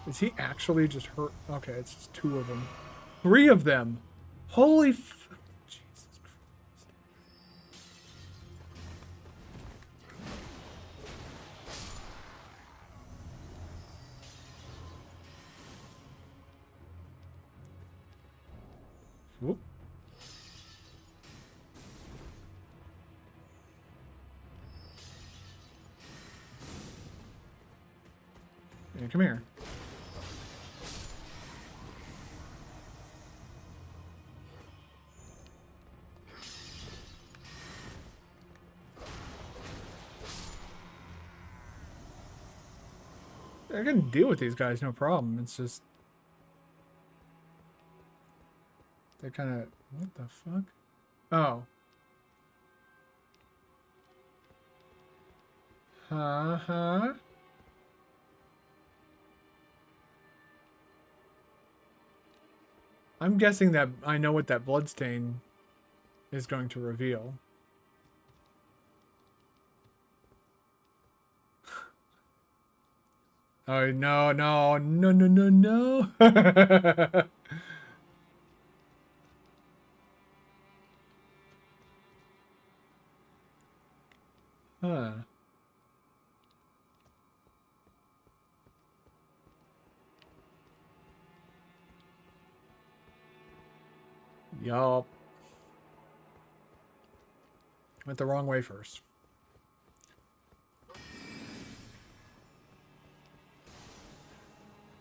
Is he actually just hurt? Okay, it's just 2 of them. 3 of them! Holy f... Jesus Christ. Whoop. Yeah, come here. I can deal with these guys, no problem. It's just they kind of what the fuck? Oh. Huh? I'm guessing that I know what that bloodstain is going to reveal. Oh, no, no, no, no, no, no. Huh. Yup. Went the wrong way first.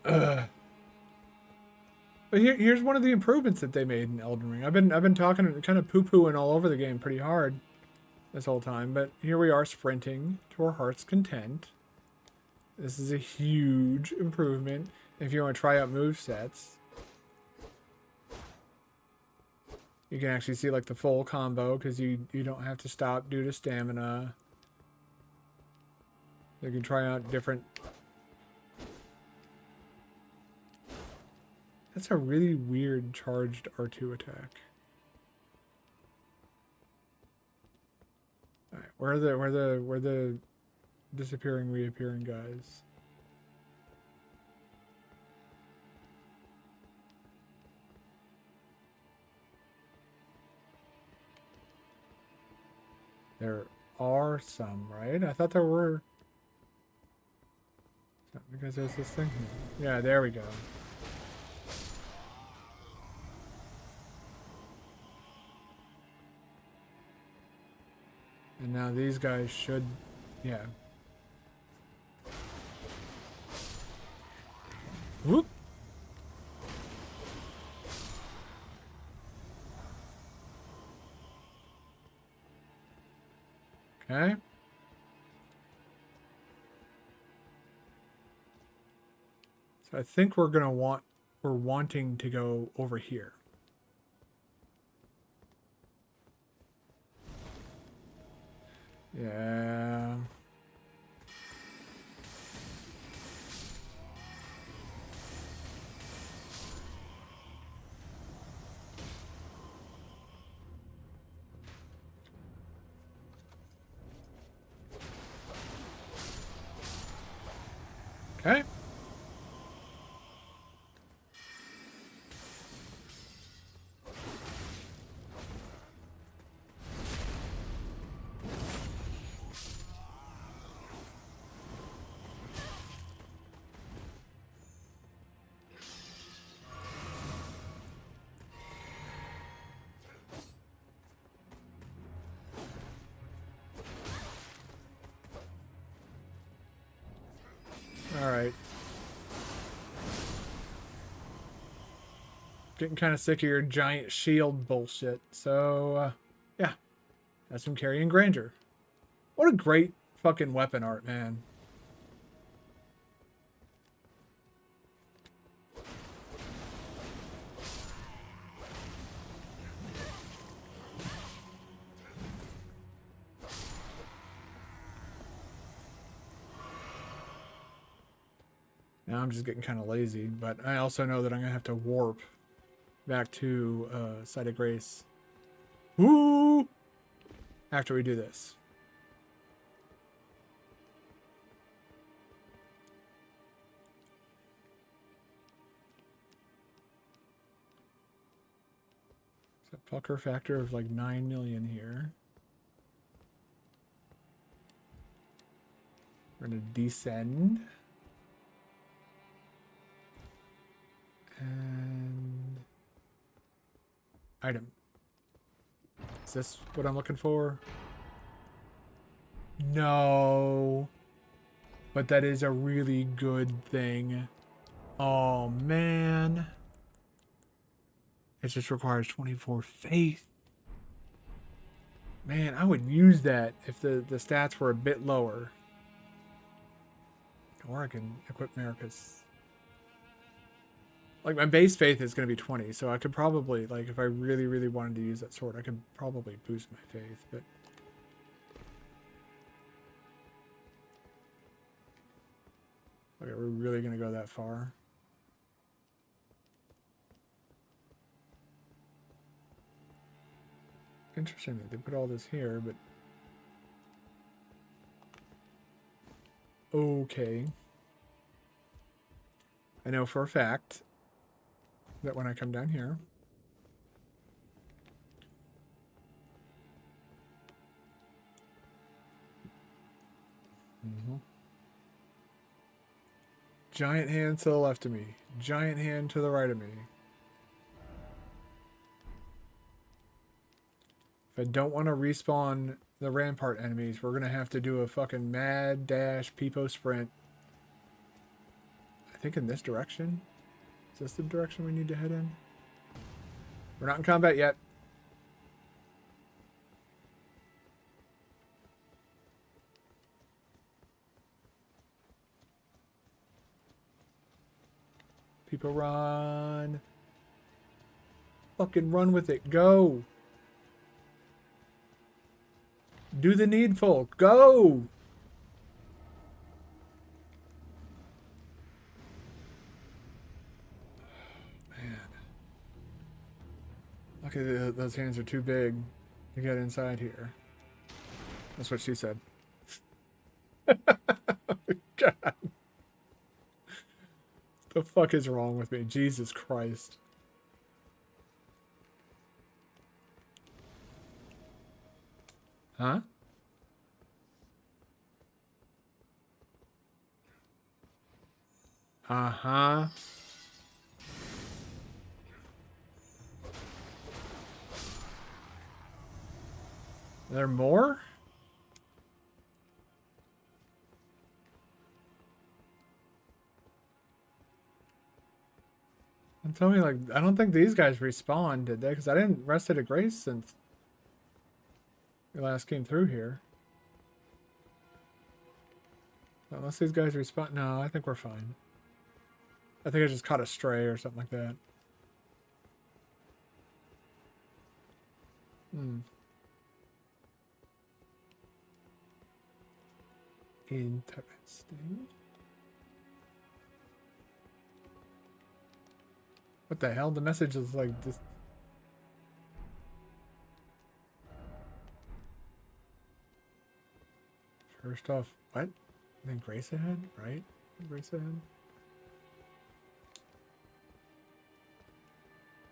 Ugh. But here's one of the improvements that they made in Elden Ring. I've been talking kind of poo-pooing all over the game pretty hard this whole time, but here we are sprinting to our heart's content. This is a huge improvement if you want to try out movesets. You can actually see like the full combo because you don't have to stop due to stamina. You can try out different. That's a really weird charged R2 attack. All right, where are the disappearing, reappearing guys? There are some, right? I thought there were. Because there's this thing here. Yeah, there we go. And now these guys should, yeah. Whoop. Okay. So I think we're wanting to go over here. Yeah. Okay. All right. Getting kind of sick of your giant shield bullshit. So, yeah. That's some carrying grandeur. What a great fucking weapon art, man. Now I'm just getting kind of lazy, but I also know that I'm going to have to warp back to Site of Grace. Woo! After we do this. It's a pucker factor of like 9 million here. We're going to descend. And item. Is this what I'm looking for? No. But that is a really good thing. Oh, man. It just requires 24 faith. Man, I would use that if the stats were a bit lower. Or I can equip Marika's. Like, my base faith is going to be 20, so I could probably, like, if I really, really wanted to use that sword, I could probably boost my faith, but... Okay, we're really going to go that far. Interesting that they put all this here, but... Okay. I know for a fact that when I come down here... Giant hand to the left of me. Giant hand to the right of me. If I don't want to respawn the rampart enemies, we're going to have to do a fucking mad dash peepo sprint. I think in this direction. Is this the direction we need to head in? We're not in combat yet. People run. Fucking run with it. Go. Do the needful. Go. Man. Okay, those hands are too big to get inside here. That's what she said. God. The fuck is wrong with me? Jesus Christ. Huh? Uh-huh. There more? And tell me, like, I don't think these guys respawned, did they? Because I didn't rest at a grace since we last came through here. Unless these guys respawn. No, I think we're fine. I think I just caught a stray or something like that. Interesting. What the hell? The message is like this. First off, what? I think Grace ahead, right? Grace ahead.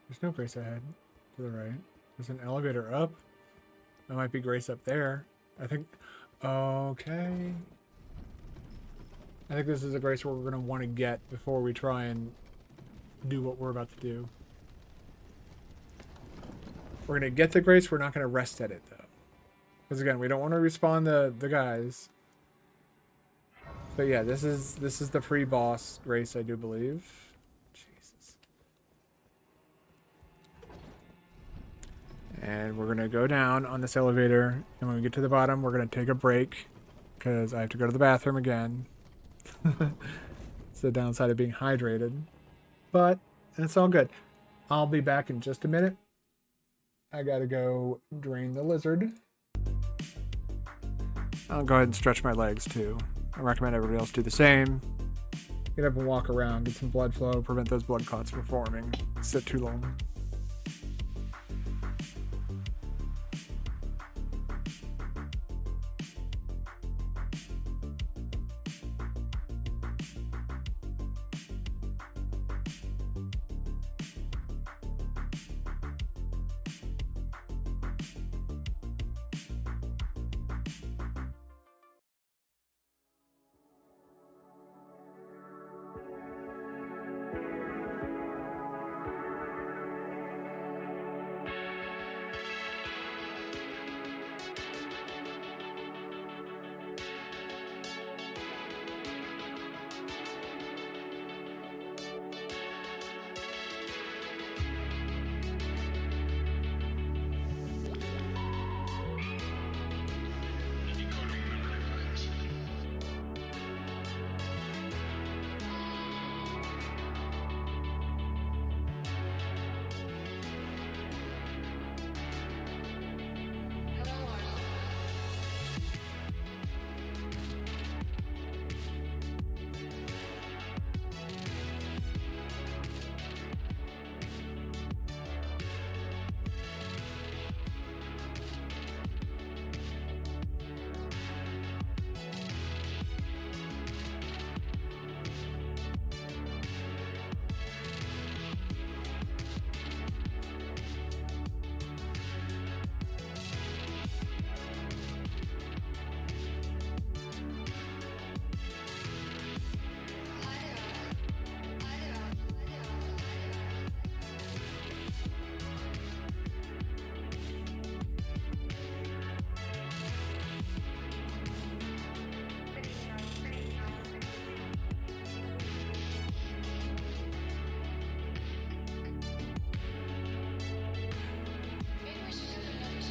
There's no Grace ahead to the right. There's an elevator up. There might be Grace up there. I think. Okay. I think this is a Grace where we're going to want to get before we try and do what we're about to do. We're going to get the Grace. We're not going to rest at it, though. Because, again, we don't want to respawn the guys. But, yeah, this is the pre-boss Grace, I do believe. Jesus. And we're going to go down on this elevator. And when we get to the bottom, we're going to take a break. Because I have to go to the bathroom again. It's the downside of being hydrated. But it's all good. I'll be back in just a minute. I gotta go drain the lizard. I'll go ahead and stretch my legs too. I recommend everybody else do the same. Get up and walk around, get some blood flow, prevent those blood clots from forming. Sit too long.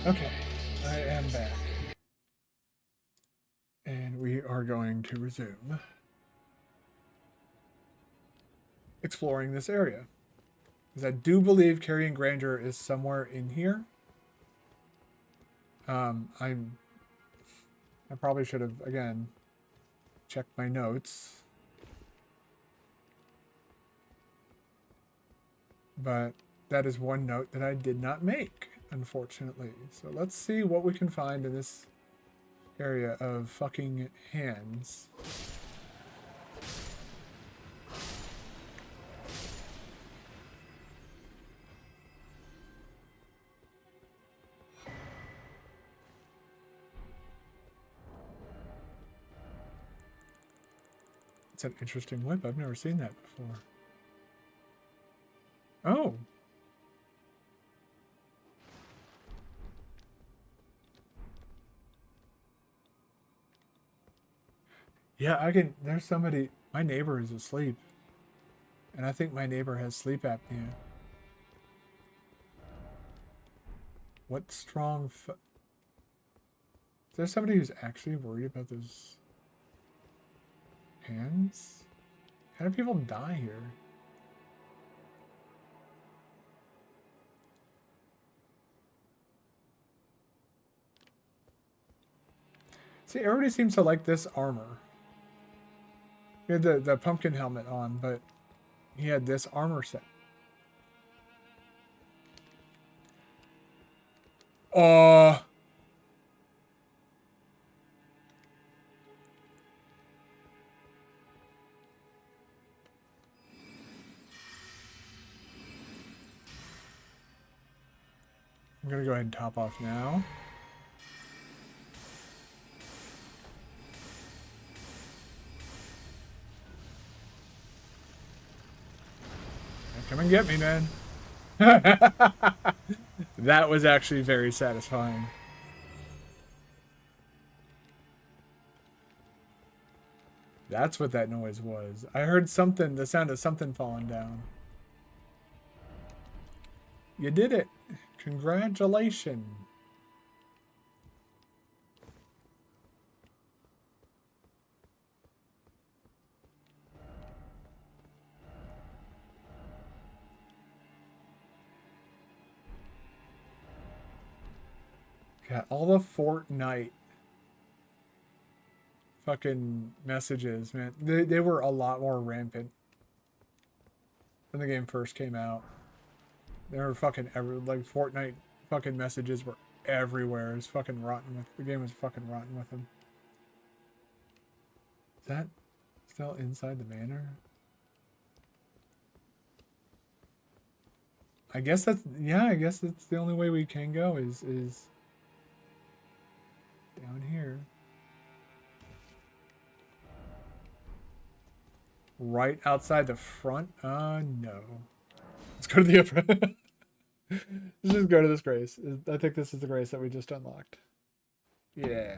Okay, I am back. And we are going to resume exploring this area. Because I do believe Carrion Grandeur is somewhere in here. I probably should have, again, checked my notes. But that is one note that I did not make, unfortunately. So let's see what we can find in this area of fucking hands. It's an interesting whip. I've never seen that before. Oh. Yeah, I can. There's somebody. My neighbor is asleep. And I think my neighbor has sleep apnea. What strong. Is there somebody who's actually worried about those hands? How do people die here? See, everybody seems to like this armor. He had the pumpkin helmet on, but he had this armor set. I'm gonna go ahead and top off now. Come and get me, man. That was actually very satisfying. That's what that noise was. I heard something, the sound of something falling down. You did it. Congratulations. Got all the Fortnite fucking messages, man. They were a lot more rampant when the game first came out. They were fucking like Fortnite fucking messages were everywhere. It was fucking rotten with the game was fucking rotten with them. Is that still inside the manor? I guess that's I guess that's the only way we can go is down here. Right outside the front? No. Let's go to the upper. Let's just go to this grace. I think this is the grace that we just unlocked. Yeah.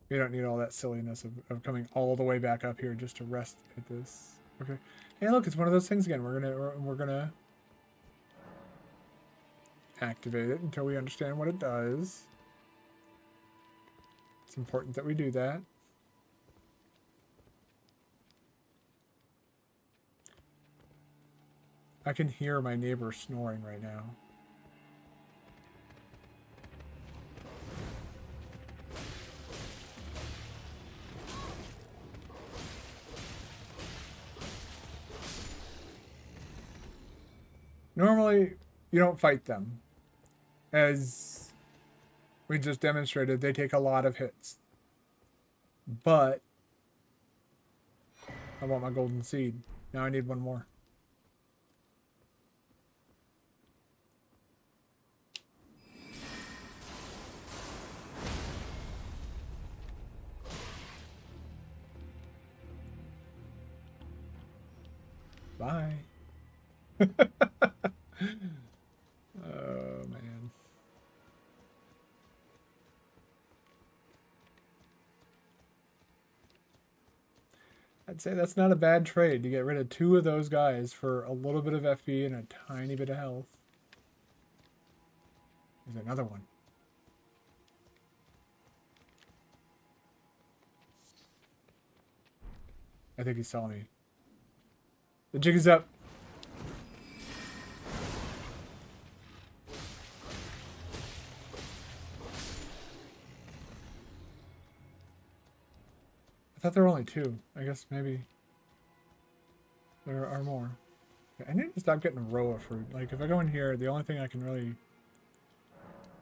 We don't need all that silliness of coming all the way back up here just to rest at this. Okay. Hey, look, it's one of those things again. We're gonna activate it until we understand what it does. It's important that we do that. I can hear my neighbor snoring right now. Normally, you don't fight them. As we just demonstrated, they take a lot of hits. But I want my golden seed. Now I need one more. Bye. Oh, man. I'd say that's not a bad trade to get rid of 2 of those guys for a little bit of FP and a tiny bit of health. There's another one. I think he saw me. The jig is up. I thought there were only two. I guess maybe there are more. I need to stop getting a row of fruit. Like, if I go in here, the only thing I can really...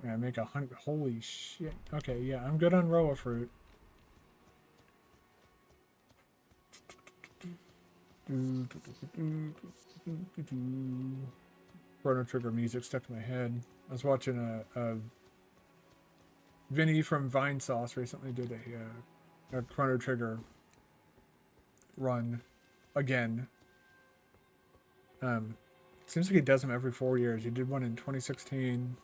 Yeah, make 100... Holy shit. Okay, yeah, I'm good on row of fruit. Chrono Trigger music stuck in my head. I was watching a Vinny from Vine Sauce recently did a Chrono Trigger run again. Seems like he does them every 4 years. He did one in 2016,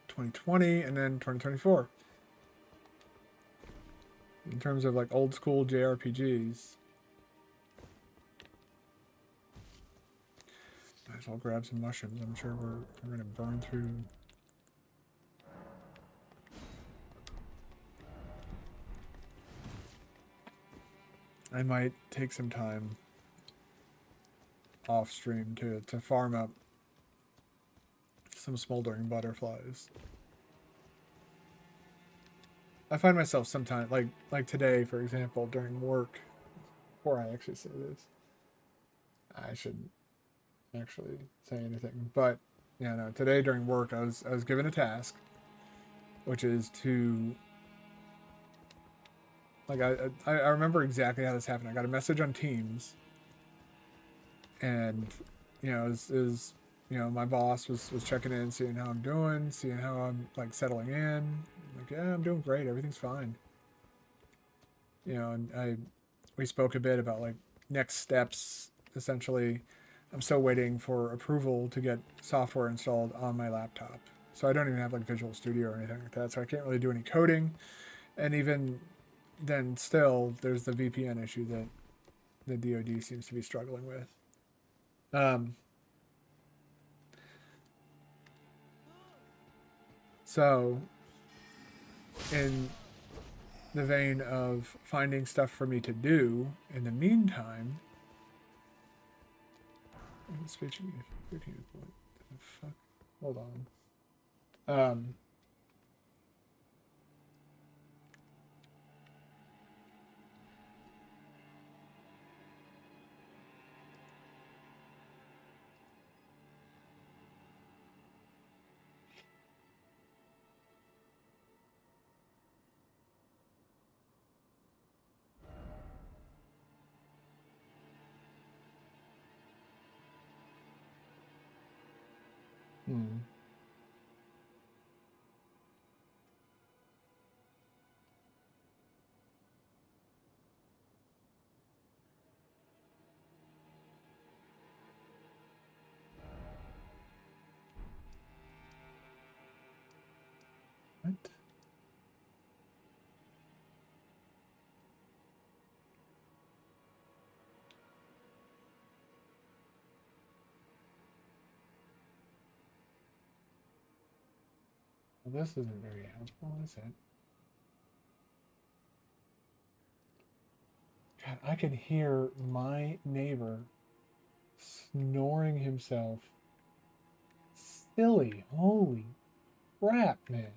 2020, and then 2024. In terms of like old school JRPGs. Might as well grab some mushrooms. I'm sure we're gonna burn through. I might take some time off stream to farm up some smoldering butterflies. I find myself sometimes, like today, for example, during work, before I actually say this, I shouldn't actually say anything, but yeah, no, today during work, I was given a task, which is to, like, I remember exactly how this happened. I got a message on Teams, and, you know, you know, my boss was checking in, seeing how I'm doing, seeing how I'm, like, settling in. Like, yeah, I'm doing great. Everything's fine. You know, and we spoke a bit about, like, next steps. Essentially, I'm still waiting for approval to get software installed on my laptop. So I don't even have, like, Visual Studio or anything like that. So I can't really do any coding. And even then, still, there's the VPN issue that the DoD seems to be struggling with. So, in the vein of finding stuff for me to do, in the meantime, speaking of what the fuck? Hold on. What? Well, this isn't very helpful, is it? God, I can hear my neighbor snoring himself silly. Holy crap, man.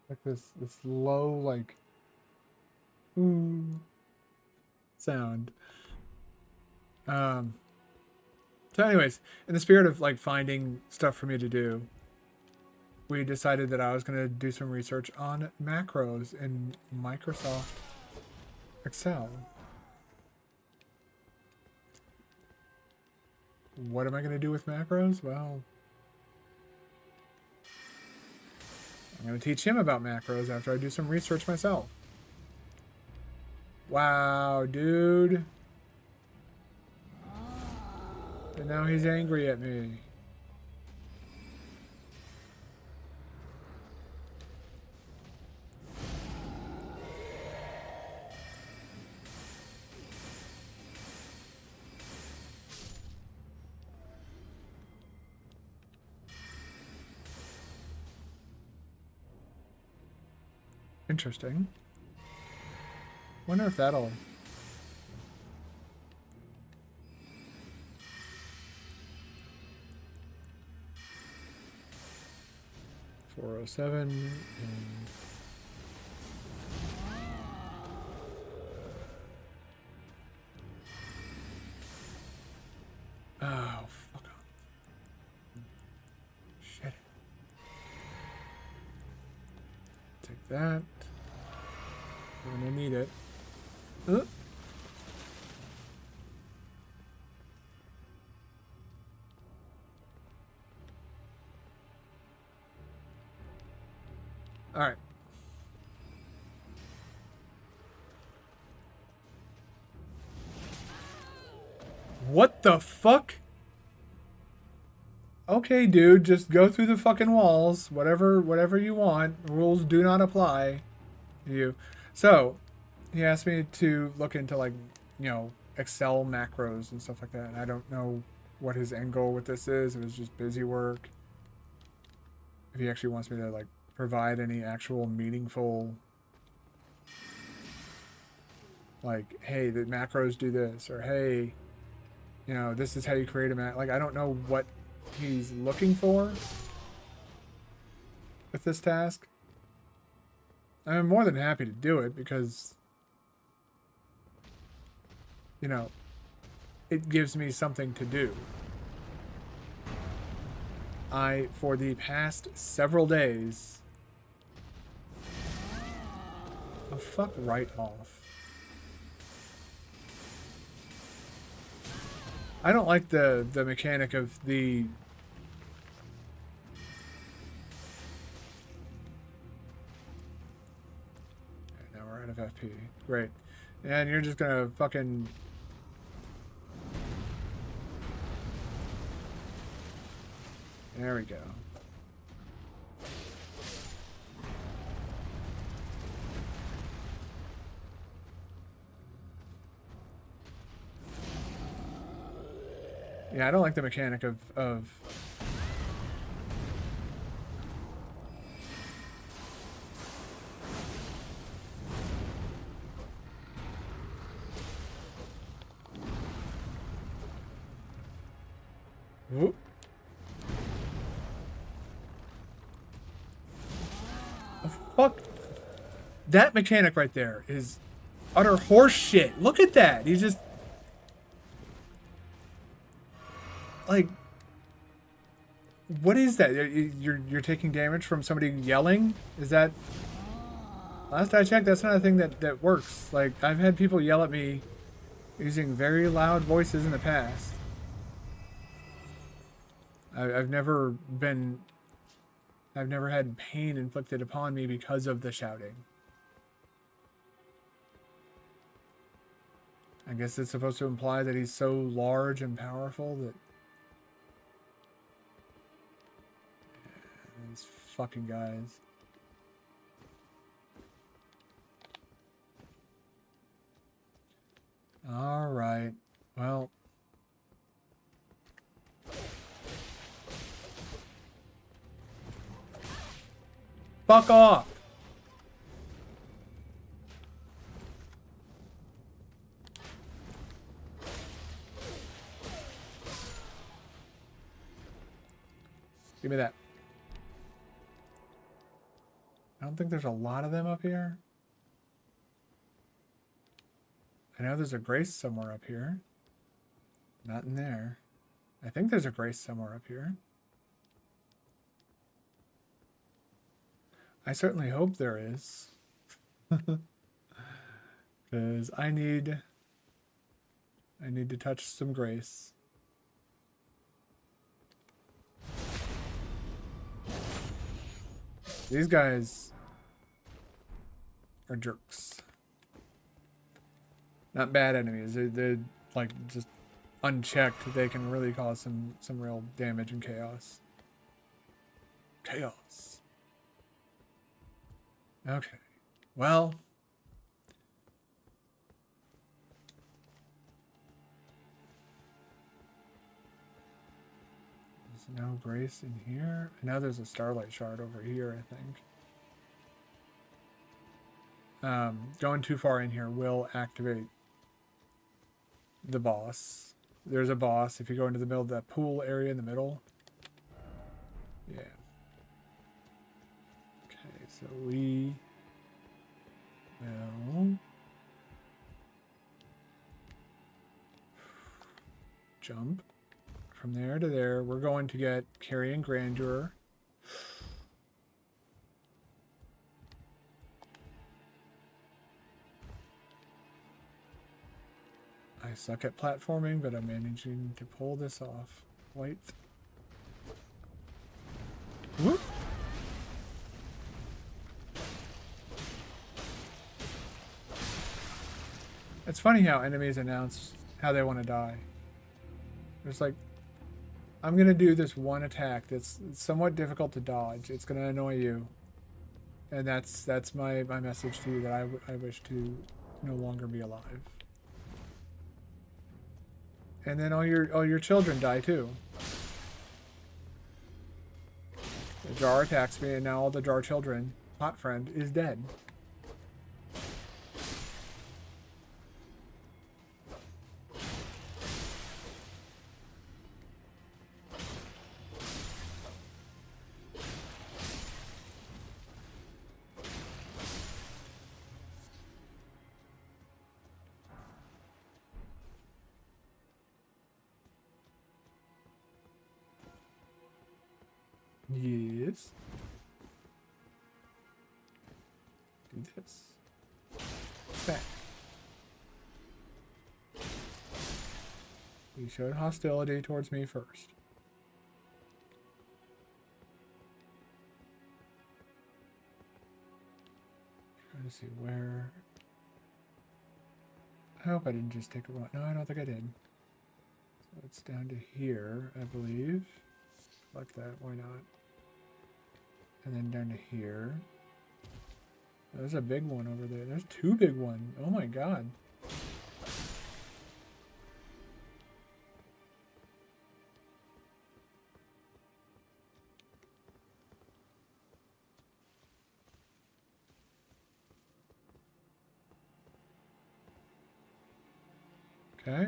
Like this low, like, ooh sound. So anyways, in the spirit of like finding stuff for me to do, we decided that I was going to do some research on macros in Microsoft Excel. What am I going to do with macros? Well, I'm going to teach him about macros after I do some research myself. Wow, dude. And now he's angry at me. Interesting. Wonder if that'll... $407 and... Oh, fuck off. Shit. Take that. I'm gonna need it. Alright. What the fuck? Okay, dude, just go through the fucking walls. Whatever you want. Rules do not apply to you. So, he asked me to look into, like, you know, Excel macros and stuff like that. I don't know what his end goal with this is. It was just busy work. If he actually wants me to, like, provide any actual meaningful, like, hey, the macros do this, or hey, you know, this is how you create a macro. Like, I don't know what he's looking for with this task. I'm more than happy to do it because, you know, it gives me something to do. For the past several days... Oh, fuck right off. I don't like the mechanic of the... Now we're out of FP. Great. And you're just gonna fucking... There we go. Yeah, I don't like the mechanic of Whoop. Oh, fuck. That mechanic right there is utter horse shit. Look at that. He's just... Like... What is that? You're taking damage from somebody yelling? Is that... Last I checked, that's not a thing that works. Like, I've had people yell at me using very loud voices in the past. I've never had pain inflicted upon me because of the shouting. I guess it's supposed to imply that he's so large and powerful that... Yeah, these fucking guys. Alright. Well... Fuck off! Give me that. I don't think there's a lot of them up here. I know there's a Grace somewhere up here. Not in there. I think there's a Grace somewhere up here. I certainly hope there is. Because I need to touch some Grace. These guys are jerks. Not bad enemies. They're like just unchecked. They can really cause some real damage and chaos. Chaos. Okay. Well. There's no grace in here. I know there's a starlight shard over here, I think. Going too far in here will activate the boss. There's a boss if you go into the middle of that pool area in the middle. Yeah. Okay, so we will jump from there to there. We're going to get Carrying Grandeur. I suck at platforming, but I'm managing to pull this off. Wait. Whoop. It's funny how enemies announce how they want to die. It's like, I'm going to do this one attack that's somewhat difficult to dodge. It's going to annoy you. And that's my message to you, that I wish to no longer be alive. And then all your children die too. The jar attacks me, and now all the jar children, hot friend, is dead. Yes. Do this. Back. You showed hostility towards me first. Trying to see where. I hope I didn't just take a run. No, I don't think I did. So it's down to here, I believe. Like that, why not? And then down to here. There's a big one over there. There's two big ones. Oh my god. Okay.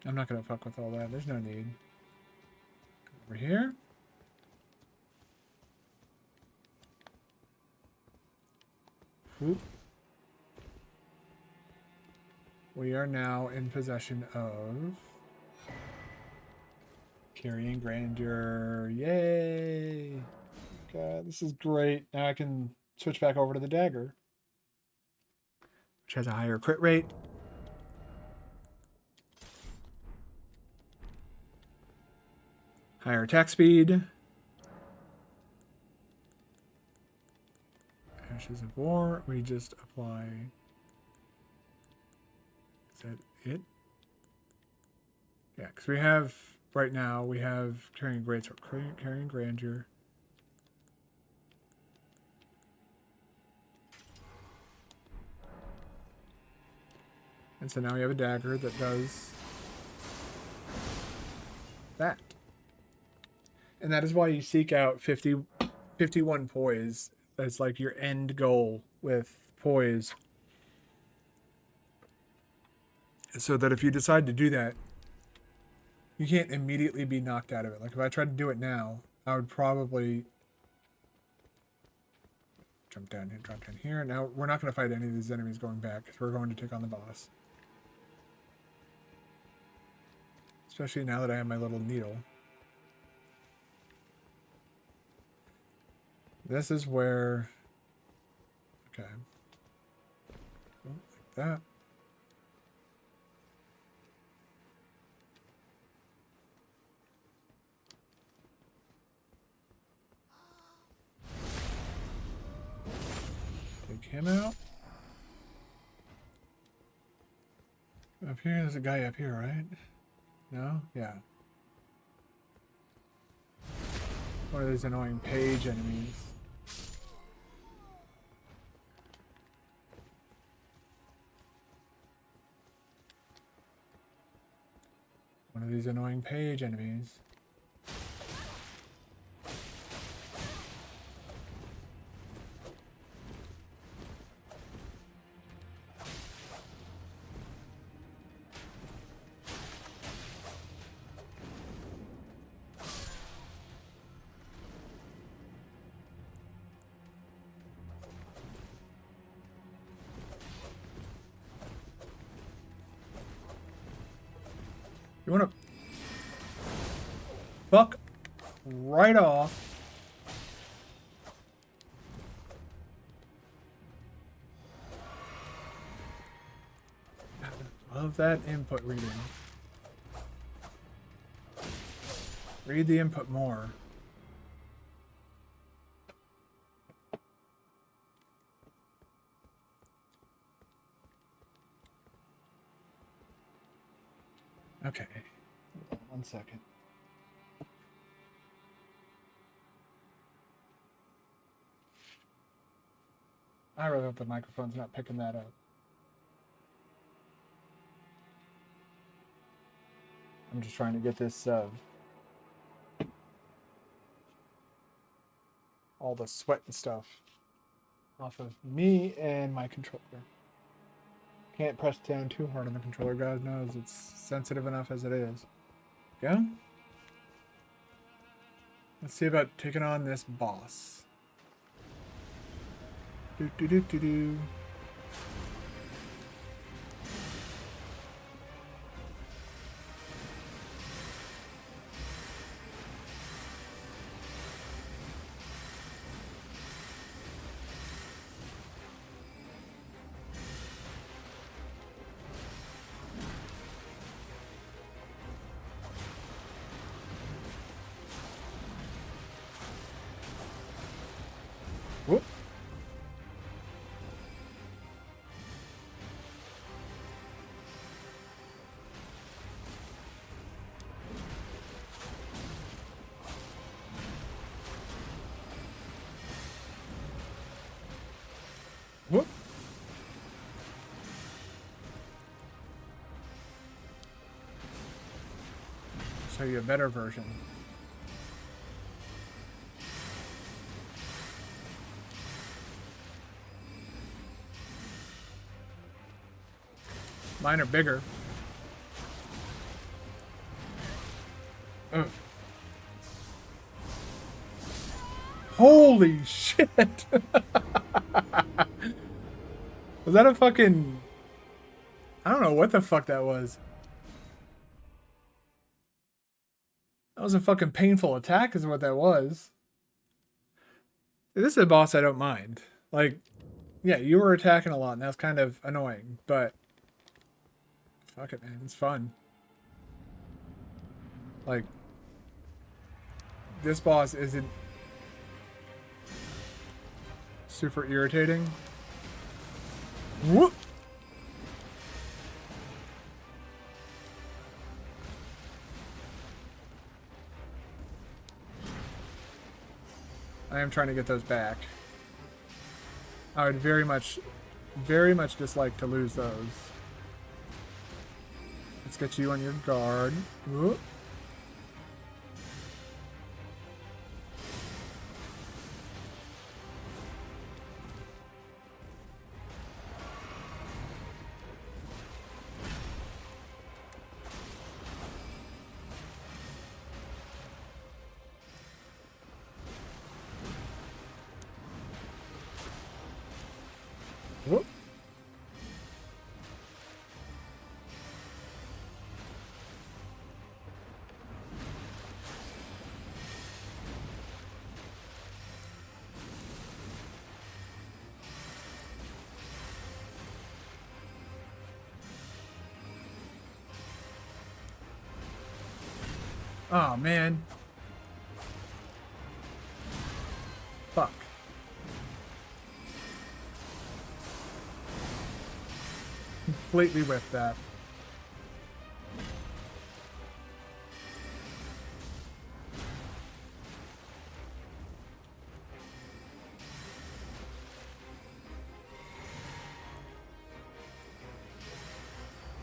I'm not gonna fuck with all that. There's no need. Over here. Whoop. We are now in possession of Carrying Grandeur. Yay! God, this is great. Now I can switch back over to the dagger, which has a higher crit rate. Higher attack speed. Ashes of War. We just apply. Is that it? Yeah, because we have, right now, we have Carrying Grandeur. And so now we have a dagger that does that. And that is why you seek out 51 poise. That's like your end goal with poise. So that if you decide to do that, you can't immediately be knocked out of it. Like if I tried to do it now, I would probably jump down here, drop down here. Now we're not going to fight any of these enemies going back because we're going to take on the boss. Especially now that I have my little needle. This is where, okay, oh, like that. Take him out. Up here, there's a guy up here, right? No? Yeah. One of these annoying page enemies. One of these annoying page enemies. You wanna fuck right off? I love that input reading. Read the input more. Okay. Hold on 1 second. I really hope the microphone's not picking that up. I'm just trying to get this, all the sweat and stuff off of me and my controller. Can't press down too hard on the controller, God knows it's sensitive enough as it is. Go. Let's see about taking on this boss. Do do do do do. Whoop. Whoop. Show you a better version. Mine are bigger. Ugh. Holy shit! Was that a fucking... I don't know what the fuck that was. That was a fucking painful attack is what that was. This is a boss I don't mind. Like, yeah, you were attacking a lot and that's kind of annoying, but... Fuck it, man. It's fun. Like, this boss isn't super irritating. Whoop! I am trying to get those back. I would very much dislike to lose those. Let's get you on your guard. Whoop. Whoop. Oh, man. Fuck. Completely whiffed that.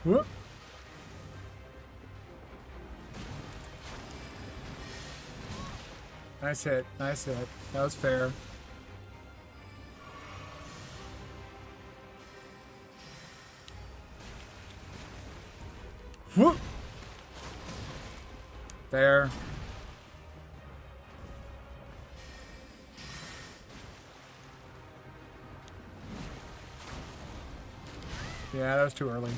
Whoop. Nice hit. Nice hit. That was fair. Whoop. There. Yeah, that was too early.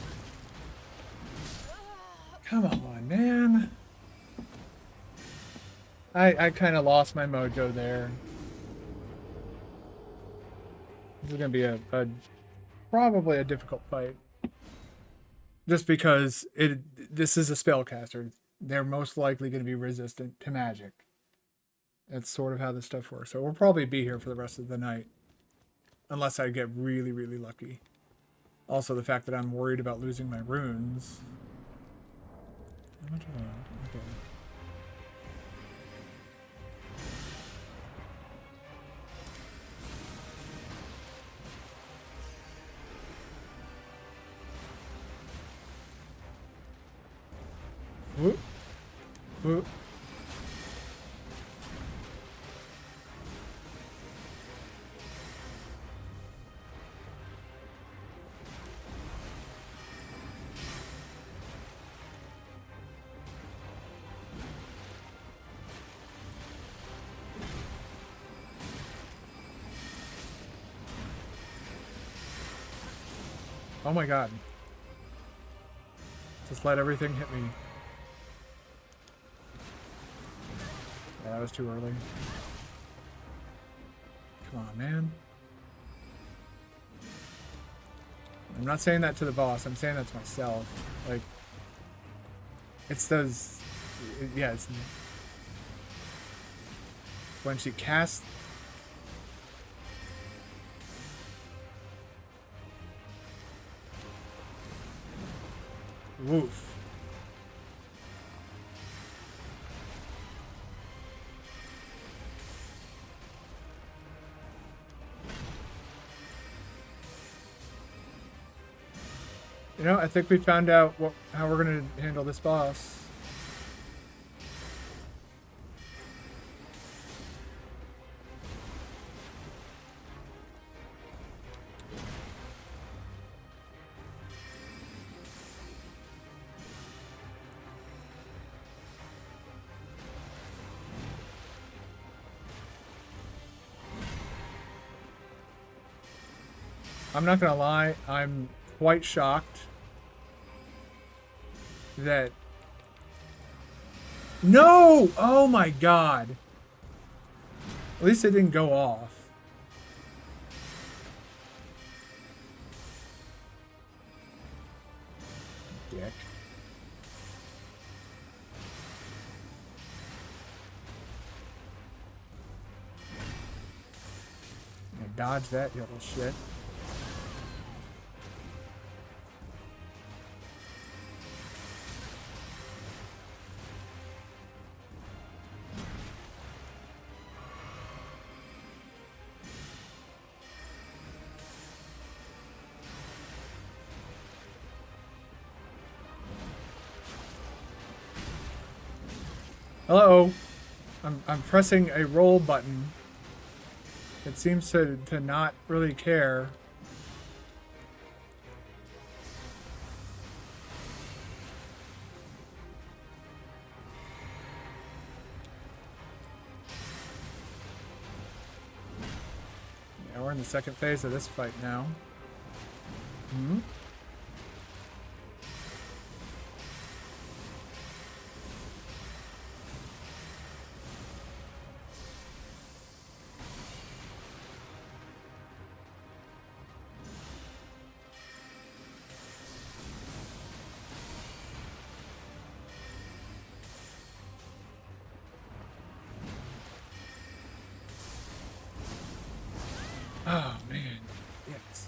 Come on, man. I kind of lost my mojo there. This is gonna be a probably a difficult fight. Just because this is a spellcaster. They're most likely going to be resistant to magic. That's sort of how this stuff works. So we'll probably be here for the rest of the night. Unless I get really, really lucky. Also, the fact that I'm worried about losing my runes. Okay. Whoop. Whoop. Oh my god. Just let everything hit me. Yeah, that was too early. Come on, man. I'm not saying that to the boss. I'm saying that to myself. Like, it's those... Yeah, it's... When she casts... Woof. You know, I think we found out how we're going to handle this boss. I'm not going to lie, I'm quite shocked that... No! Oh my god. At least it didn't go off. Dick. Now dodge that, you little shit. Hello. I'm pressing a roll button. It seems to not really care. Yeah, we're in the second phase of this fight now. Hmm? Oh, man. Yes.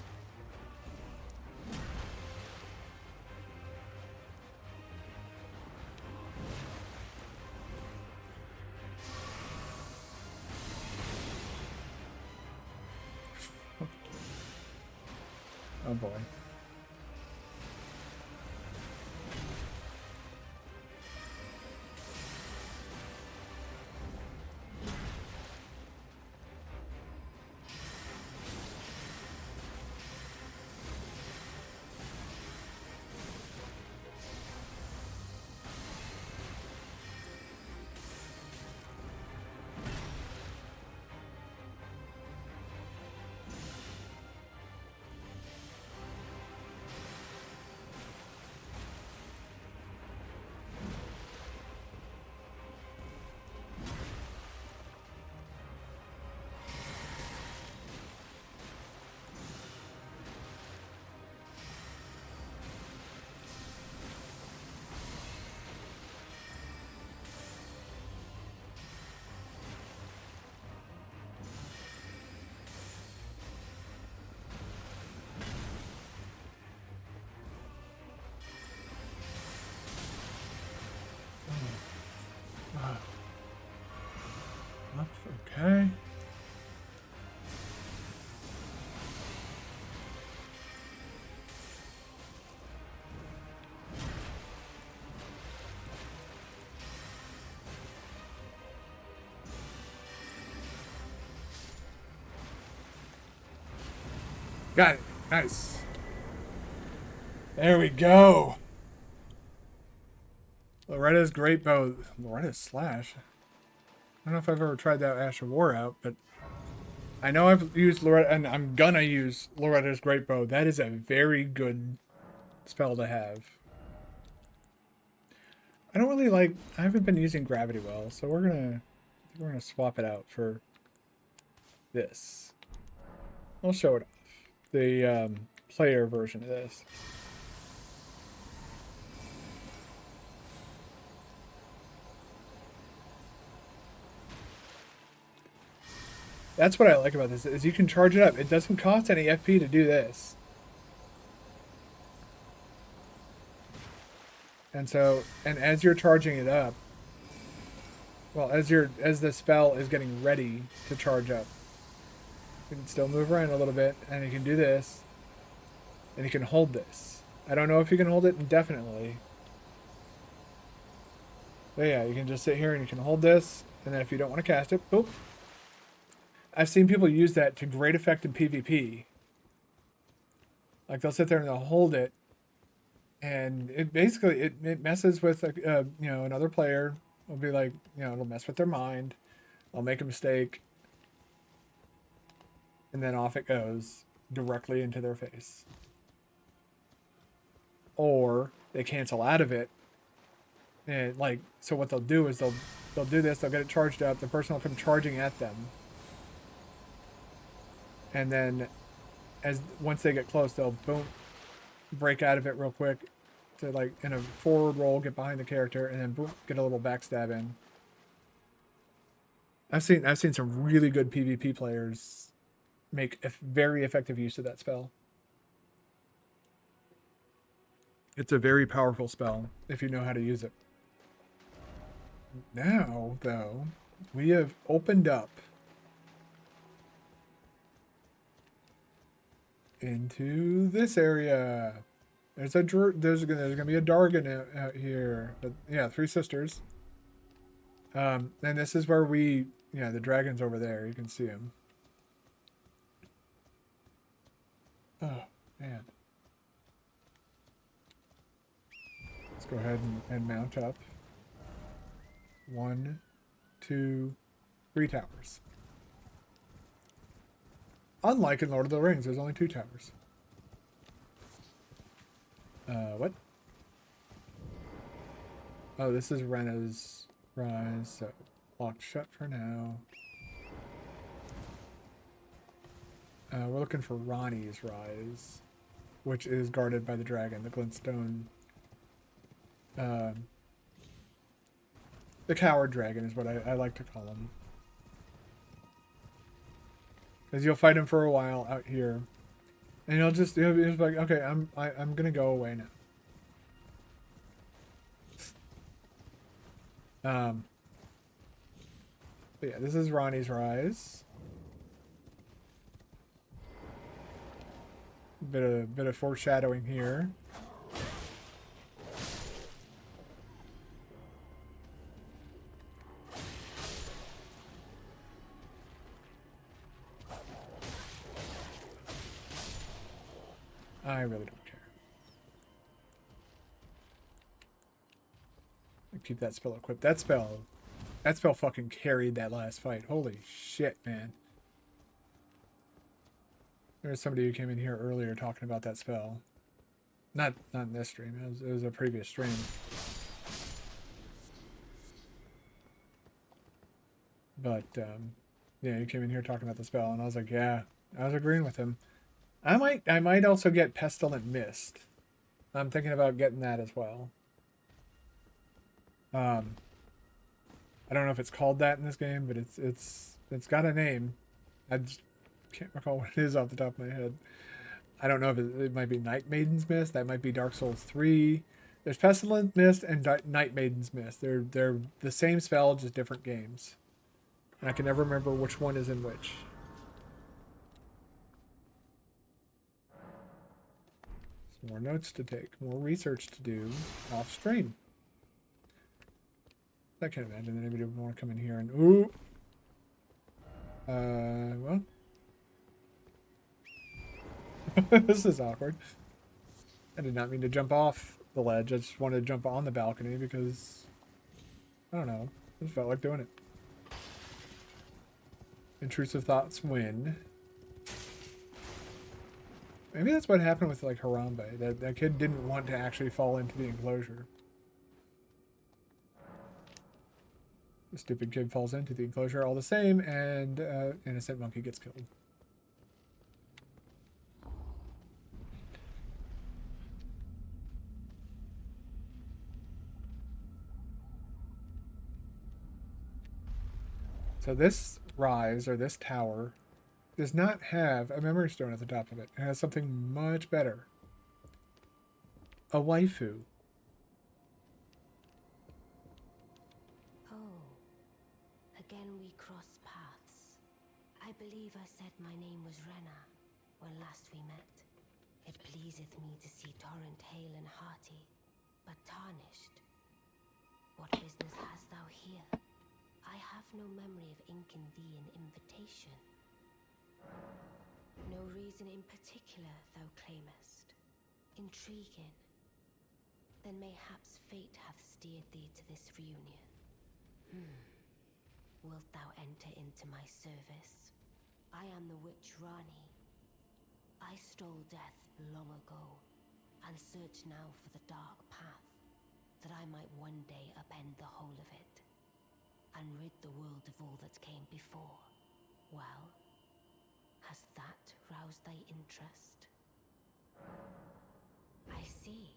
Oh, boy. Got it. Nice. There we go. Loretta's great bow. Loretta's slash. I don't know if I've ever tried that Ash of War out, but I know I've used Loretta, and I'm gonna use Loretta's great bow. That is a very good spell to have. I don't really like. I haven't been using Gravity well, so we're gonna swap it out for this. I'll show it off. The player version of this. That's what I like about this, is you can charge it up. It doesn't cost any FP to do this. And so, and as you're charging it up, well, as the spell is getting ready to charge up, you can still move around a little bit, and you can do this, and you can hold this. I don't know if you can hold it indefinitely. But yeah, you can just sit here and you can hold this, and then if you don't want to cast it, boop. I've seen people use that to great effect in PvP. Like they'll sit there and they'll hold it, and it basically it messes with another player. Will be like, it'll mess with their mind. I'll make a mistake, and then off it goes directly into their face. Or they cancel out of it, and so what they'll do is they'll do this. They'll get it charged up. The person will come charging at them. And then, once they get close, they'll boom, break out of it real quick, to in a forward roll, get behind the character, and then boom, get a little backstab in. I've seen some really good PvP players make a very effective use of that spell. It's a very powerful spell if you know how to use it. Now, though, we have opened up into this area. There's gonna be a Dargon out here, but yeah, 3 sisters. And this is where the dragon's over there. You can see him. Oh man. Let's go ahead and mount up. 1, 2, 3 towers. Unlike in Lord of the Rings, there's only 2 towers. What? Oh, this is Rena's rise, so locked shut for now. We're looking for Ronnie's rise, which is guarded by the dragon, the glintstone. The coward dragon is what I like to call him. Because you'll fight him for a while out here, and he'll just be like, okay, I'm gonna go away now. But yeah, this is Ronnie's rise. Bit of foreshadowing here. I really don't care. I keep that spell equipped. That spell fucking carried that last fight. Holy shit, man. There was somebody who came in here earlier talking about that spell. Not in this stream. It was a previous stream. But yeah, he came in here talking about the spell, and I was like, yeah, I was agreeing with him. I might also get Pestilent Mist. I'm thinking about getting that as well. I don't know if it's called that in this game, but it's got a name. I just can't recall what it is off the top of my head. I don't know if it might be Night Maiden's Mist. That might be Dark Souls 3. There's Pestilent Mist and Night Maiden's Mist. They're the same spell, just different games. And I can never remember which one is in which. Some more notes to take, more research to do off stream. I can't imagine anybody would want to come in here and well, This is awkward. I did not mean to jump off the ledge. I just wanted to jump on the balcony because, I don't know, I just felt like doing it. Intrusive thoughts win. Maybe that's what happened with like Harambe. That kid didn't want to actually fall into the enclosure. The stupid kid falls into the enclosure all the same, and innocent monkey gets killed. So this rise, or this tower, does not have a memory stone at the top of it. It has something much better. A waifu. Oh, again we cross paths. I believe I said my name was Rena when last we met. It pleaseth me to see Torrent hale and hearty, but tarnished. What business hast thou here? I have no memory of inking thee an invitation. No reason in particular thou claimest. Intriguing. Then mayhaps fate hath steered thee to this reunion. Wilt thou enter into my service? I am the witch Rani. I stole death long ago, and search now for the dark path, that I might one day upend the whole of it, and rid the world of all that came before. Well, has that roused thy interest? I see.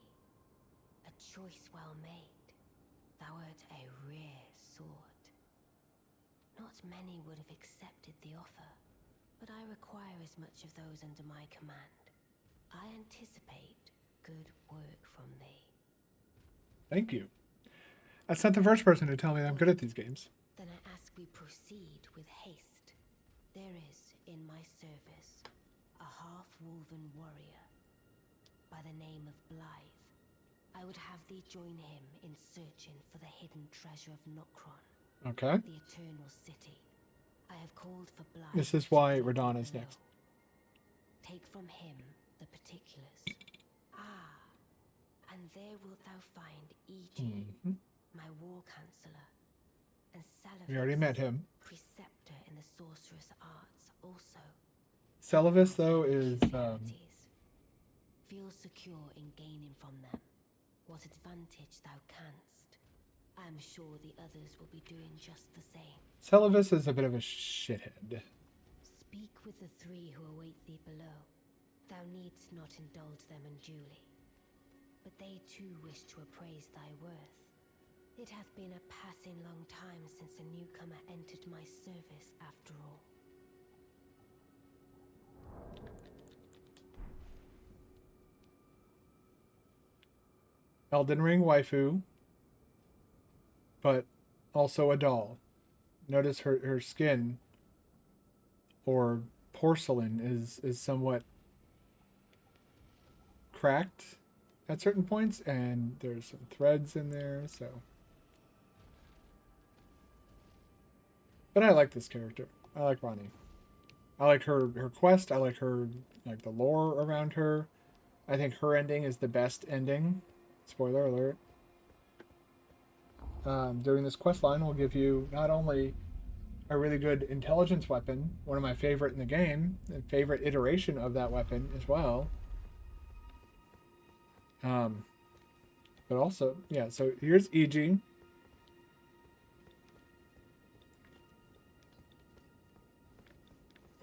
A choice well made. Thou art a rare sword. Not many would have accepted the offer, but I require as much of those under my command. I anticipate good work from thee. Thank you. That's not the first person to tell me I'm good at these games. Then I ask we proceed with haste. There is, in my service, a half-wolven warrior by the name of Blythe. I would have thee join him in searching for the hidden treasure of Nokron, Okay. the Eternal City. I have called for Blythe. This is why Radahn is next. Take from him the particulars. Ah, and there wilt thou find Iji, my war counselor, and Salavus, We already met him. preceptor in the sorcerous arts also. Celavis, though, is Feel secure in gaining from them what advantage thou canst. I am sure the others will be doing just the same. Celavis is a bit of a shithead. Speak with the three who await thee below. Thou needst not indulge them unduly, but they too wish to appraise thy worth. It hath been a passing long time since a newcomer entered my service after all. Elden Ring waifu, but also a doll. Notice her skin, or porcelain, is somewhat cracked at certain points, and there's some threads in there, so. But I like this character. I like Rani. I like her quest. I like her, like the lore around her. I think her ending is the best ending. Spoiler alert. During this quest line will give you not only a really good intelligence weapon, one of my favorite in the game, a favorite iteration of that weapon as well. But also, yeah, so here's Iji.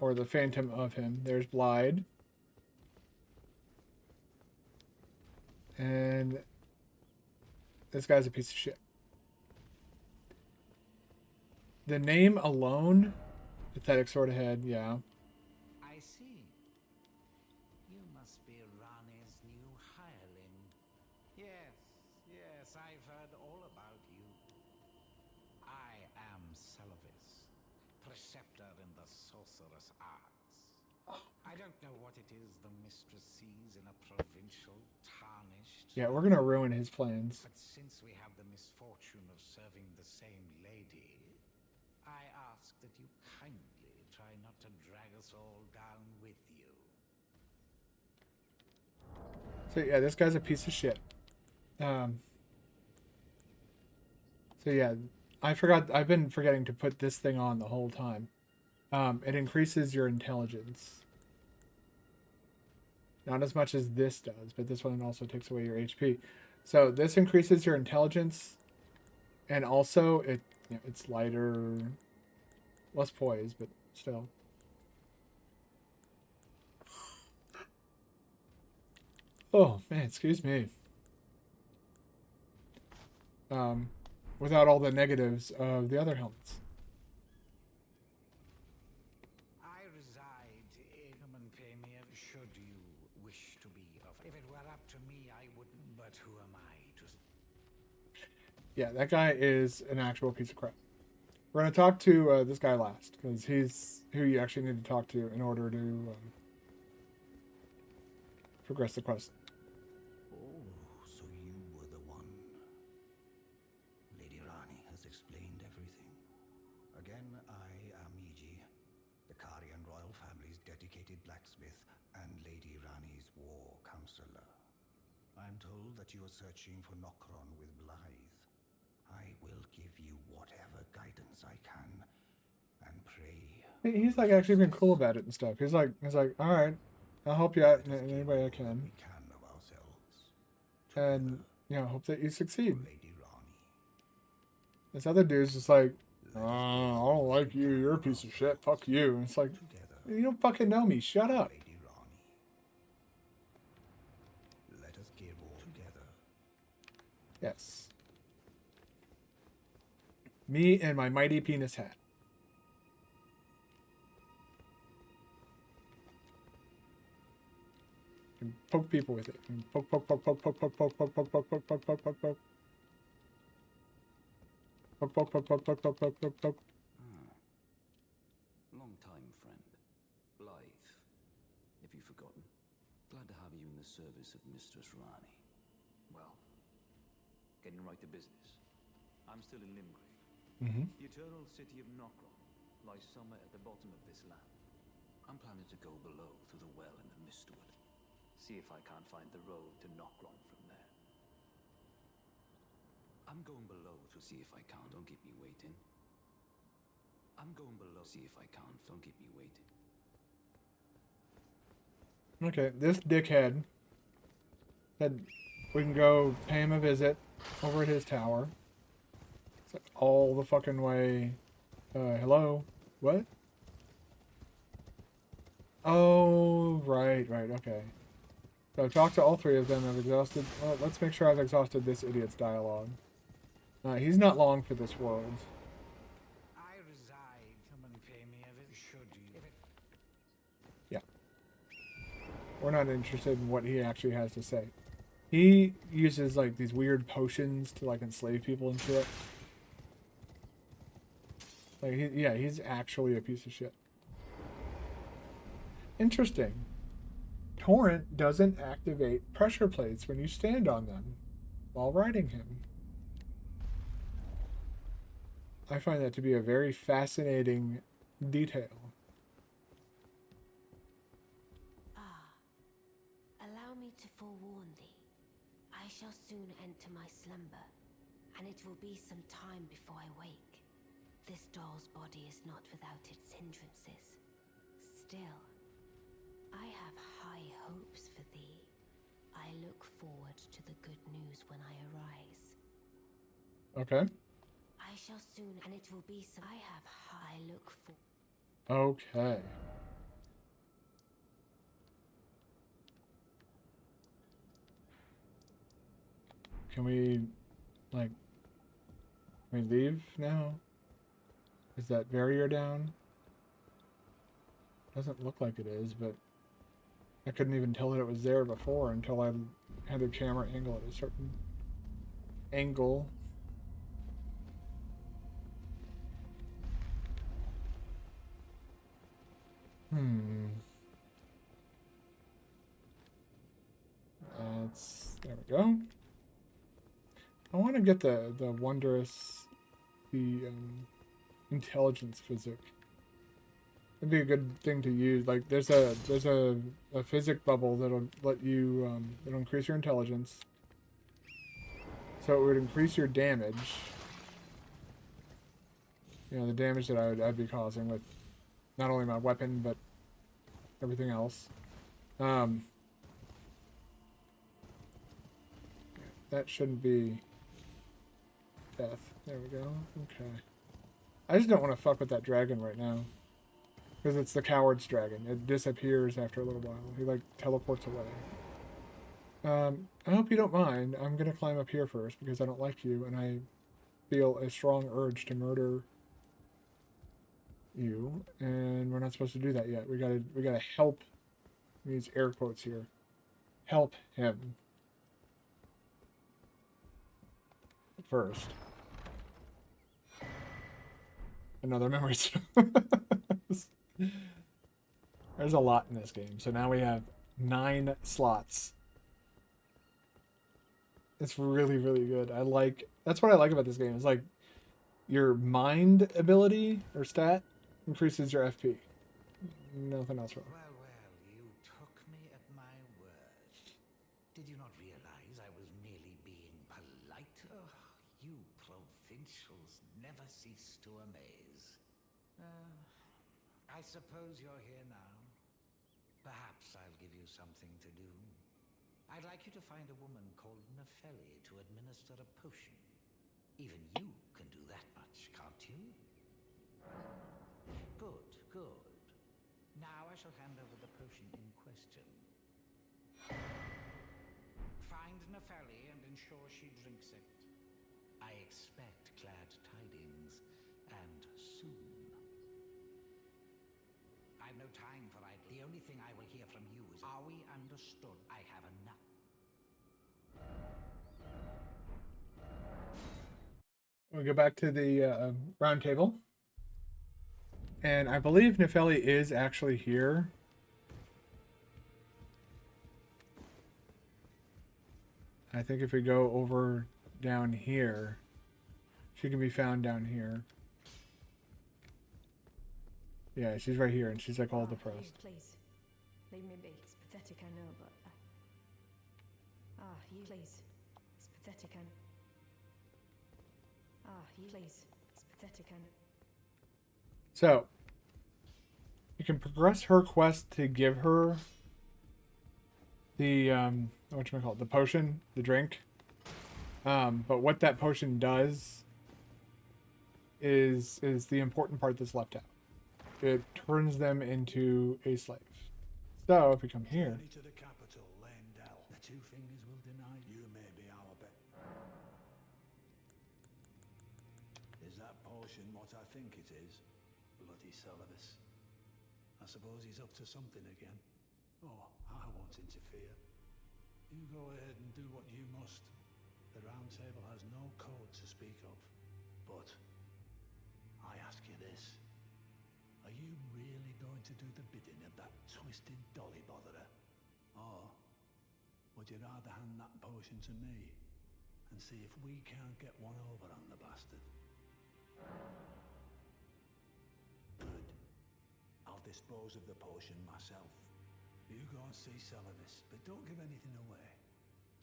Or the phantom of him. There's Blythe. And this guy's a piece of shit. The name alone, pathetic sort of head, yeah. I see. You must be Rani's new hireling. Yes, I've heard all about you. I am Celavis, preceptor in the sorcerous arts. I don't know what it is the mistress sees in a provincial, tarnished... Yeah, we're gonna ruin his plans. But since we have the misfortune of serving the same lady, I ask that you kindly try not to drag us all down with you. So yeah, this guy's a piece of shit. So yeah, I forgot. I've been forgetting to put this thing on the whole time. It increases your intelligence. Not as much as this does, but this one also takes away your HP. So this increases your intelligence, and also it's lighter, less poise, but still. Oh man, excuse me. Without all the negatives of the other helmets. I reside in... Come and pay me should you wish to be of... If it were up to me, I wouldn't, but who am I to... Yeah, that guy is an actual piece of crap. We're going to talk to this guy last, because he's who you actually need to talk to in order to progress the quest. Oh, so you were the one. Lady Rani has explained everything. Again, I am Iji, the Karian royal family's dedicated blacksmith and Lady Rani's war counselor. I'm told that you are searching for Nokron with Blythe. I will give you whatever guidance I can, and pray. He's like actually been cool about it and stuff. He's like, all right, I'll help you out in any way I can, We can of ourselves. and hope that you succeed. Lady Rani. This other dude's just like, I don't like you. You're a piece of shit. Fuck you. And it's like, you don't fucking know me. Shut up. Lady Rani. Let us give all together. Yes. Me and my mighty penis hat. And poke people with it. And poke, poke, poke, poke, poke, poke, poke, poke, poke, poke, poke, poke, poke, poke, poke. Poke, poke, poke, poke, poke, poke, poke, poke, poke. Long time friend. Blythe. Have you forgotten? Glad to have you in the service of Mistress Rani. Well, getting right to business. I'm still in Limgrave. The eternal city of Nokron lies somewhere at the bottom of this land. I'm planning to go below through the well in the Mistwood. See if I can't find the road to Nokron from there. I'm going below to see if I can't. Don't keep me waiting. I'm going below. See if I can't. Don't keep me waiting. Okay, this dickhead said we can go pay him a visit over at his tower. It's like all the fucking way. Hello? What? Oh, right, okay. So I've talked to all three of them. I've exhausted... Well, let's make sure I've exhausted this idiot's dialogue. He's not long for this world. I reside. Come and pay me should you... Yeah. We're not interested in what he actually has to say. He uses, like, these weird potions to, like, enslave people and shit. Like, he's actually a piece of shit. Interesting. Torrent doesn't activate pressure plates when you stand on them while riding him. I find that to be a very fascinating detail. Allow me to forewarn thee. I shall soon enter my slumber, and it will be some time before I wake. This doll's body is not without its hindrances. Still, I have high hopes for thee. I look forward to the good news when I arise. Okay. I shall soon, and it will be some... I have high look for... Okay. Can we, like, can we leave now? Is that barrier down? Doesn't look like it is, but I couldn't even tell that it was there before until I had the camera angle at a certain angle. There we go. I want to get the wondrous, the intelligence physic. It'd be a good thing to use. Like there's a physic bubble that'll let you it'll increase your intelligence. So it would increase your damage. You know, the damage that I'd be causing with not only my weapon but everything else. That shouldn't be death. There we go. Okay. I just don't want to fuck with that dragon right now. Because it's the coward's dragon. It disappears after a little while. He, like, teleports away. I hope you don't mind. I'm going to climb up here first because I don't like you and I feel a strong urge to murder you. And we're not supposed to do that yet. We gotta help. Use air quotes here. Help him. First. Another memory stone. There's a lot in this game. So now we have 9 slots. It's really, really good. That's what I like about this game. It's like your mind ability or stat increases your FP. Nothing else wrong. Well, you took me at my word. Did you not realize I was merely being polite? Oh, you provincials never cease to amaze. I suppose you're here now. Perhaps I'll give you something to do. I'd like you to find a woman called Nepheli to administer a potion. Even you can do that much, can't you? Good, good. Now I shall hand over the potion in question. Find Nepheli and ensure she drinks it. I expect glad tidings, and soon. I've no time for it. The only thing I will hear from you is, are we understood? I have enough. We'll go back to the round table. And I believe Nepheli is actually here. I think if we go over down here, she can be found down here. Yeah, she's right here, and she's like all depressed. Please, leave me be. It's pathetic, I know, but... you please. It's pathetic, I know. You please. It's pathetic, I know. So, you can progress her quest to give her the, whatchamacallit, the potion, the drink. But what that potion does is the important part that's left out. It turns them into a slave. So, if we come here... To the capital, Lendell. The two fingers will deny you may be our bet. Is that potion what I think it is? Bloody Salavis. I suppose he's up to something again. Oh, I won't interfere. You go ahead and do what you must. The Round Table has no code to speak of. But I ask you this. Are you really going to do the bidding of that twisted dolly botherer? Or would you rather hand that potion to me and see if we can't get one over on the bastard? Good. I'll dispose of the potion myself. You go and see Salavis, but don't give anything away.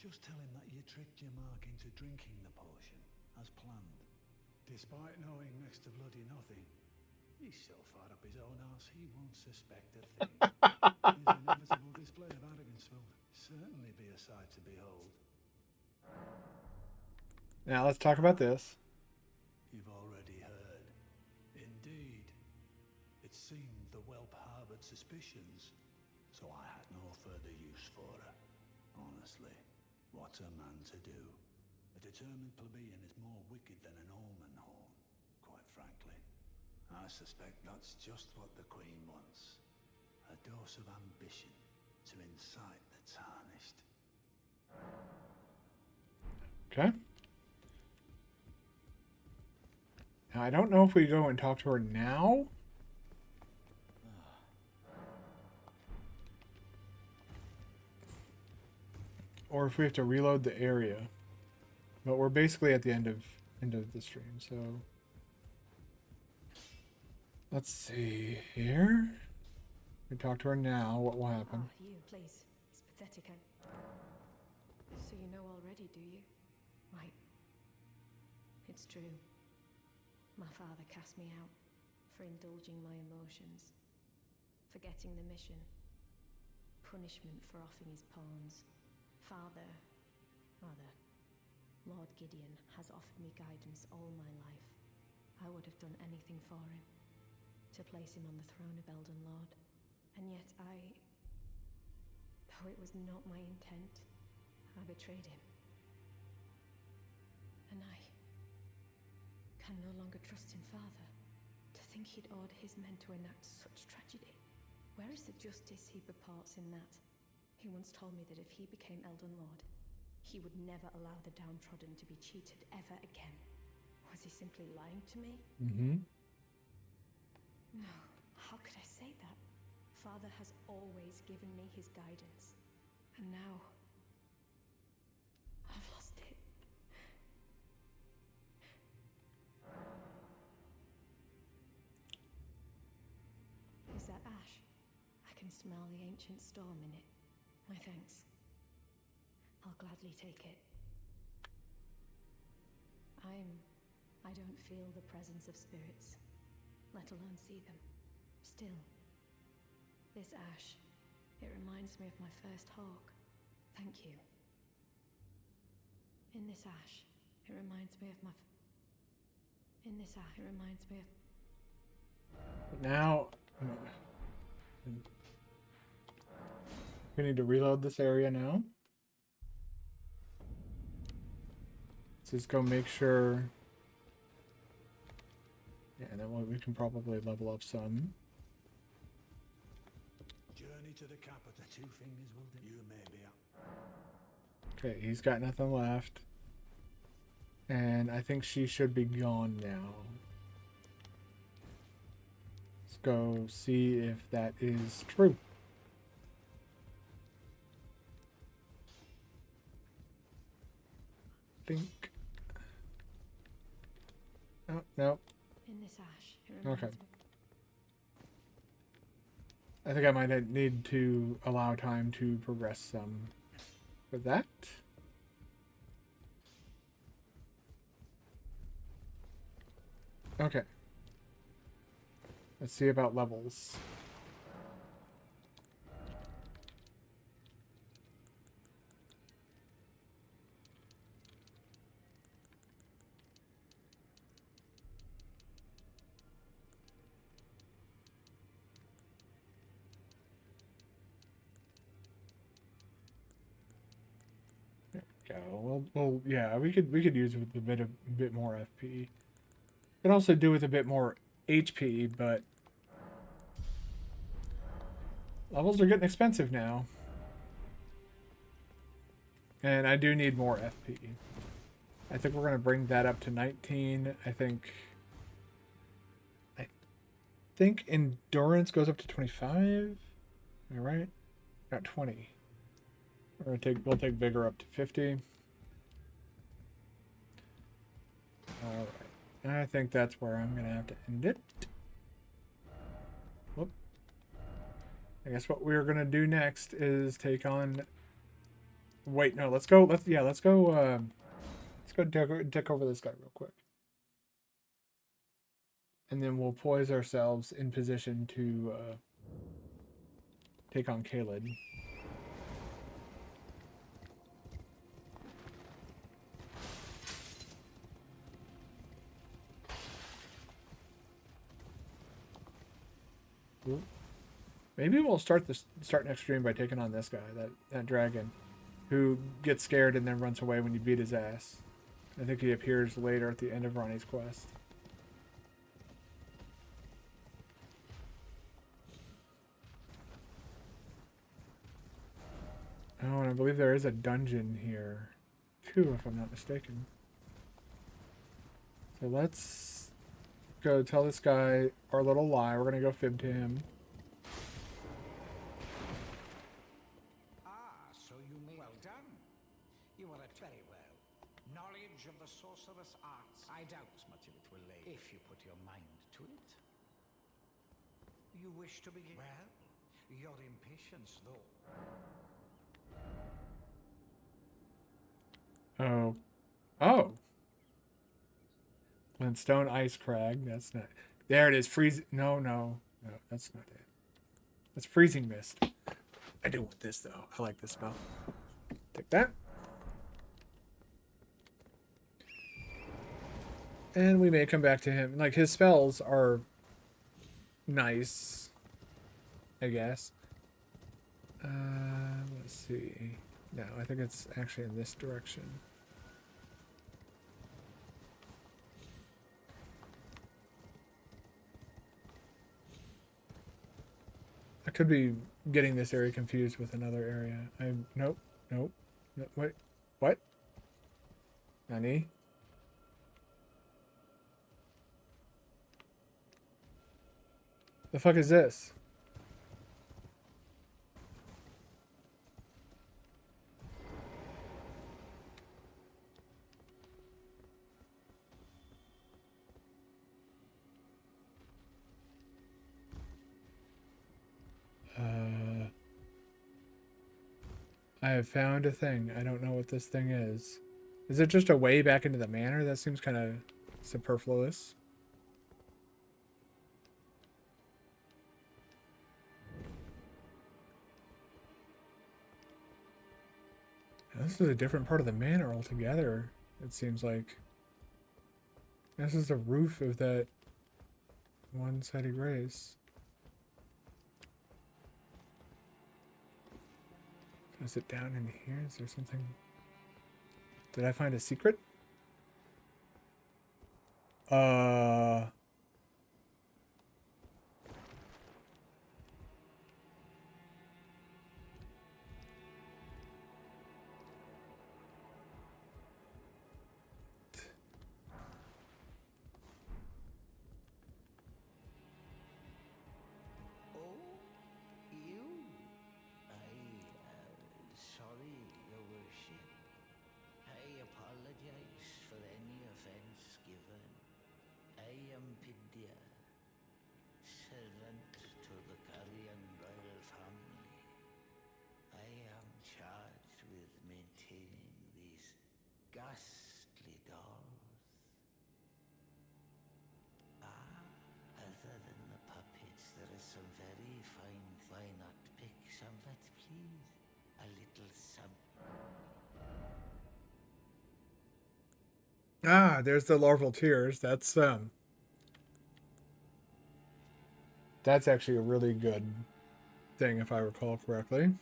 Just tell him that you tricked your mark into drinking the potion, as planned. Despite knowing next to bloody nothing, he's so far up his own arse he won't suspect a thing. His inevitable display of arrogance will certainly be a sight to behold. Now let's talk about this. You've already heard. Indeed. It seemed the whelp harbored suspicions, so I had no further use for her. Honestly, what's a man to do? A determined plebeian is more wicked than an omen horn, quite frankly. I suspect that's just what the Queen wants. A dose of ambition to incite the tarnished. Okay. Now, I don't know if we go and talk to her now. Or if we have to reload the area. But we're basically at the end of the stream, so Let's see here. We talk to her now. What will happen? Ah, you, please. It's pathetic and... So you know already, do you? Right. It's true. My father cast me out for indulging my emotions, forgetting the mission, punishment for offing his pawns. Lord Gideon has offered me guidance all my life. I would have done anything for him, to place him on the throne of Elden Lord. And yet though it was not my intent, I betrayed him. And I can no longer trust in Father. To think he'd order his men to enact such tragedy. Where is the justice he purports in that? He once told me that if he became Elden Lord, he would never allow the downtrodden to be cheated ever again. Was he simply lying to me? Mm-hmm. No, how could I say that? Father has always given me his guidance. And now... I've lost it. Is that ash? I can smell the ancient storm in it. My thanks. I'll gladly take it. I don't feel the presence of spirits, let alone see them. Still, this ash, it reminds me of my first hawk. Thank you. In this ash, it reminds me of my... In this ash, it reminds me of... Now... We need to reload this area now. Let's just go make sure... Yeah, and then we can probably level up some. Journey to the capital. The two fingers will do. You may be up. Okay, he's got nothing left. And I think she should be gone now. Let's go see if that is true. Think. Oh, no. In this ash, it reminds Okay. me... I think I might need to allow time to progress some with that. Okay. Let's see about levels. Well, yeah, we could use it with a bit more FP. Could also do with a bit more HP, but levels are getting expensive now, and I do need more FP. I think we're gonna bring that up to 19. I think endurance goes up to 25. Am I right? Got 20. We'll take vigor up to 50. Alright. I think that's where I'm gonna have to end it. Whoop. I guess what we're gonna do next is take on... Wait, no, let's go dick over this guy real quick. And then we'll poise ourselves in position to take on Kaled. Maybe we'll start next stream by taking on this guy, that dragon, who gets scared and then runs away when you beat his ass. I think he appears later at the end of Ronnie's quest. Oh, and I believe there is a dungeon here, too, if I'm not mistaken. So let's go tell this guy our little lie. We're gonna go fib to him. So you may... Well done. You are very well. Knowledge of the sorcerous arts. I doubt much of it will lay if you put your mind to it. You wish to begin? Well, your impatience, though. Oh. Oh. Glintstone Ice Crag. That's not. There it is. Freeze. No, no. No, that's not it. That's Freezing Mist. I do want this, though. I like this spell. Take that. And we may come back to him. Like, his spells are nice, I guess. Let's see. No, I think it's actually in this direction. I could be getting this area confused with another area. Nope. No, wait. What? Nani? The fuck is this? I have found a thing. I don't know what this thing is. Is it just a way back into the manor? That seems kind of superfluous. This is a different part of the manor altogether, it seems like. This is the roof of that one-sided grace. Is it down in here? Is there something? Did I find a secret? Sorry, Your Worship. I apologize for any offense given. I am Pidya, servant to the Carrion royal family. I am charged with maintaining these ghastly dolls. Other than the puppets, there is some very fine. Why not pick some that please? A little Ah, there's the larval tears. That's actually a really good thing if I recall correctly.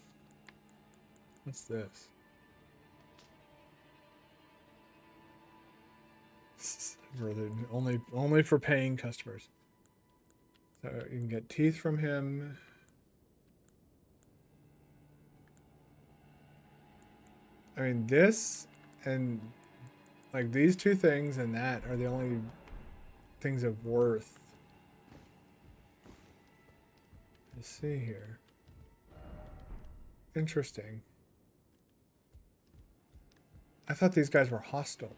What's this? Only for paying customers. So you can get teeth from him. I mean, this and like these two things and that are the only things of worth. Let's see here. Interesting. I thought these guys were hostile.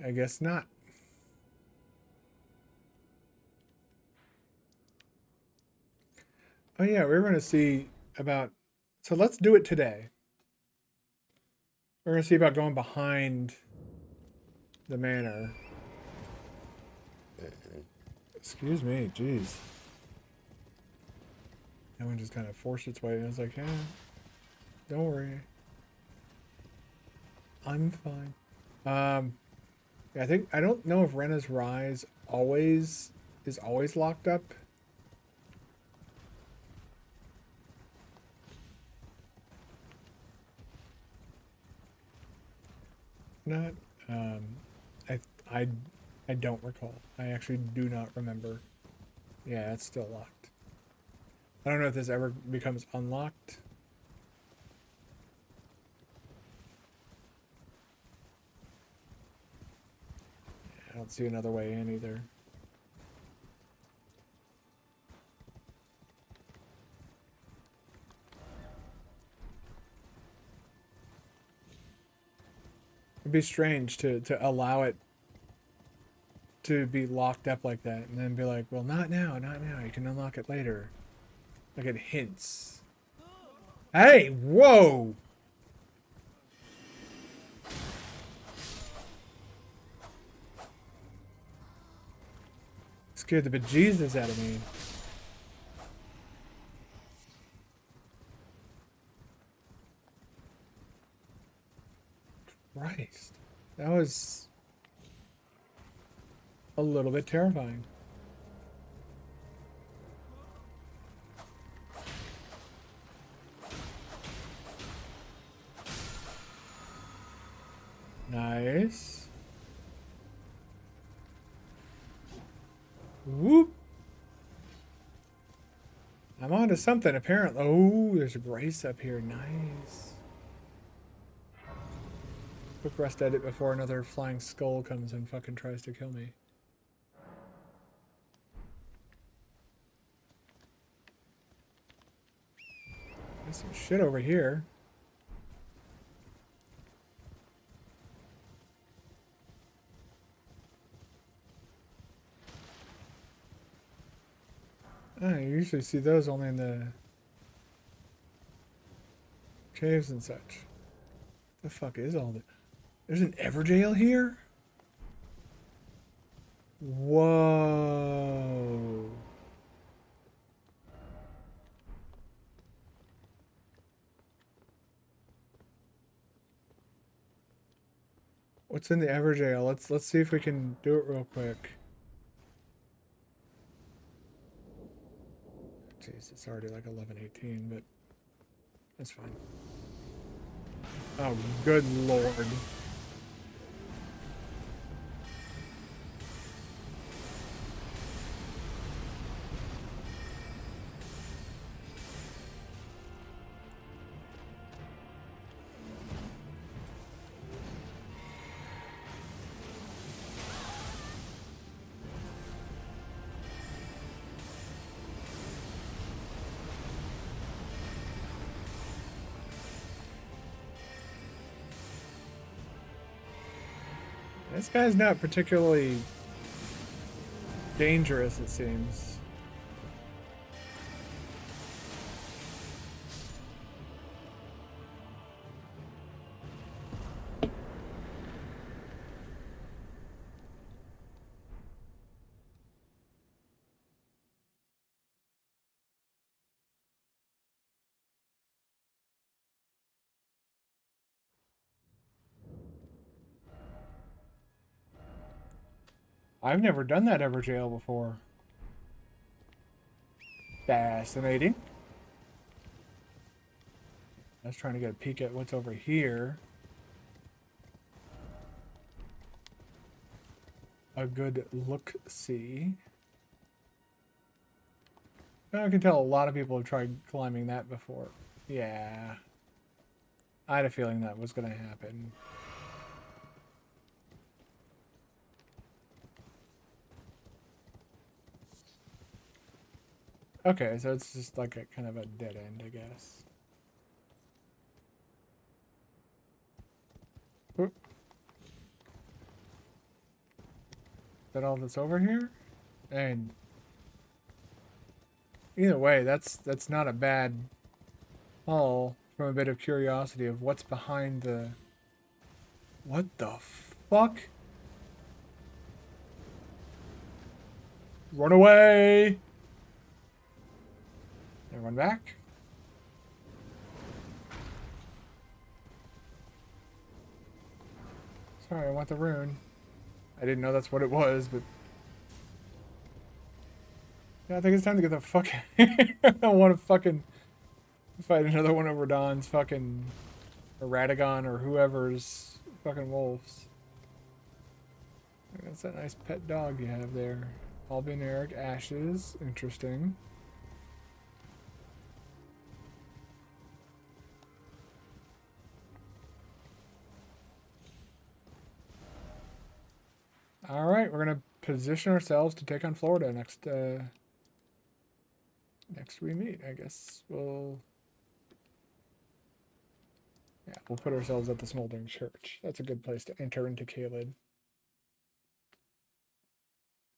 I guess not. Oh yeah, we're going to see about... So let's do it today. We're going to see about going behind the manor. Excuse me, jeez. That one just kind of forced its way. I was like, yeah, don't worry. I'm fine. I don't know if Rena's Rise is always locked up. Not. I don't recall. I actually do not remember. Yeah, it's still locked. I don't know if this ever becomes unlocked. I don't see another way in either. It'd be strange to allow it to be locked up like that and then be like, well, not now, not now. You can unlock it later. Like it hints. Hey, whoa! Scared the bejesus out of me. Christ. That was a little bit terrifying. Nice. Whoop. I'm on to something, apparently. Oh, there's a brace up here. Nice. Quick rest edit before another flying skull comes and fucking tries to kill me. There's some shit over here. I usually see those only in the caves and such. The fuck is all that? There's an Everjail here? Whoa. What's in the Everjail? Let's see if we can do it real quick. Jeez, it's already like 11:18, but that's fine. Oh, good lord. This guy's not particularly dangerous, it seems. I've never done that Everjail before. Fascinating. I was trying to get a peek at what's over here. A good look-see. I can tell a lot of people have tried climbing that before. Yeah. I had a feeling that was going to happen. Okay, so it's just like a kind of a dead end, I guess. Oop. Is that all that's over here? And either way, that's not a bad haul from a bit of curiosity of what's behind the... What the fuck? Run away! Everyone back? Sorry, I want the rune. I didn't know that's what it was, but... Yeah, I think it's time to get the fuck out of here. I don't want to fucking fight another one of Radahn's fucking... or Radagon or whoever's fucking wolves. That's that nice pet dog you have there. Albioneric ashes. Interesting. All right, we're gonna position ourselves to take on Florida next we meet. I guess we'll. Yeah, we'll put ourselves at the Smoldering Church. That's a good place to enter into Caelid.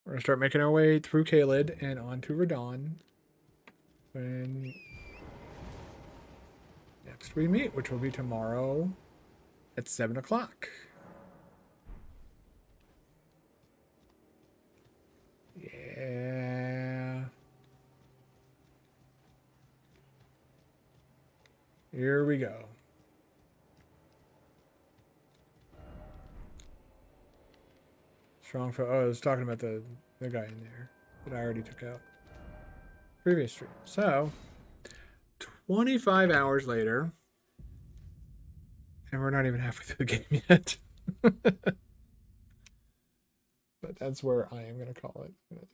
We're going to start making our way through Caelid and on to Radon when next we meet, which will be tomorrow at 7 o'clock. Yeah. Here we go. Strong for I was talking about the guy in there that I already took out. Previous stream. So 25 hours later. And we're not even halfway through the game yet. But that's where I am going to call it. I'm gonna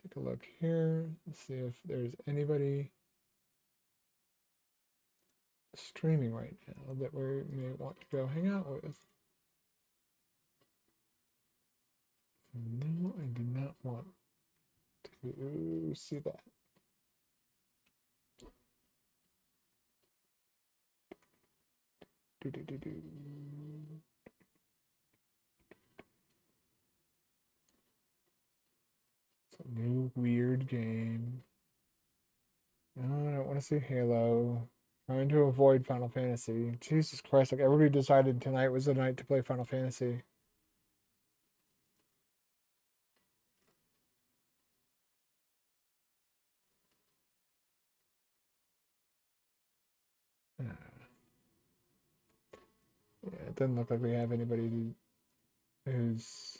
take a look here. Let's see if there's anybody streaming right now that we may want to go hang out with. No, I do not want to see that. It's a new weird game. No, I don't want to see Halo. Trying to avoid Final Fantasy. Jesus Christ, like everybody decided tonight was the night to play Final Fantasy. Yeah, it doesn't look like we have anybody who's...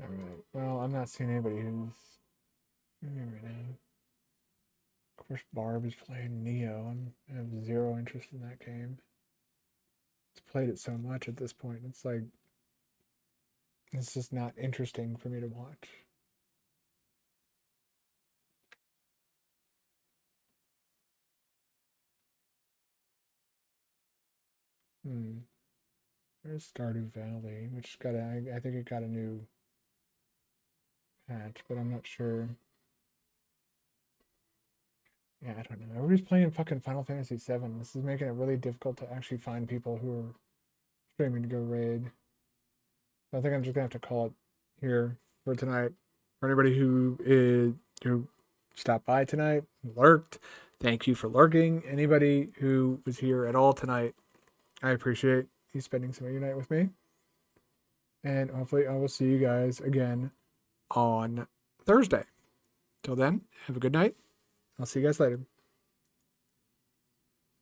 Alright, well, I'm not seeing anybody who's streaming right now. Of course, Barb is playing Neo. I have zero interest in that game. It's played it so much at this point. It's like, it's just not interesting for me to watch. There's Stardew Valley, which got I think it got a new patch, but I'm not sure. Yeah, I don't know. Everybody's playing fucking Final Fantasy VII. This is making it really difficult to actually find people who are streaming to go raid. So I think I'm just gonna have to call it here for tonight. For anybody who stopped by tonight, lurked, thank you for lurking. Anybody who was here at all tonight, I appreciate you spending some of your night with me. And hopefully I will see you guys again on Thursday. Till then, have a good night. I'll see you guys later.